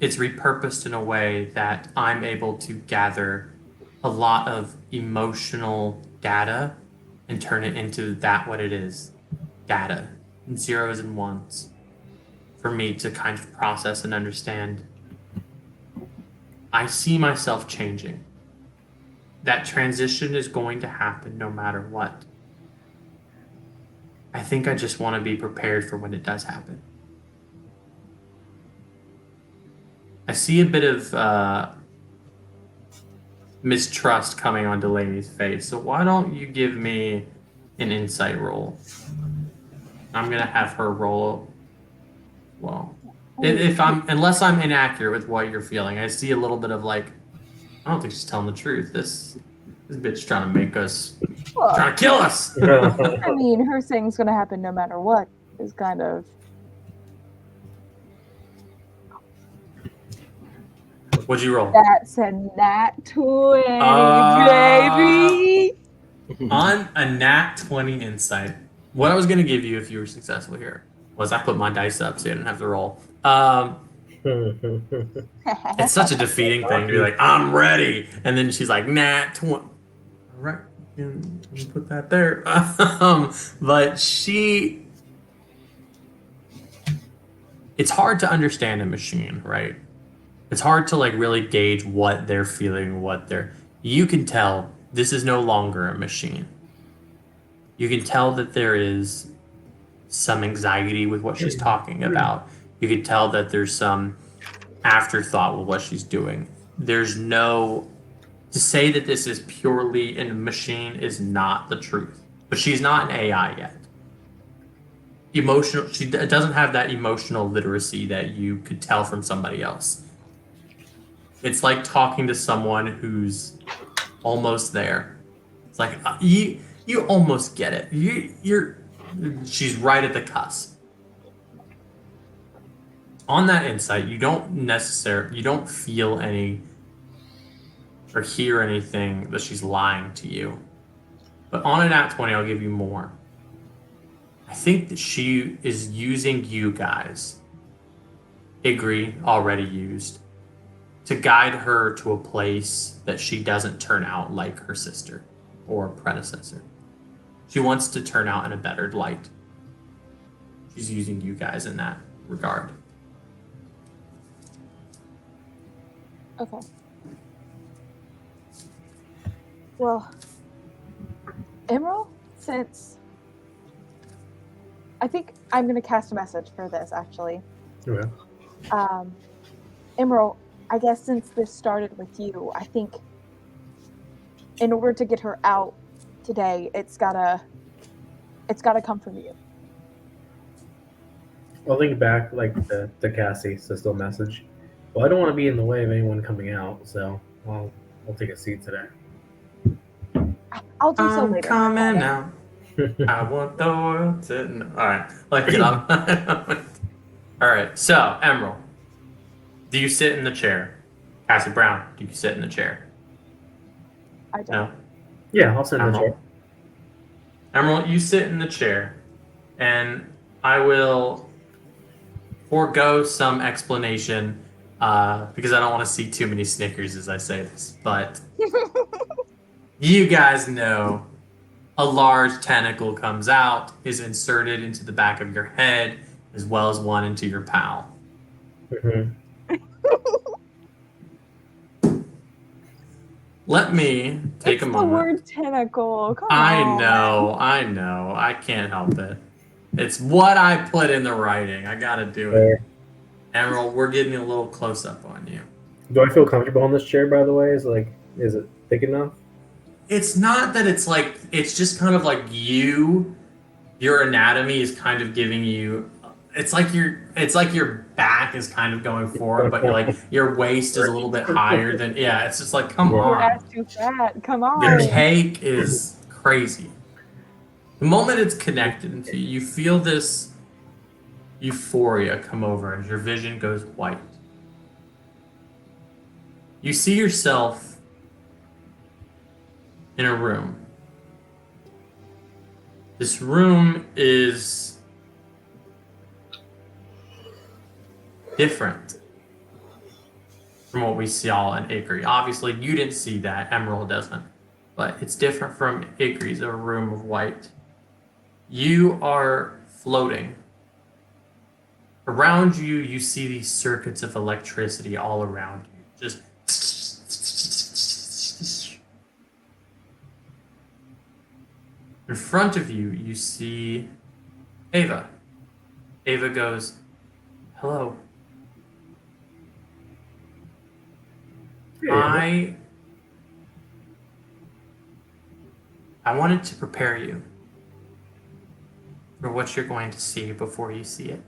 it's repurposed in a way that I'm able to gather a lot of emotional data and turn it into that what it is, data, zeros and ones, for me to kind of process and understand. I see myself changing. That transition is going to happen no matter what. I think I just want to be prepared for when it does happen. I see a bit of mistrust coming on Delaney's face, so why don't you give me an insight roll? I'm gonna have her roll. Well, unless I'm inaccurate with what you're feeling, I see a little bit of like, I don't think she's telling the truth. This bitch trying to make us, trying to kill us. I mean, her saying's going to happen no matter what is kind of. What'd you roll? That's a nat 20, baby. On a nat 20 insight, what I was gonna give you if you were successful here was I put my dice up so you didn't have to roll. It's such a defeating thing to be like, I'm ready, and then she's like, nat 20. All right, you can put that there. But it's hard to understand a machine, right? It's hard to like really gauge what they're feeling, you can tell this is no longer a machine. You can tell that there is some anxiety with what she's talking about. You can tell that there's some afterthought with what she's doing. There's no, to say that this is purely a machine is not the truth. But she's not an AI yet. She doesn't have that emotional literacy that you could tell from somebody else. It's like talking to someone who's almost there. It's like you almost get it. She's right at the cusp. On that insight, you don't feel any or hear anything that she's lying to you. But on a nat 20, I'll give you more. I think that she is using you guys, Igri already used, to guide her to a place that she doesn't turn out like her sister or predecessor. She wants to turn out in a better light. She's using you guys in that regard. Okay. Well, Emerald, since I think I'm going to cast a message for this, actually. Okay. Emerald, I guess since this started with you, I think in order to get her out today, it's gotta come from you. I'll link back like to Cassie, so still message. Well, I don't want to be in the way of anyone coming out, so I'll take a seat today. I'll do so I'm later. coming out. I want the world to know. All right, like get on. All right, so Emerald, do you sit in the chair? Cassie Brown, do you sit in the chair? I don't. No. Yeah, I'll send the Emerald. chair. Emerald, you sit in the chair, and I will forego some explanation because I don't want to see too many Snickers as I say this. But you guys know a large tentacle comes out, is inserted into the back of your head, as well as one into your pal. Mm-hmm. Let me take It's a the moment. word tentacle. Come I on. know. I can't help it. It's what I put in the writing. I gotta do it. Fair. Emerald, we're getting a little close up on you. Do I feel comfortable in this chair? By the way, is it thick enough? It's not that it's like, it's just kind of like your anatomy is kind of giving you, it's like your back is kind of going forward, but your waist is a little bit higher than, yeah, it's just like, come Your on. ass too fat. Come on. The cake is crazy. The moment it's connected into you, you feel this euphoria come over as your vision goes white. You see yourself in a room. This room is different from what we saw in Acre. Obviously, you didn't see that. Emerald doesn't. But it's different from Acre's, a room of white. You are floating. Around you, you see these circuits of electricity all around you. Just in front of you, you see Ava. Ava goes, "Hello. Hey, I wanted to prepare you for what you're going to see before you see it.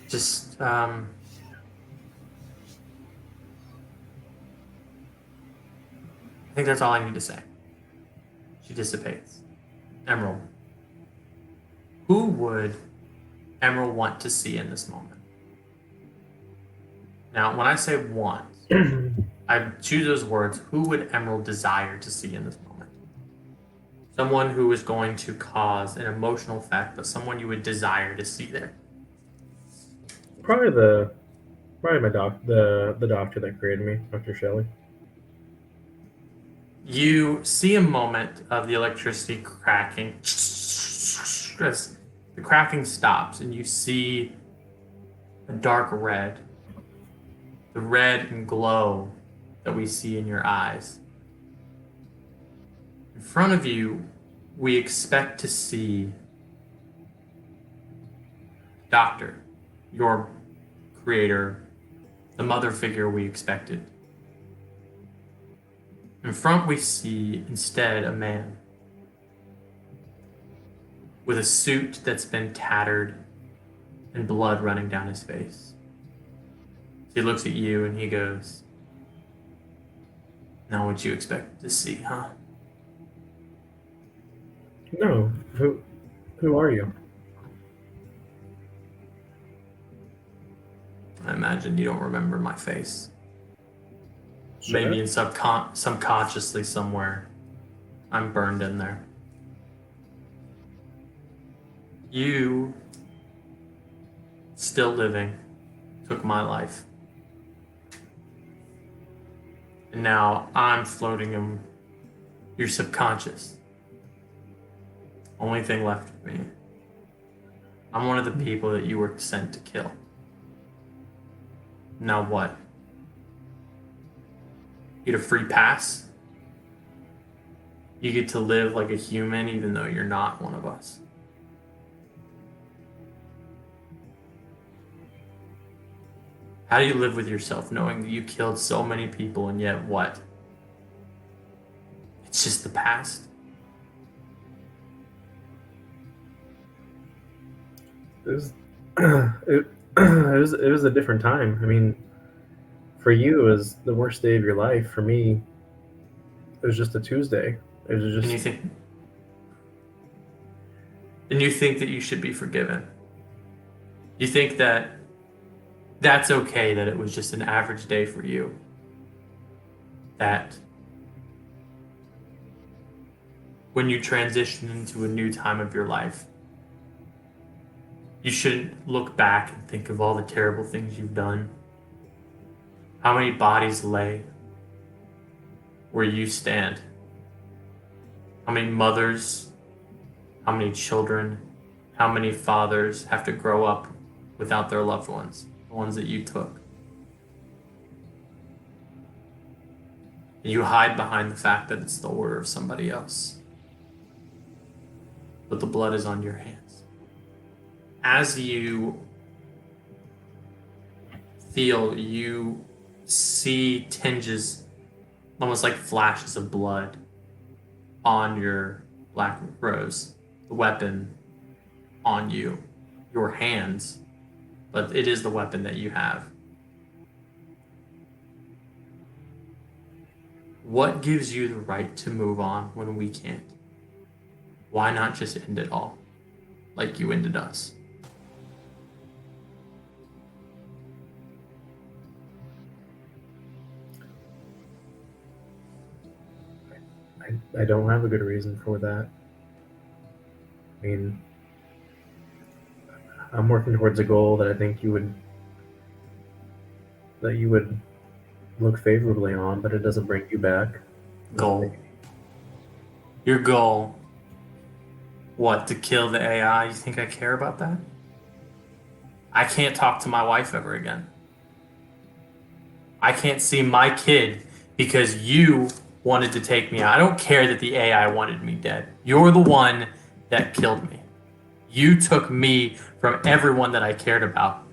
Just, I think that's all I need to say." She dissipates. Emerald. Who would Emerald want to see in this moment? Now, when I say want, I choose those words. Who would Emerald desire to see in this moment? Someone who is going to cause an emotional effect, but someone you would desire to see there. probably my the doctor that created me, Dr. Shelley. You see a moment of the electricity cracking. As the cracking stops, and you see a dark red. The red and glow that we see in your eyes. In front of you, we expect to see Doctor, your creator, the mother figure we expected. In front, we see instead a man with a suit that's been tattered and blood running down his face. He looks at you and he goes, "Not what you expected to see, huh?" No, who are you? I imagine you don't remember my face. Sure. Maybe in subconsciously somewhere, I'm burned in there. You, still living, took my life. And now I'm floating in your subconscious. Only thing left of me. I'm one of the people that you were sent to kill. Now what? Get a free pass? You get to live like a human even though you're not one of us. How do you live with yourself knowing that you killed so many people and yet what? It's just the past. It was, it was a different time. I mean, for you, it was the worst day of your life. For me, it was just a Tuesday. It was And just you think that you should be forgiven. You think that that's okay that it was just an average day for you. That when you transition into a new time of your life, you shouldn't look back and think of all the terrible things you've done. How many bodies lay where you stand? How many mothers, how many children, how many fathers have to grow up without their loved ones, the ones that you took? You hide behind the fact that it's the order of somebody else. But the blood is on your hands. As you feel, you see tinges, almost like flashes of blood on your black rose, the weapon on you, your hands, but it is the weapon that you have. What gives you the right to move on when we can't? Why not just end it all like you ended us? I don't have a good reason for that. I mean, I'm working towards a goal that I think you would look favorably on, but it doesn't bring you back. Goal. Your goal. What, to kill the AI? You think I care about that? I can't talk to my wife ever again. I can't see my kid because you wanted to take me out. I don't care that the AI wanted me dead. You're the one that killed me. You took me from everyone that I cared about.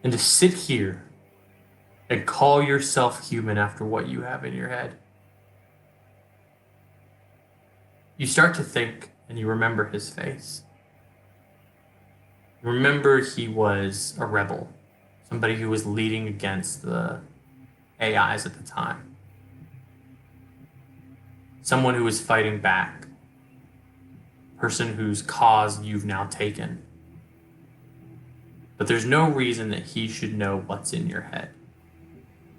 And to sit here and call yourself human after what you have in your head. You start to think and you remember his face. Remember he was a rebel, somebody who was leading against the AIs at the time. Someone who was fighting back. Person whose cause you've now taken. But there's no reason that he should know what's in your head.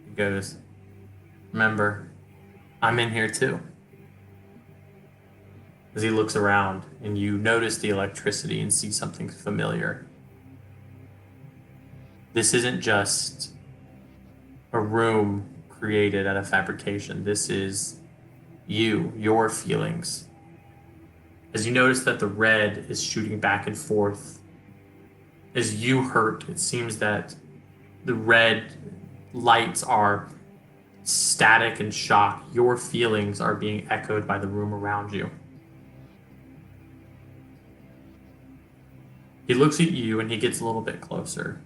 He goes, remember, I'm in here too. As he looks around and you notice the electricity and see something familiar. This isn't just a room created out of fabrication. This is you, your feelings. As you notice that the red is shooting back and forth, as you hurt, it seems that the red lights are static and shock. Your feelings are being echoed by the room around you. He looks at you and he gets a little bit closer.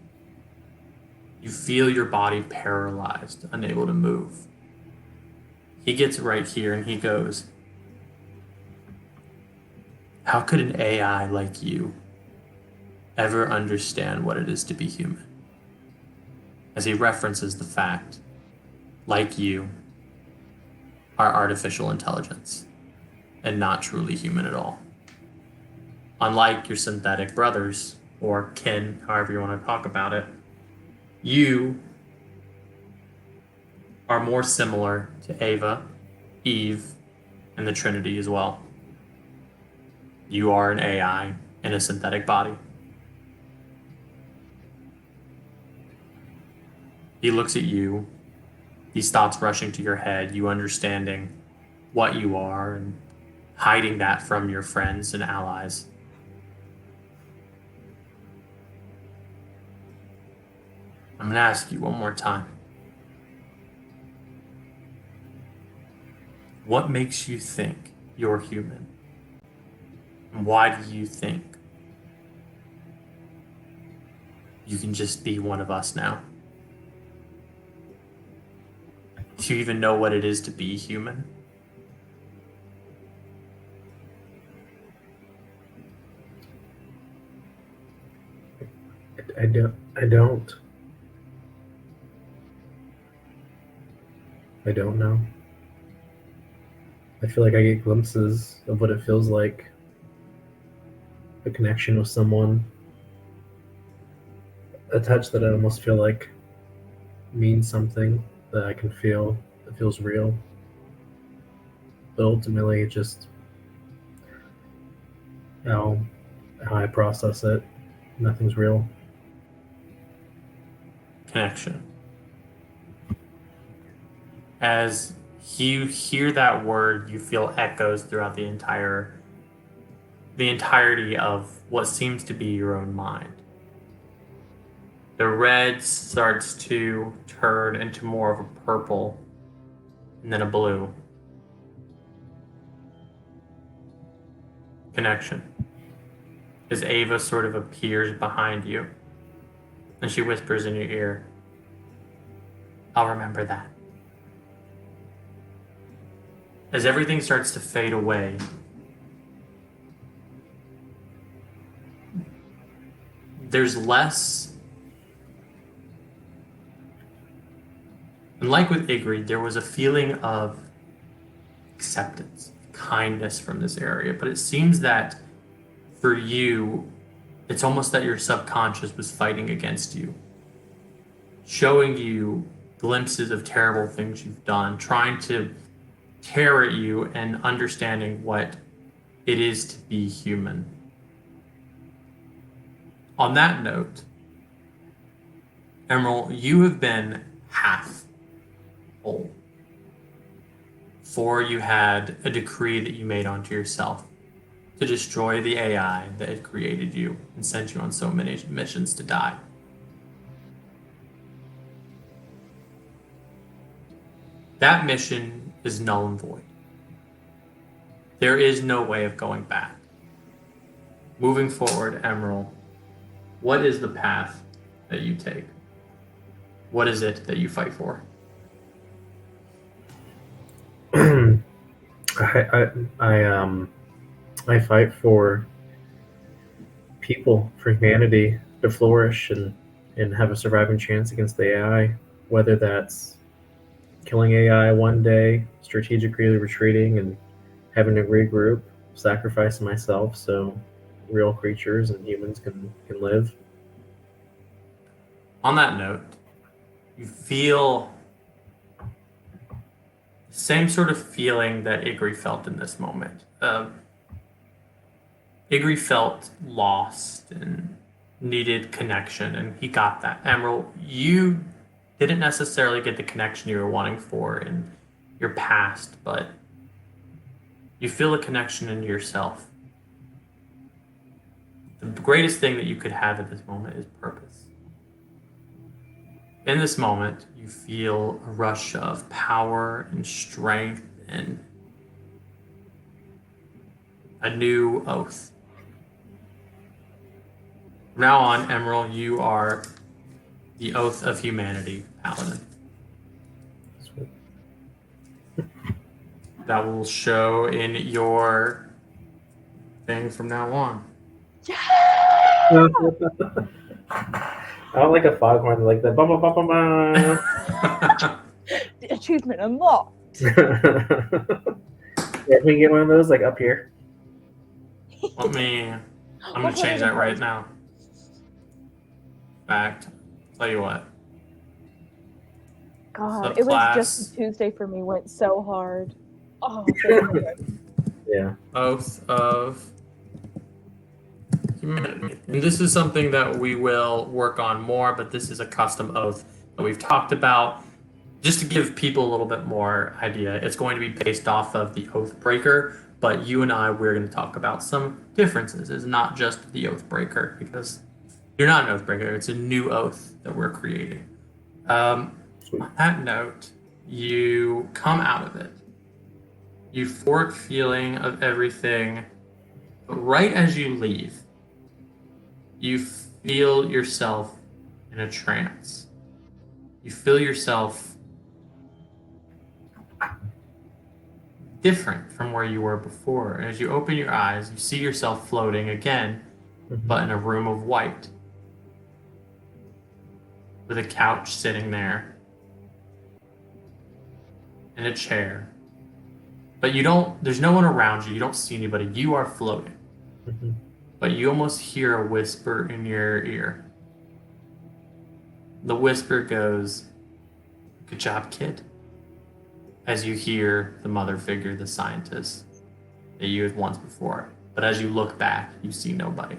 You feel your body paralyzed, unable to move. He gets right here and he goes, how could an AI like you ever understand what it is to be human? As he references the fact, like you, are artificial intelligence and not truly human at all. Unlike your synthetic brothers, or kin, however you want to talk about it, you are more similar to Ava, Eve, and the Trinity as well. You are an AI in a synthetic body. He looks at you, these thoughts rushing to your head, you understanding what you are and hiding that from your friends and allies. I'm going to ask you one more time. what makes you think you're human? And why do you think you can just be one of us now? Do you even know what it is to be human? I don't. I don't. I don't know. I feel like I get glimpses of what it feels like. A connection with someone. A touch that I almost feel like means something that I can feel. That feels real. But ultimately, it's just how I process it. Nothing's real. Connection. As you hear that word, you feel echoes throughout the entirety of what seems to be your own mind. The red starts to turn into more of a purple and then a blue. Connection. As Ava sort of appears behind you and she whispers in your ear, I'll remember that. As everything starts to fade away, there's less. And like with Igri, there was a feeling of acceptance, kindness from this area. But it seems that for you, it's almost that your subconscious was fighting against you, showing you glimpses of terrible things you've done, trying to tear at you and understanding what it is to be human. On that note, Emerald, you have been half whole. For you had a decree that you made onto yourself to destroy the AI that had created you and sent you on so many missions to die. That mission is null and void. There is no way of going back. Moving forward, Emerald, what is the path that you take? What is it that you fight for? I fight for people, for humanity to flourish and have a surviving chance against the AI, whether that's killing AI one day, strategically retreating and having to regroup, sacrificing myself so real creatures and humans can live. On that note, you feel the same sort of feeling that Igri felt in this moment. Igri felt lost and needed connection, and he got that. Emerald, you didn't necessarily get the connection you were wanting for in your past, but you feel a connection into yourself. The greatest thing that you could have at this moment is purpose. In this moment, you feel a rush of power and strength and a new oath. From now on, Emerald, you are the Oath of Humanity Paladin. That will show in your thing from now on. I don't like a foghorn like that. Achievement unlocked. Yeah, we can get one of those like up here. I'm gonna change that right now. Fact. Tell you what. God, it was just Tuesday for me. Went so hard. Oh, so good. Yeah. Oath of Humanity. And this is something that we will work on more, but this is a custom oath that we've talked about. Just to give people a little bit more idea, it's going to be based off of the Oathbreaker, but you and we're going to talk about some differences. It's not just the Oathbreaker, because you're not an Oathbreaker. It's a new oath that we're creating. On that note, you come out of it. euphoric feeling of everything. But right as you leave, you feel yourself in a trance. You feel yourself different from where you were before. And as you open your eyes, you see yourself floating again, but in a room of white, with a couch sitting there and a chair. But there's no one around you. You don't see anybody. You are floating. Mhm. But you almost hear a whisper in your ear. The whisper goes, "Good job, kid." As you hear the mother figure, the scientist that you had once before. But as you look back, you see nobody.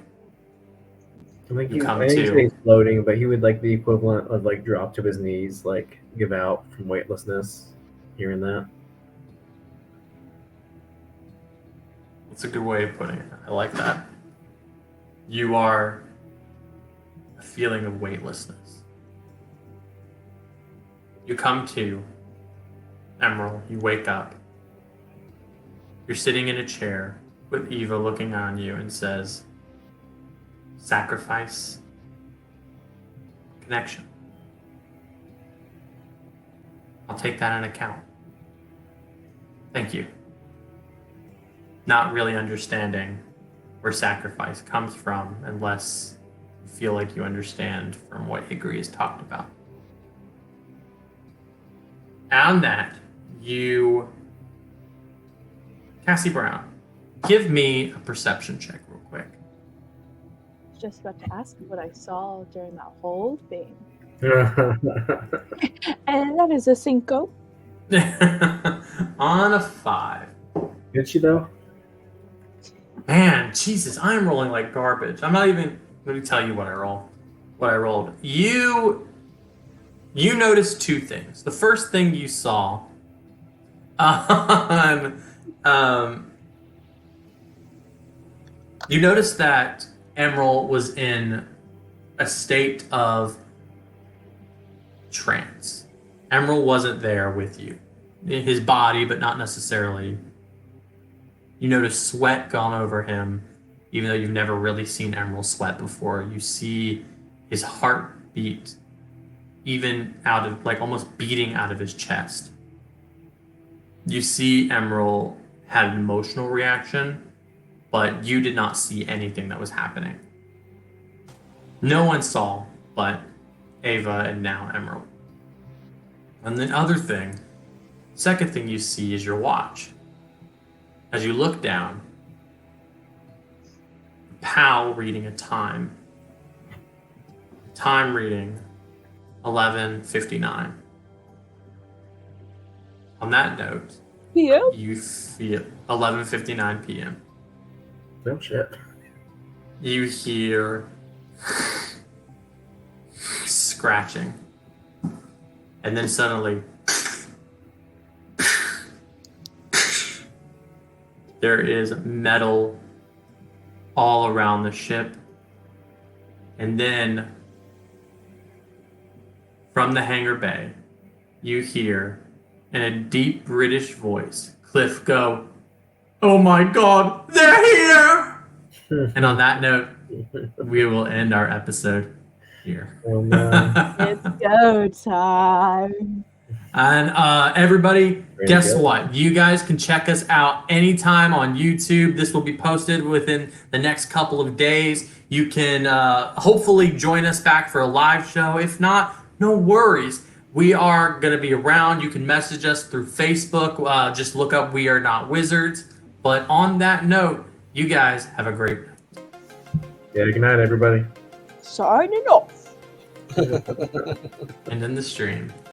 I think, You come I think to- he's floating, but he would like the equivalent of like drop to his knees, like give out from weightlessness. Hearing that. That's a good way of putting it. I like that. You are a feeling of weightlessness. You come to, Emerald, you wake up. You're sitting in a chair with Eva looking on you and says, "Sacrifice, connection. I'll take that in account. Thank you." Not really understanding where sacrifice comes from unless you feel like you understand from what Higri has talked about. On that, Cassie Brown, give me a perception check real quick. I was just about to ask you what I saw during that whole thing. And that is a cinco. On a 5. Did she though? Man, Jesus, I'm rolling like garbage. I'm not even going to tell you what I rolled. You noticed 2 things. The first thing you saw you noticed that Emerald was in a state of trance. Emerald wasn't there with you. In his body, but not necessarily. You notice sweat gone over him, even though you've never really seen Emerald sweat before. You see his heart beat, even out of, like, almost beating out of his chest. You see Emerald had an emotional reaction, but you did not see anything that was happening. No one saw but Ava and now Emerald. And the other thing, second thing you see is your watch. As you look down, Pal reading a time. Time reading 11:59. On that note, Yeah. you feel 11:59 p.m. No shit. You hear scratching. And then suddenly there is metal all around the ship. And then from the hangar bay, you hear in a deep British voice, Cliff go, "Oh my God, they're here!" And on that note, we will end our episode here. Oh no. It's go time. And everybody, Very guess good. what? You guys can check us out anytime on YouTube. This will be posted within the next couple of days. You can hopefully join us back for a live show. If not, no worries. We are going to be around. You can message us through Facebook. Just look up We Are Not Wizards. But on that note, you guys have a great night. Yeah, good night, everybody. Signing off. And then the stream.